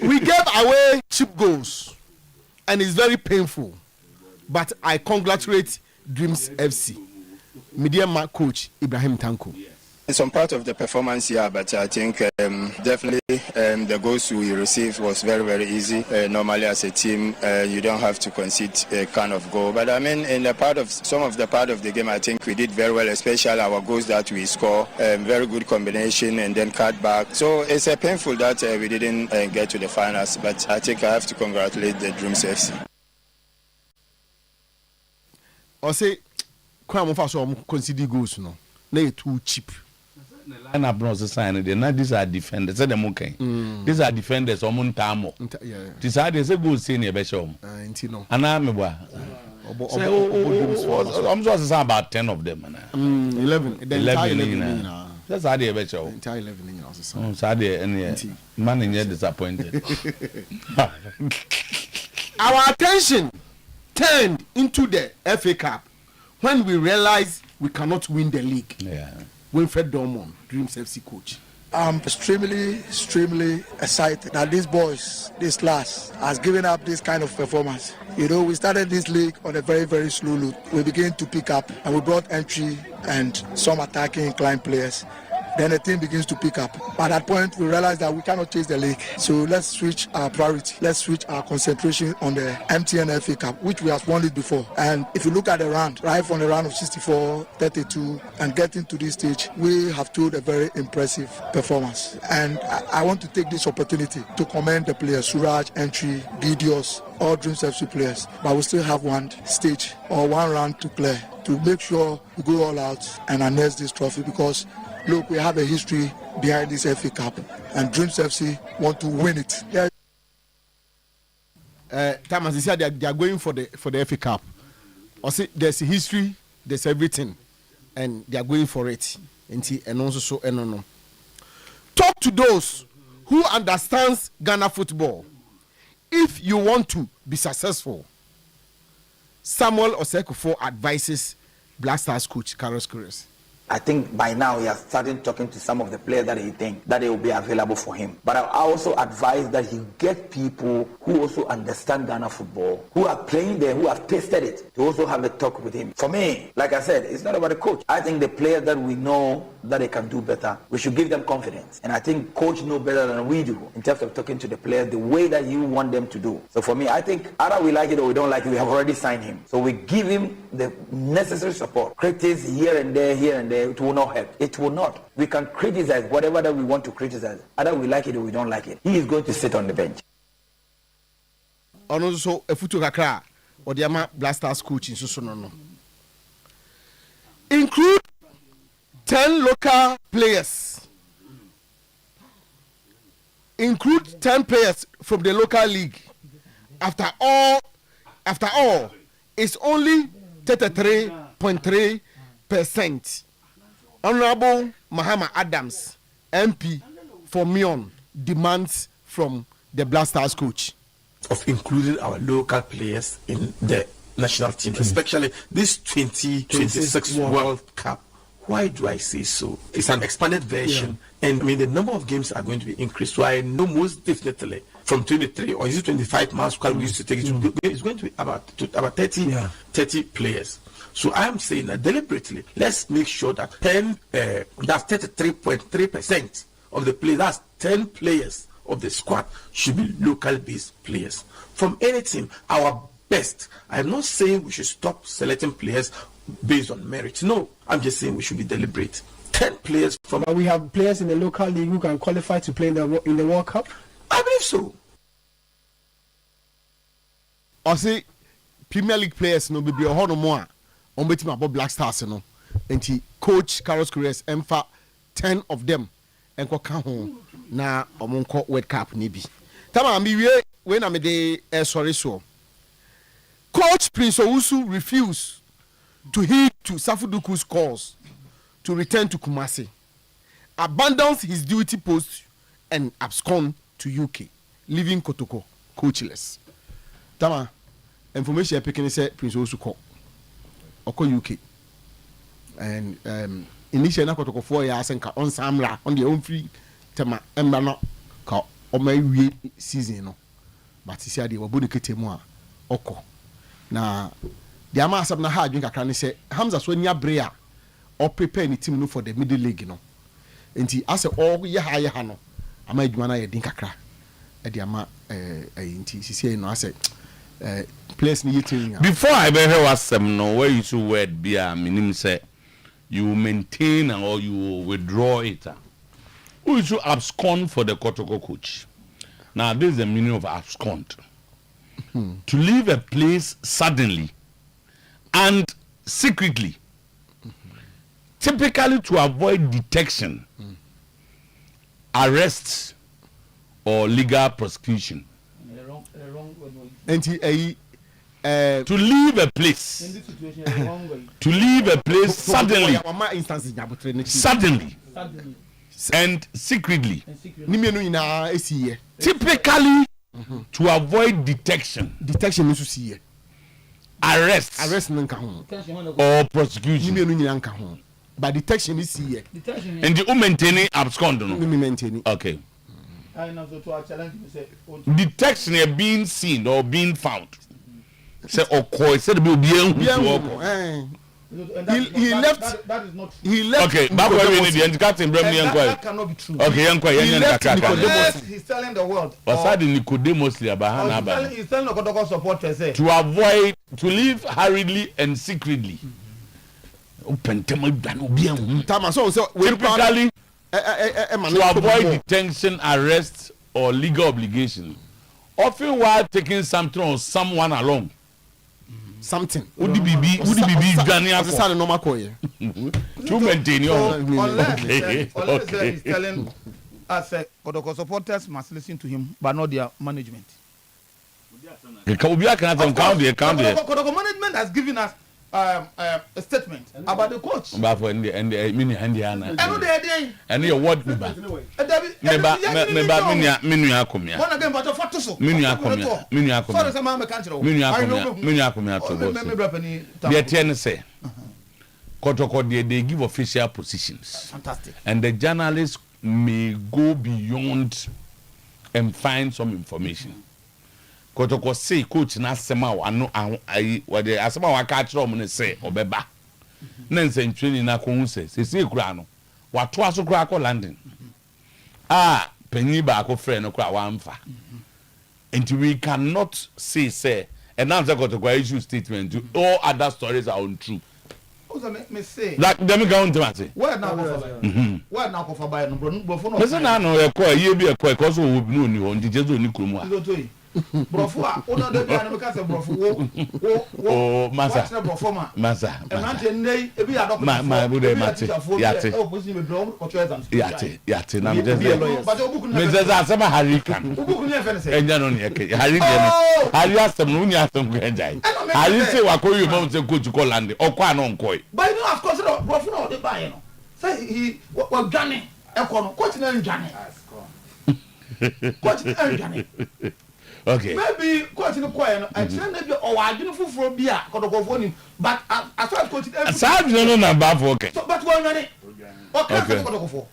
Speaker 19: We gave away cheap goals, and it's very painful. But I congratulate Dreams FC, media coach Ibrahim Tanko.
Speaker 3: Some part of the performance here, but I think definitely the goals we received was very, very easy. Normally as a team, you don't have to concede a kind of goal. But I mean, in the part of some of the part of the game, I think we did very well, especially our goals that we score. Very good combination and then cut back. So it's painful that we didn't get to the finals. But I think I have to congratulate the Dreams FC.
Speaker 19: I say, quite often concede goals, no, they're too cheap.
Speaker 4: And I brought the sign. These are defenders. Say them okay. These are defenders. Omun tamo. These are they say go senior beshom. And I'm just say about 10 of them.
Speaker 19: 11.
Speaker 4: 11. That's how they beshom.
Speaker 19: Entire 11.
Speaker 4: So they man in here disappointed.
Speaker 19: Our attention turned into the FA Cup when we realized we cannot win the league.
Speaker 4: Yeah.
Speaker 19: Winfred Dormon, Dreams FC coach.
Speaker 22: I'm extremely excited that these boys, this class, has given up this kind of performance. You know, we started this league on a very, very slow loop. We began to pick up, and we brought entry and some attacking inclined players. Then the team begins to pick up. By that point, we realize that we cannot chase the league. So let's switch our priority. Let's switch our concentration on the MTN FA Cup, which we have won it before. And if you look at the round, right from the round of 64, 32, and getting to this stage, we have told a very impressive performance. And I want to take this opportunity to commend the players, Suraj, Entry, Gideos, all Dreams FC players. But we still have one stage or one round to play to make sure we go all out and harness this trophy, because look, we have a history behind this FA Cup, and Dreams FC want to win it. Yeah.
Speaker 19: Thomas, you said they are going for the FA Cup. I see there's a history, there's everything, and they are going for it. And also so no. Talk to those who understands Ghana football. If you want to be successful, Samuel Osekufo advises Black Stars coach Carlos Queiroz.
Speaker 23: I think by now he has started talking to some of the players that he thinks that they will be available for him. But I also advise that he get people who also understand Ghana football, who are playing there, who have tasted it, to also have a talk with him. For me, like I said, it's not about the coach. I think the players that we know that they can do better, we should give them confidence. And I think coach knows better than we do in terms of talking to the players the way that you want them to do. So for me, I think either we like it or we don't like it, we have already signed him. So we give him the necessary support. Critics here and there, it will not help. It will not. We can criticize whatever that we want to criticize. Either we like it or we don't like it. He is going to sit on the bench.
Speaker 19: And also, a futu kakra or the ama Black Stars coaching so no. Include 10 local players. Include 10 players from the local league. After all, it's only 33.3%. Honorable Mahama Adams, MP for Mion, demands from the Black Stars coach
Speaker 24: of including our local players in the national team, especially this 2026 World Cup. Why do I say so? It's an expanded version, and I mean the number of games are going to be increased. So I know most definitely from 23 or is it 25 months we used to take it. It's going to be about 30 players. So I am saying that deliberately, let's make sure that that's 33.3% of the players, that's 10 players of the squad should be local-based players. From any team, our best. I'm not saying we should stop selecting players based on merit. No, I'm just saying we should be deliberate. 10 players from...
Speaker 8: We have players in the local league who can qualify to play in the World Cup?
Speaker 24: I believe so.
Speaker 19: I say Premier League players no be a whole more on betting about Black Stars no. And coach Carlos Queiroz emfa 10 of them enko ka ho na omonko World Cup ni bi tama mi we na me de sorry so Coach Prince Owusu refused to heed to Safuduku's calls to return to Kumasi, abandons his duty post and abscond to UK, leaving Kotoko coachless. Tama, information picking say Prince Owusu call UK, and initially na Kotoko 4 years and ka on Samra on the own free tama embano ka omayi season no, but he said they were bodikete mu a oko na the ama asab na ha adwin kakra ne say Hamza so nya brea or prepare any team no for the middle league no enti ase all ye ha no ama adwuma na ye din kakra e de ama enti sisi no ase place ni yitin
Speaker 4: before I be hear wasem no where you to word bia minim say you maintain or you withdraw it who should abscond for the Kotoko coach. Now this is the meaning of abscond. To leave a place suddenly and secretly, typically to avoid detection, arrest, or legal prosecution. To leave a place, suddenly, and secretly, typically to avoid detection, arrest, or prosecution.
Speaker 19: But detection is here.
Speaker 4: And the maintaining abscond. Okay. Detection is being seen or being found. Say okay, said be
Speaker 19: he left.
Speaker 4: That is not true. He left. Okay, back where we need the captain
Speaker 5: that cannot be true.
Speaker 4: Okay,
Speaker 5: he left Nicodemus. He's telling the world.
Speaker 4: What's Nicodemus? He's
Speaker 5: telling the Kotoko supporters
Speaker 4: to avoid, to leave hurriedly and secretly. Typically, to avoid detention, arrest, or legal obligation, often while taking something or someone along.
Speaker 19: Something.
Speaker 4: Would it be to maintain your
Speaker 5: unless he's telling us Kotoko supporters must listen to him, but not their management. Kotoko management has given us a statement about the coach.
Speaker 4: And your word they give official positions.
Speaker 5: Fantastic.
Speaker 4: And the journalists may go beyond and find some information. Kotoko say coach na sema ano what the asema wa ka kire omo ne say obeba na nsentweni na ko hu say se kura no wato aso kura ko London penny ba ko frɛ no kura wa amfa and we cannot say and now Kotoko issue statement all other stories are untrue.
Speaker 5: Me say
Speaker 4: like dem go on to say
Speaker 5: where now go for buy no bro for no
Speaker 4: listen na no e ko ye bi e ko because we no ni ho ndi jesu ni kromu a
Speaker 5: Brofu a ona de bia na meka se brofu wo masa brofu ma
Speaker 4: masa
Speaker 5: e nante nei e bia doctor
Speaker 4: ma bude mate yate
Speaker 5: o bosi me bro ko choice
Speaker 4: yate na me just asema harikan
Speaker 5: obuku ni efe ne se
Speaker 4: enya no ne yake harikan hari asem no ni asem ko enjai hari se wakoyo mo se coach ko lande okwa no nkoi
Speaker 5: but you of course brofu no de buy no say he wa dwane e ko no coach na ndwane coach na ndwane.
Speaker 4: Okay.
Speaker 5: Maybe coach no quiet. I tell maybe adwene foforo bi a Kotoko for him, but as far as coach
Speaker 4: no number for okay.
Speaker 5: So but one money. Okay.
Speaker 4: Okay.
Speaker 5: Kotoko for.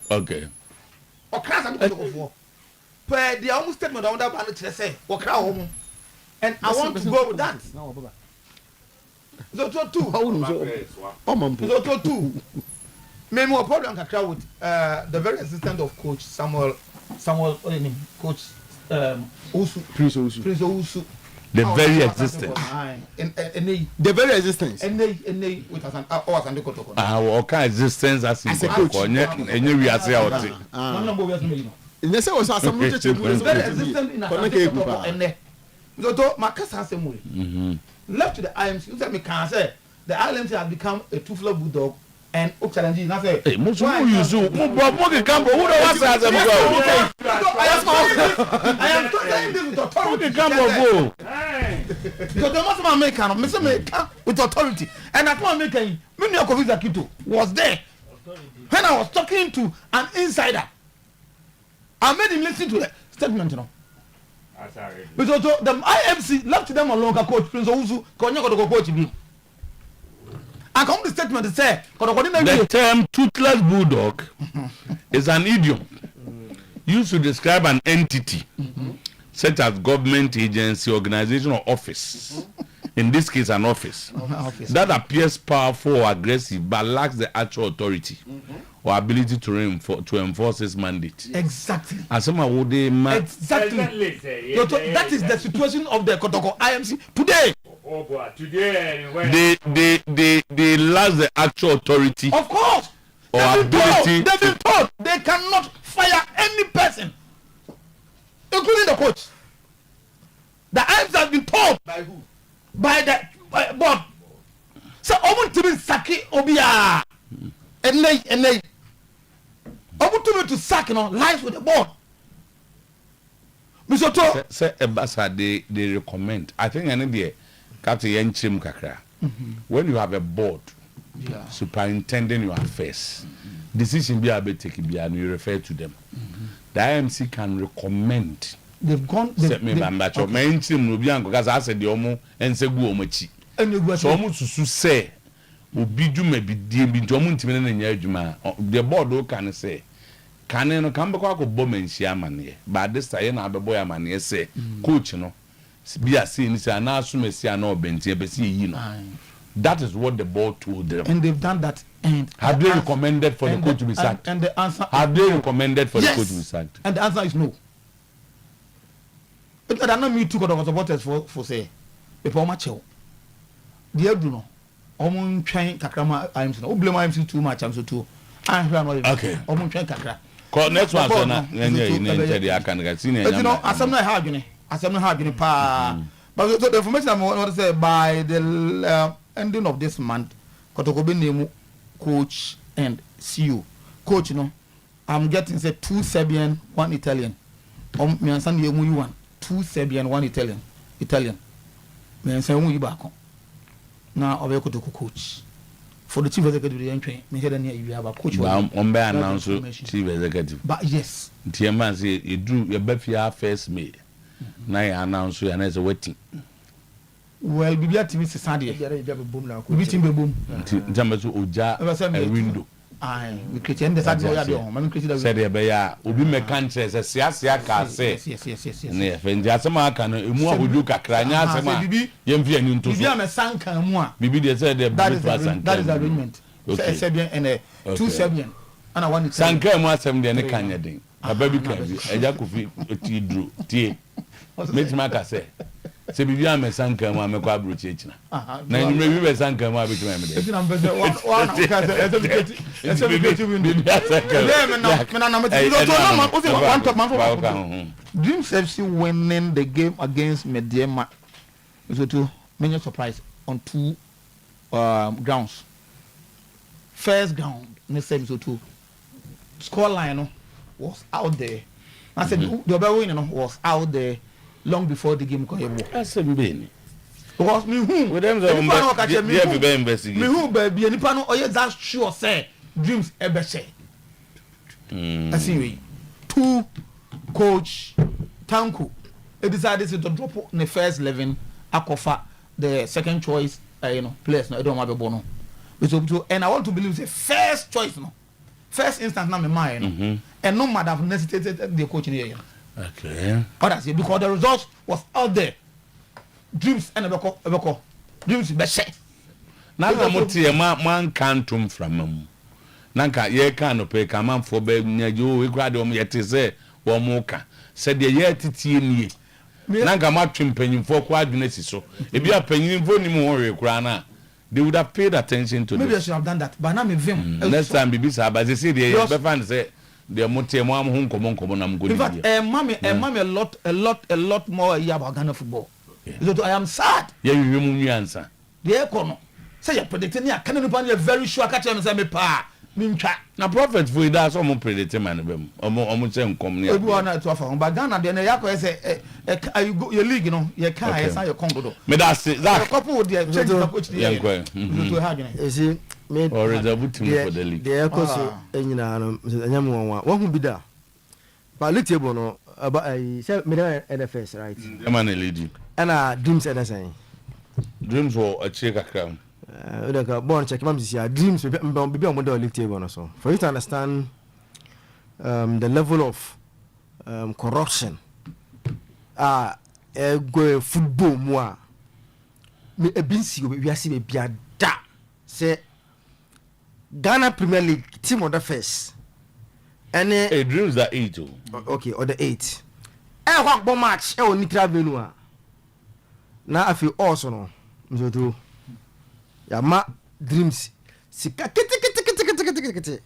Speaker 5: But the almost statement on that ban say okra home. And I want to go with that. So two. Maybe a problem kakra with the very existence of coach Samuel coach
Speaker 19: Prince Owusu.
Speaker 4: The very existence.
Speaker 19: The very existence.
Speaker 5: And they with us and the Kotoko.
Speaker 4: Okay, existence as a coach. And we are saying,
Speaker 19: they say was some very
Speaker 5: existent in a and there. So Marcus has a left to the IMC. You said me can say the IMC has become a two-floor bulldog
Speaker 2: and up challenge na say
Speaker 4: hey mo so you so mo bro mo ke campo who don't want as them go
Speaker 2: I am talking this with authority
Speaker 4: campo go
Speaker 2: because the most man make am me say me with authority and that one make me no Kofi Zakito was there when I was talking to an insider. I made him listen to the statement, you know. Because the IMC left them alone, coach Prince Owusu, Konyo go coach me. I come the statement to say,
Speaker 4: the term toothless bulldog is an idiom used to describe an entity such as government agency, organization, or office. In this case, an office that appears powerful or aggressive but lacks the actual authority or ability to enforce its mandate.
Speaker 2: Exactly.
Speaker 4: And somehow would they
Speaker 2: exactly. That is the situation of the Kotoko IMC today.
Speaker 21: Oh boy, today
Speaker 4: they lack the actual authority.
Speaker 2: Of course.
Speaker 4: Or ability.
Speaker 2: They've been told they cannot fire any person, including the coach. The IMC has been told by who? By the board. So omun tibi saki obia enei omun tibi to sack, you know, lies with the board. Mr. To
Speaker 4: say Ebasa they recommend. I think any day Captain Yenchim Kakra. When you have a board superintending your affairs, decision be able to take and you refer to them. The IMC can recommend.
Speaker 2: They've gone.
Speaker 4: Set me back. Your main team will be on because I said the omo and say go omochi. So almost to say, "Obi do maybe the omo team na nyɛ adwuma." The board can say, "Can no come back ko bomb and share money." But this time na be boy money say, "Coach no, be a say ni say na assume say na obenti be say yi no." That is what the board told them.
Speaker 2: And they've done that. And
Speaker 4: have they recommended for the coach to be sacked?
Speaker 2: And the answer,
Speaker 4: have they recommended for the coach to be sacked?
Speaker 2: And the answer is no. But I don't mean to go to supporters for say, before my show. The Bruno, Omun train Kakrama, I'm so blame IMC too much, I'm so too. I'm not
Speaker 4: okay.
Speaker 2: Omun train Kakra.
Speaker 4: Next one, I can get seen.
Speaker 2: But you know, as I'm not having pa. But the information I want to say by the ending of this month, Kotokobe name coach and CEO. Coach, you know, I'm getting say 2 Serbian, 1 Italian. Me and Sandy you one. 2 Serbian, 1 Italian. Me and say you back. Now I will go to coach. For the chief executive, me head near you have a coach.
Speaker 4: On by announce chief executive.
Speaker 2: But yes.
Speaker 4: TMA say you do your Befia first May. Now you announce you and as a waiting.
Speaker 2: Well, Bibia TV is Sunday. Bibia team be boom.
Speaker 4: Jamaica Oja a window.
Speaker 2: Aye, we create the side door there. Man create the.
Speaker 4: Said there be ya. Obi mekan say sia ka say.
Speaker 2: Yes.
Speaker 4: Ne fendi asema aka no emu ahodu kakra nya asema. Yemfi ani nto so.
Speaker 2: Bibia me sanka mu a.
Speaker 4: Bibi dey say there
Speaker 2: that is arrangement. Okay. Serbian and 2 Serbian. And 1 Italian.
Speaker 4: Sanka mu asem dey ne kanya den. Aba bi kan bi. Eja kofi oti dru tie. Metima ka say. Se bibi am sanka mu amekwa abrochi echina na nyime bi be sanka mu abetima me de
Speaker 2: echina mbese wa na ka se ese window Dreams FC winning the game against Mediema is to many surprise on 2 grounds. First ground ne say so to score line was out there. I said the other winning was out there long before the game come.
Speaker 4: That's a baby.
Speaker 2: Because me who
Speaker 4: with them be investigate.
Speaker 2: Me who baby nipa no oye that sure say Dreams ebe say. I see we 2 coach Tanku he decided to drop in the first 11 akofa the second choice players no e don ma be bono. And I want to believe the first choice no. First instance na me mind and no matter have necessitated the coach in here.
Speaker 4: Okay.
Speaker 2: Others because the results was out there. Dreams and Ebeko. Dreams be say.
Speaker 4: Na motie man cantum from them. Nanka ye kan ope ka man for be nyajo we kwade om yete say wo mo ka. Said ye titie nie. Nanka ma twempanyimfo kwa adwene si so. Ebi apanyimfo ni mo hore kura na. They would have paid attention to
Speaker 2: maybe this. I should have done that. But now me vim.
Speaker 4: Next time bibi sa ba say dey be fan say the motie mo am ho nkomo na mgo.
Speaker 2: In fact, mommy a lot more about Ghana football. So I am sad.
Speaker 4: Yeah, you mu answer.
Speaker 2: The econo. say you predicting ya can no pan very sure catch am say me pa me ntwa
Speaker 4: na prophet for that so mo predict man be omo say nkom ne
Speaker 2: obi wana to afa but Ghana de na yakọ say your league no you can yes your congo
Speaker 4: me that say that
Speaker 2: couple dey change the coach dey to ha gene
Speaker 20: you see me
Speaker 4: or reserve team for the league
Speaker 20: dey ekoso enyina no anyam wonwa wo hu bi da ba league table no about say me NFS right
Speaker 4: the man lead
Speaker 20: and dreams and say
Speaker 4: dreams for a check akram
Speaker 20: like born check mam see dreams be on the league table no so for you to understand the level of corruption go football mo me ebinsi we asi be bia da say Ghana Premier League team on the first and
Speaker 4: dreams that 8
Speaker 20: okay or the 8 what bomb match e oni travel na afi also no mzoto ya ma dreams sika kiti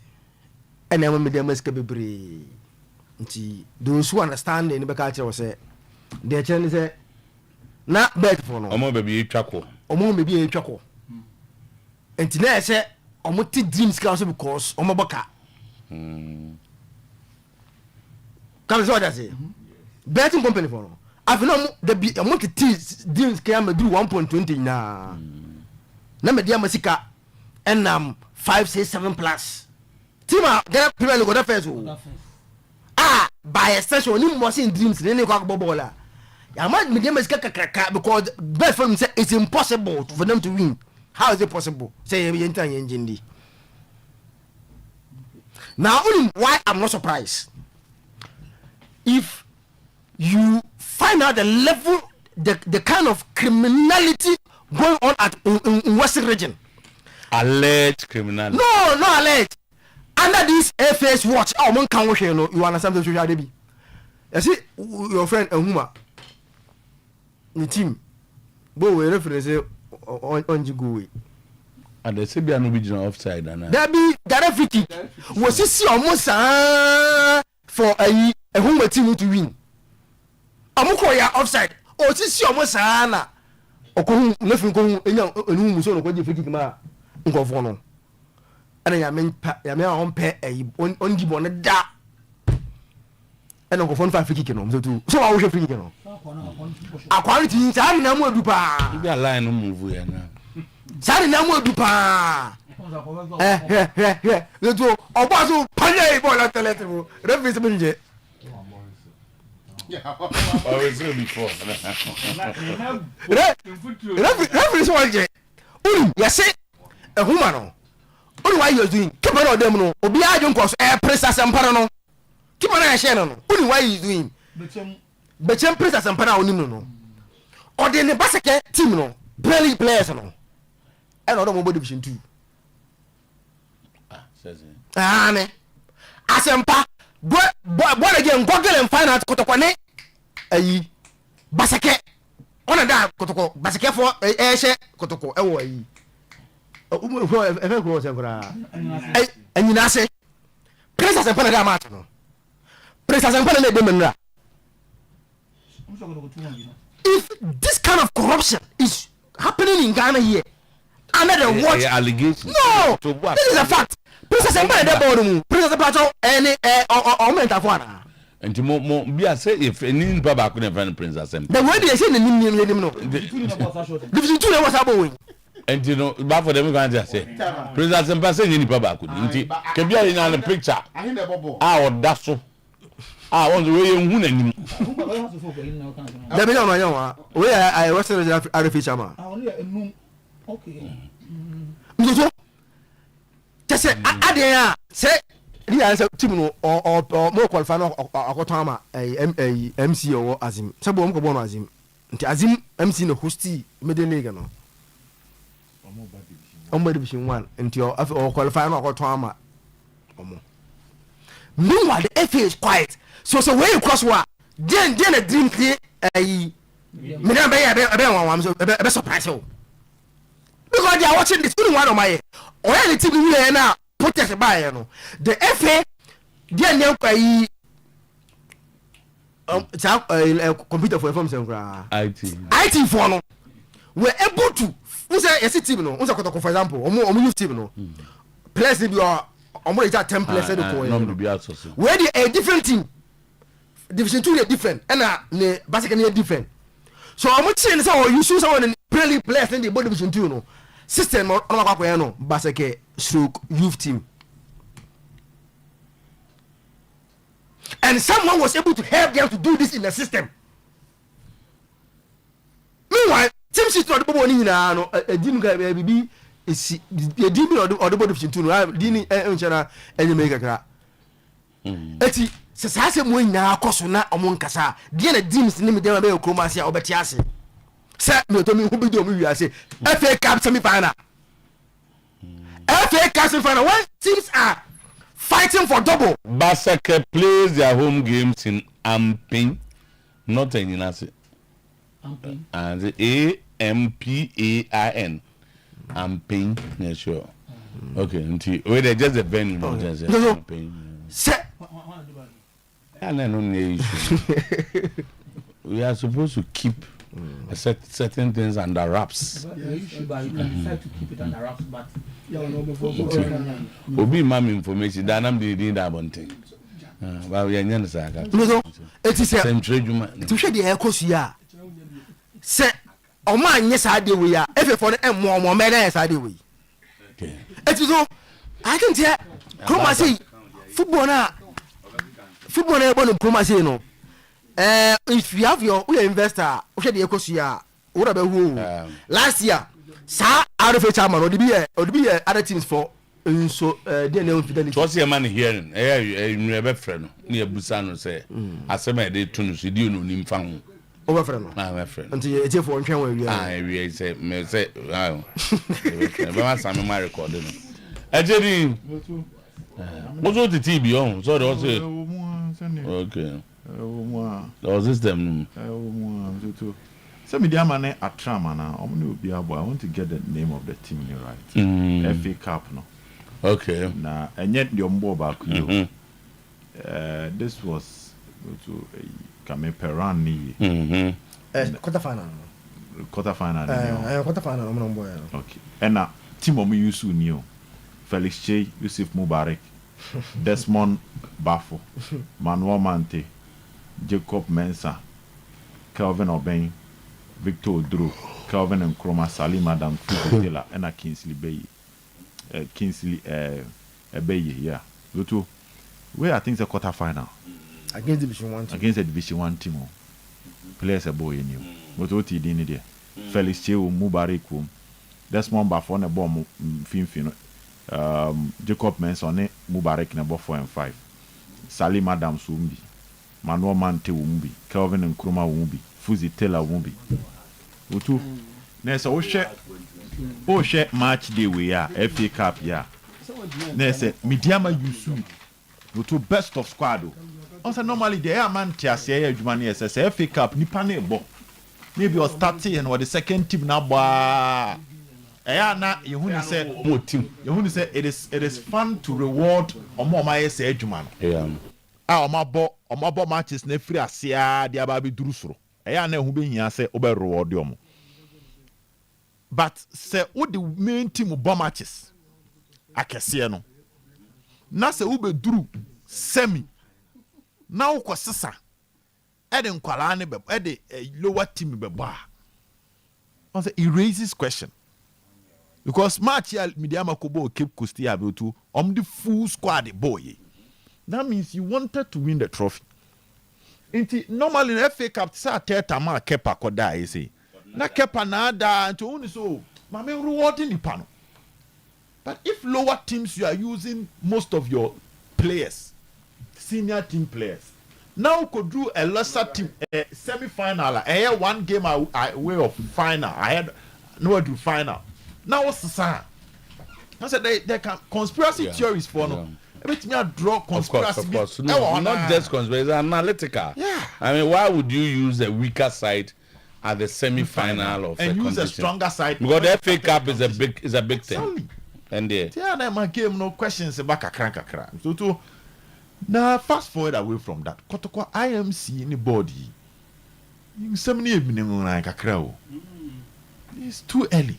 Speaker 20: and am me dem eska bebre nti those who understand any be culture was say the chen say na bet for no
Speaker 4: omo baby etwako
Speaker 20: nti na say omo ti dreams ka so because omo boka Can you say betting company for no afi no the be omo ti dreams ka ma do 1.20 na me dia masika enam 5 6 7 plus team get Premier League go first by extension ni mo sin dreams ni kwa bobola ya ma me dia masika kakaka because bet for me say it's impossible for them to win. How is it possible? Say you enter engine. Now why I'm not surprised if you find out the level the kind of criminality going on in Western region.
Speaker 4: Alleged criminality.
Speaker 20: No, not alleged. Under this FS watch, man can watch you know. You understand the social debi. You see your friend Ehuma, the team, but we reference on Jigui.
Speaker 4: And the Serbia no be join offside and
Speaker 20: there be direct free kick. Was it see almost for a Ehuma team to win? Amuko ya offside. Oh, see almost na. Okun lefin ko enu muso no ko je free kick ma nkofo no. Ana ya men on pe on di bon da. Ana nkofo no fa free kick no so tu. So wa wo free kick no. Akwari ti sari na mu edu pa.
Speaker 4: Bi line no move ya na.
Speaker 20: Sari na mu edu pa. So oba so panya e bola teletrebo. Referee se benje.
Speaker 4: Always before.
Speaker 20: Referee so waje. Yase ehuma no. Unu why you doing? Keep on them no. Obi ajo nkoso press asempara no. Keep on ya share no. Unu why you doing? Bechem press asempara onim no. O de ne baseke team no. Brilliant players no. E no do division 2.
Speaker 4: Says it.
Speaker 20: Ne. Asempa bo again Google and find out kotokwane ayi baseke ona da kotoko baseke for ehye kotoko ewo ayi efe ko se kura anyina se presa se pana da match no presa se pana na de menra. If this kind of corruption is happening in Ghana here under the watch
Speaker 4: allegation
Speaker 20: no this is a fact. Princess Empire de board Princess Plateau any augment of one.
Speaker 4: And to more be a say if any baba couldn't find Princess Empire.
Speaker 20: The way they say the name no. Division 2 was about.
Speaker 4: And you know, but for them going to say Princess Empire say any baba could. Can be in a picture. Ah, that's so. Ah, on the way you win.
Speaker 20: Let me know where I was a feature.
Speaker 2: Okay.
Speaker 20: Just say adia say the answer team no or more qualify no akotama MC or Azim sabo mo ko bono Azim nti Azim MC no hosti middle league no omo division 1 nti or qualify no akotama omo meanwhile the FA is quiet so where you cross wa then a dream play me na be wan so be surprise you because they are watching this one of my the team we now protest by no the FA they name kai computer for FM IT for no were able to say yes team no unsa Kotoko for example omo youth team no players be omo dey 10 players dey ko where they a different team division 2 dey different and na basically different so omo change say you use someone play players in the division 2 no system on akwa no basically stroke youth team and someone was able to help them to do this in the system. Meanwhile, team system the bobo ni na no dim ga bibi esi dim no the bobo division 2 no dini enchana enye me kakra eti se sa mo nyina akoso na omo nkasa de na dims ni me dem be kroma ase a obeti ase se me to me hu bi do me wi ase FA Cup semi final FA Cup semi final when teams are fighting for double.
Speaker 4: Basake plays their home games in Amping, not in Inase. And AMPAIN. Amping, yeah, sure. Okay, until wait, just the venue.
Speaker 20: No.
Speaker 4: We are supposed to keep certain things under wraps.
Speaker 2: Yeah, you should, but you can decide to keep it under wraps, but
Speaker 4: Obi mam information that I'm doing that one thing. But we are not saying
Speaker 20: no, it is a
Speaker 4: to
Speaker 20: share the echo here. Say, oh man, yes, I do. We are every for the more men as I do. We it is all I can tell. Come and see football now. Football now, come and see no. If you have your investor, share the echo here. What about who? Last year. Sa out of a chairman or be other teams for so DNA fidelity.
Speaker 4: What's your man hearing? You never friend near Busano say, I said my day to you know him found
Speaker 20: over friend.
Speaker 4: My friend.
Speaker 20: Until you for one
Speaker 4: I say, may say, wow. I'm my recording. I tell you, what's all the TV on? So there was okay. There was this them.
Speaker 21: So media man Atrama na omo be abo. I want to get the name of the team here right. FA Cup no.
Speaker 4: Okay.
Speaker 21: Na enye the ombo ba ku yo. This was to Kame Peran ni.
Speaker 20: Quarter final.
Speaker 21: Quarter final.
Speaker 20: Quarter final ombo.
Speaker 21: Okay. And na team omo use ni o. Felix Che, Yusuf Mubarak, Desmond Bafo, Manuel Mante, Jacob Mensah, Kelvin Obeng, Victor Odro, Kelvin and Kroma, Salim Adam, Taylor, and a Kingsley Bay. Kingsley Bay, yeah. Go to where I think the quarter final.
Speaker 20: Against Division 1 team.
Speaker 21: Against the Division 1 team. Players a boy in you. But what he did there. Felix Che, Mubarak, Desmond Bafo, and a bomb, Finfino. Jacob Mensah, Mubarak, number 4 and 5. Salim Adam Sumbi, Manuel Mante Wumbi, Kelvin and Kroma Wumbi, Fuzi Taylor Wumbi. Utu. Nessa o share match day we are FA Cup yeah. Nessa Midiama Yusu. Utu best of squad. Also normally the air man tiasia Jumani SS FA Cup nipa ne bo. Maybe was 30 and what the second team na ba. Na you say you say it is fun to reward omo ma yes adwuma no omo matches na free asia dia ba be durusoro na ehu be hia say obe reward omo but say wo the main team bo matches akese no na say wo be duru semi na wo kwasesa e de nkwala ne be e de lower team be ba on say it raises question. Because match here, Midiama Kobo Cape Coast Abutu, the full squad boy. That means you wanted to win the trophy. Normally in FA Cup, sa tama kepa koda you say. Na kepa na da to only so. Mame rewarding the panel. But if lower teams you are using most of your players, senior team players, now could do a lesser team semi-final. I had one game away of final. I had no to final. Now what's the sign? I said they can conspiracy theories for no. Everything you draw conspiracy.
Speaker 4: Of course. No, not just conspiracy, analytical.
Speaker 21: Yeah.
Speaker 4: I mean, why would you use the weaker side at the semi-final of
Speaker 21: and use a stronger side?
Speaker 4: Because the FA Cup is a big thing. And
Speaker 21: yeah, my game no questions about kakra. So now fast forward away from that. Kotoko IMC in the body. You 70 evening like kakra. It's too early.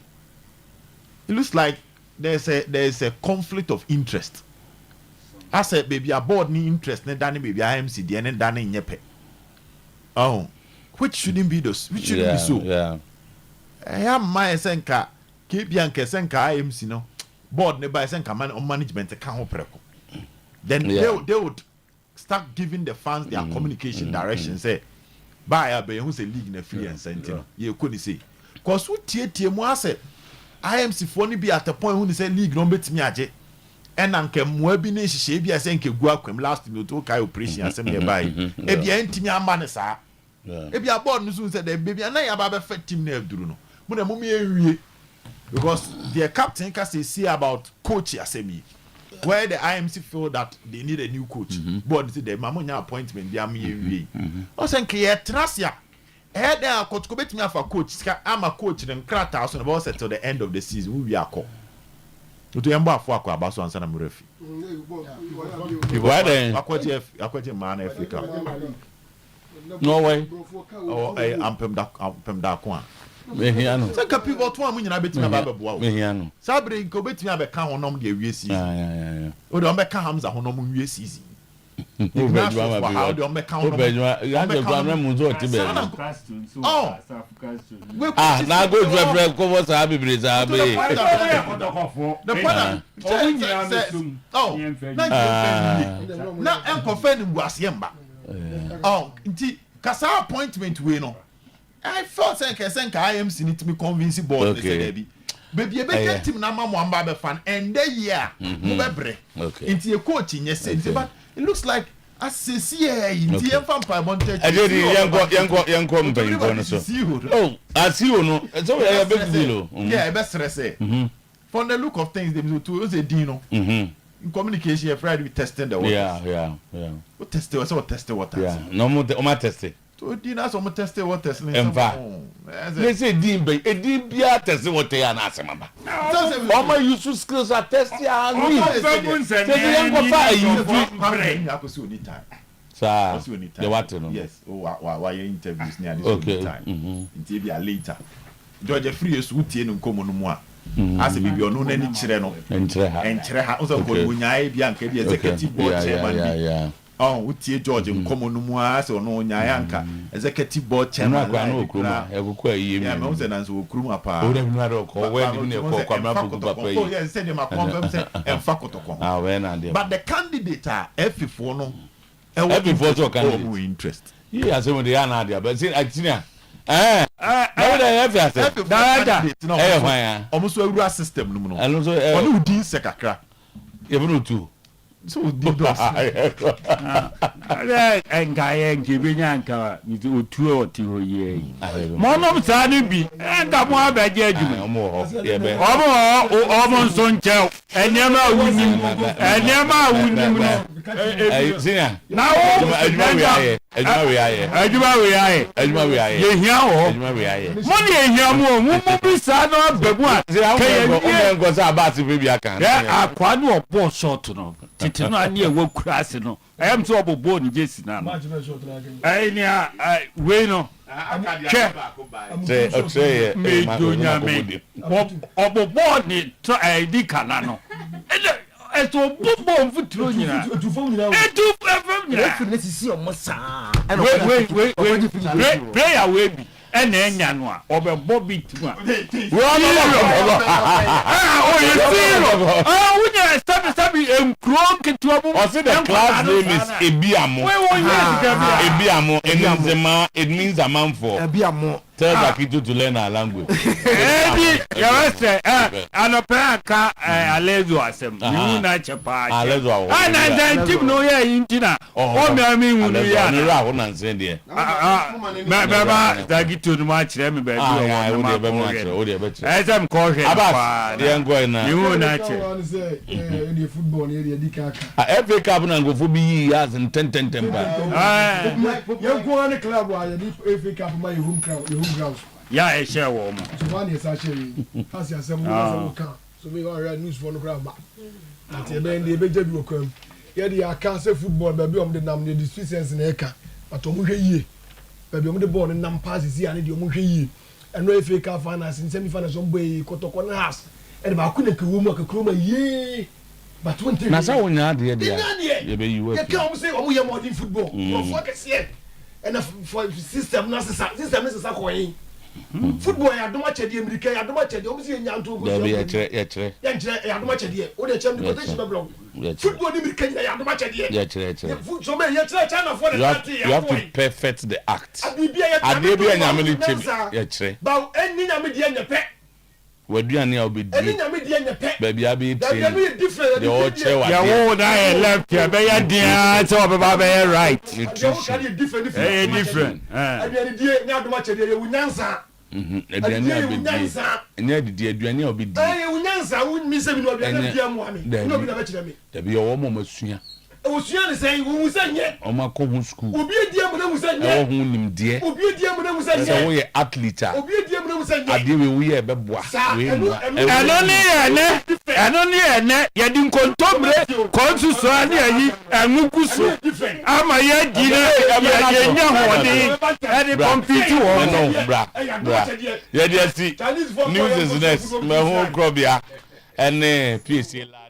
Speaker 21: looks like there's a conflict of interest. I said, baby, a board need interest, ne Danny baby, IMC, the and Danny Nyepe. Oh, which shouldn't be those, which shouldn't be so.
Speaker 4: Yeah.
Speaker 21: I am my senka, keep Bianca senka IMC, no board nearby senka man on management account preko. Then they would start giving the fans their communication direction. Say, buy a bay who's a league in a free and center. You couldn't say, cause who TMO say, IMC phone be at the point when they say league don't bet me aje. And Uncle Mwebine Shabi, I think you go up last minute to Kai operation and send me by. Ebi Antimia Manasa. Ebi a board news said, baby, and I have a fat team near Bruno. Because their captain can say about coach Asemi. Where the IMC feel that they need a new coach. Board said the Mamonia appointment, they are me. I think here, Trasia. Here they are coach, go bet me for coach. I'm a coach in Kratos and about till the end of the season. We are called. To yamba for about so answer na refi.
Speaker 4: Why then?
Speaker 21: Akwati man Africa.
Speaker 4: No way.
Speaker 21: Oh, ampem da kwa.
Speaker 4: Me hiano.
Speaker 21: Sanka people to amu nyina betimi ababeboa.
Speaker 4: Me hiano.
Speaker 21: Sabre nko betimi abeka honom de awiesi.
Speaker 4: Yeah.
Speaker 21: O de omeka Hamza honom awiesi.
Speaker 4: Oh, now go to a cover Sabi Brizabe.
Speaker 21: Now I'm confirming was Yemba. Oh, indeed, Casa appointment we know. I felt Senka IMC need to be convincing board. Baby, you better team number one Baba fan, and there, yeah, into your coaching, yes, but it looks like I see in the vampire wanted. I did young company.
Speaker 4: Oh, I see you know. It's only a big deal.
Speaker 21: Yeah, best say. From the look of things, they do a Dino. In communication, you're Friday testing the water.
Speaker 4: Yeah.
Speaker 21: What test was what test water?
Speaker 4: Yeah, no more testing.
Speaker 21: So Dina, some tested water.
Speaker 4: They say Dean Bay, a deep beer test what they are not. All my useful skills are tested. Sir, the water.
Speaker 21: Yes, why interviews near this time. Until later. Georgia Free is Woody and Common. As a baby, no any chireno and Treha also called Bunyai Bianca, the executive board chairman. Oh, Woody George and Common Muas or no Nyanka, executive board chairman. I know Kuma, I will call you, Mountain and Kruma Pa. Who never know when you call Kwamapu, yes, send him a conference and Fakoto. But the candidate are F4 every photo can have interest.
Speaker 4: Yes, when they are not there, but see, I
Speaker 21: almost a system. And also, who did Sekakra? Even two. So, did
Speaker 6: and Guy and Gibianca, you do 2 or 2 years. Mono Sanibi, and Gamma Baggy, more. Almost on Chow, and Yama winning, and Yama winning. Now, I am so born Jesse now. I know. Say, me born it to a decano. And to bomb for Trunia. And to see your massa. And wait, play away. And then Yanwa, over Bobby Tua.
Speaker 4: The class name is Ebiamo. Ebiamo, it means a man for Ebiamo. Tell Bakito to learn our language. And a pack, Alezo Assem, Chapa, Alezo, and then Tim no ya in Tina. Oh, I mean, when we are around and send here. To the match, as I'm calling about the young boy now. You not football every cabinet go for me as in 10. You go on the club while you every cup my home ground. Yeah, I share woman. So one is actually as you say, so we are news for the ground. And then the baby will come. Yeah, the cancer football, baby, on the name the districts in Eka, but on baby on the board and nam passes here and the Omuhi and no FA Cup finals in semi finals on way Kotokon house
Speaker 7: and ba ku na ke wo mu ka kroma ye but when
Speaker 4: na sa wonya de de ye be you
Speaker 7: e ka o say o mu ye modern football for focus here and for system na system is sa ko yin football ya doma chede america ya doma chede o mu say nya nto go
Speaker 4: ya chere
Speaker 7: ya doma chede o de chem the position be block football ni america ya doma chede
Speaker 4: ya chere
Speaker 7: so me ya chere China for the party
Speaker 4: you have to perfect the act
Speaker 7: adibia nya me
Speaker 4: ya chere
Speaker 7: ba eni nya me de nya pe
Speaker 4: waduane a obedi
Speaker 7: eni nya me de nya pe
Speaker 4: baby abi
Speaker 7: train the
Speaker 4: all che wa
Speaker 6: ya wo na e left ya be ya dia so be ba be right
Speaker 7: nutrition different aduane die nya doma chede ye wunyansa
Speaker 4: aduane abedi enya didi aduane obedi
Speaker 7: wunyansa wunmi se mi no aduane bia mo ami no bi na be chede me
Speaker 4: da bi owo mo masua
Speaker 7: osua ne say wo musa nye
Speaker 4: o ma ko hu school
Speaker 7: obi edie mo na musa nye
Speaker 4: o hu nimdie
Speaker 7: obi edie mo na musa nye
Speaker 4: so wo ye athlete
Speaker 7: obi edie mo na musa nye
Speaker 4: ade we wo ye be boa we mu
Speaker 6: eno ni ene ye di nkontomre konsusu ani ayi enwukusu ama ye gina ye nya hode e di compete wo
Speaker 4: no bra ye dey see news is next me hu krobia ene PSA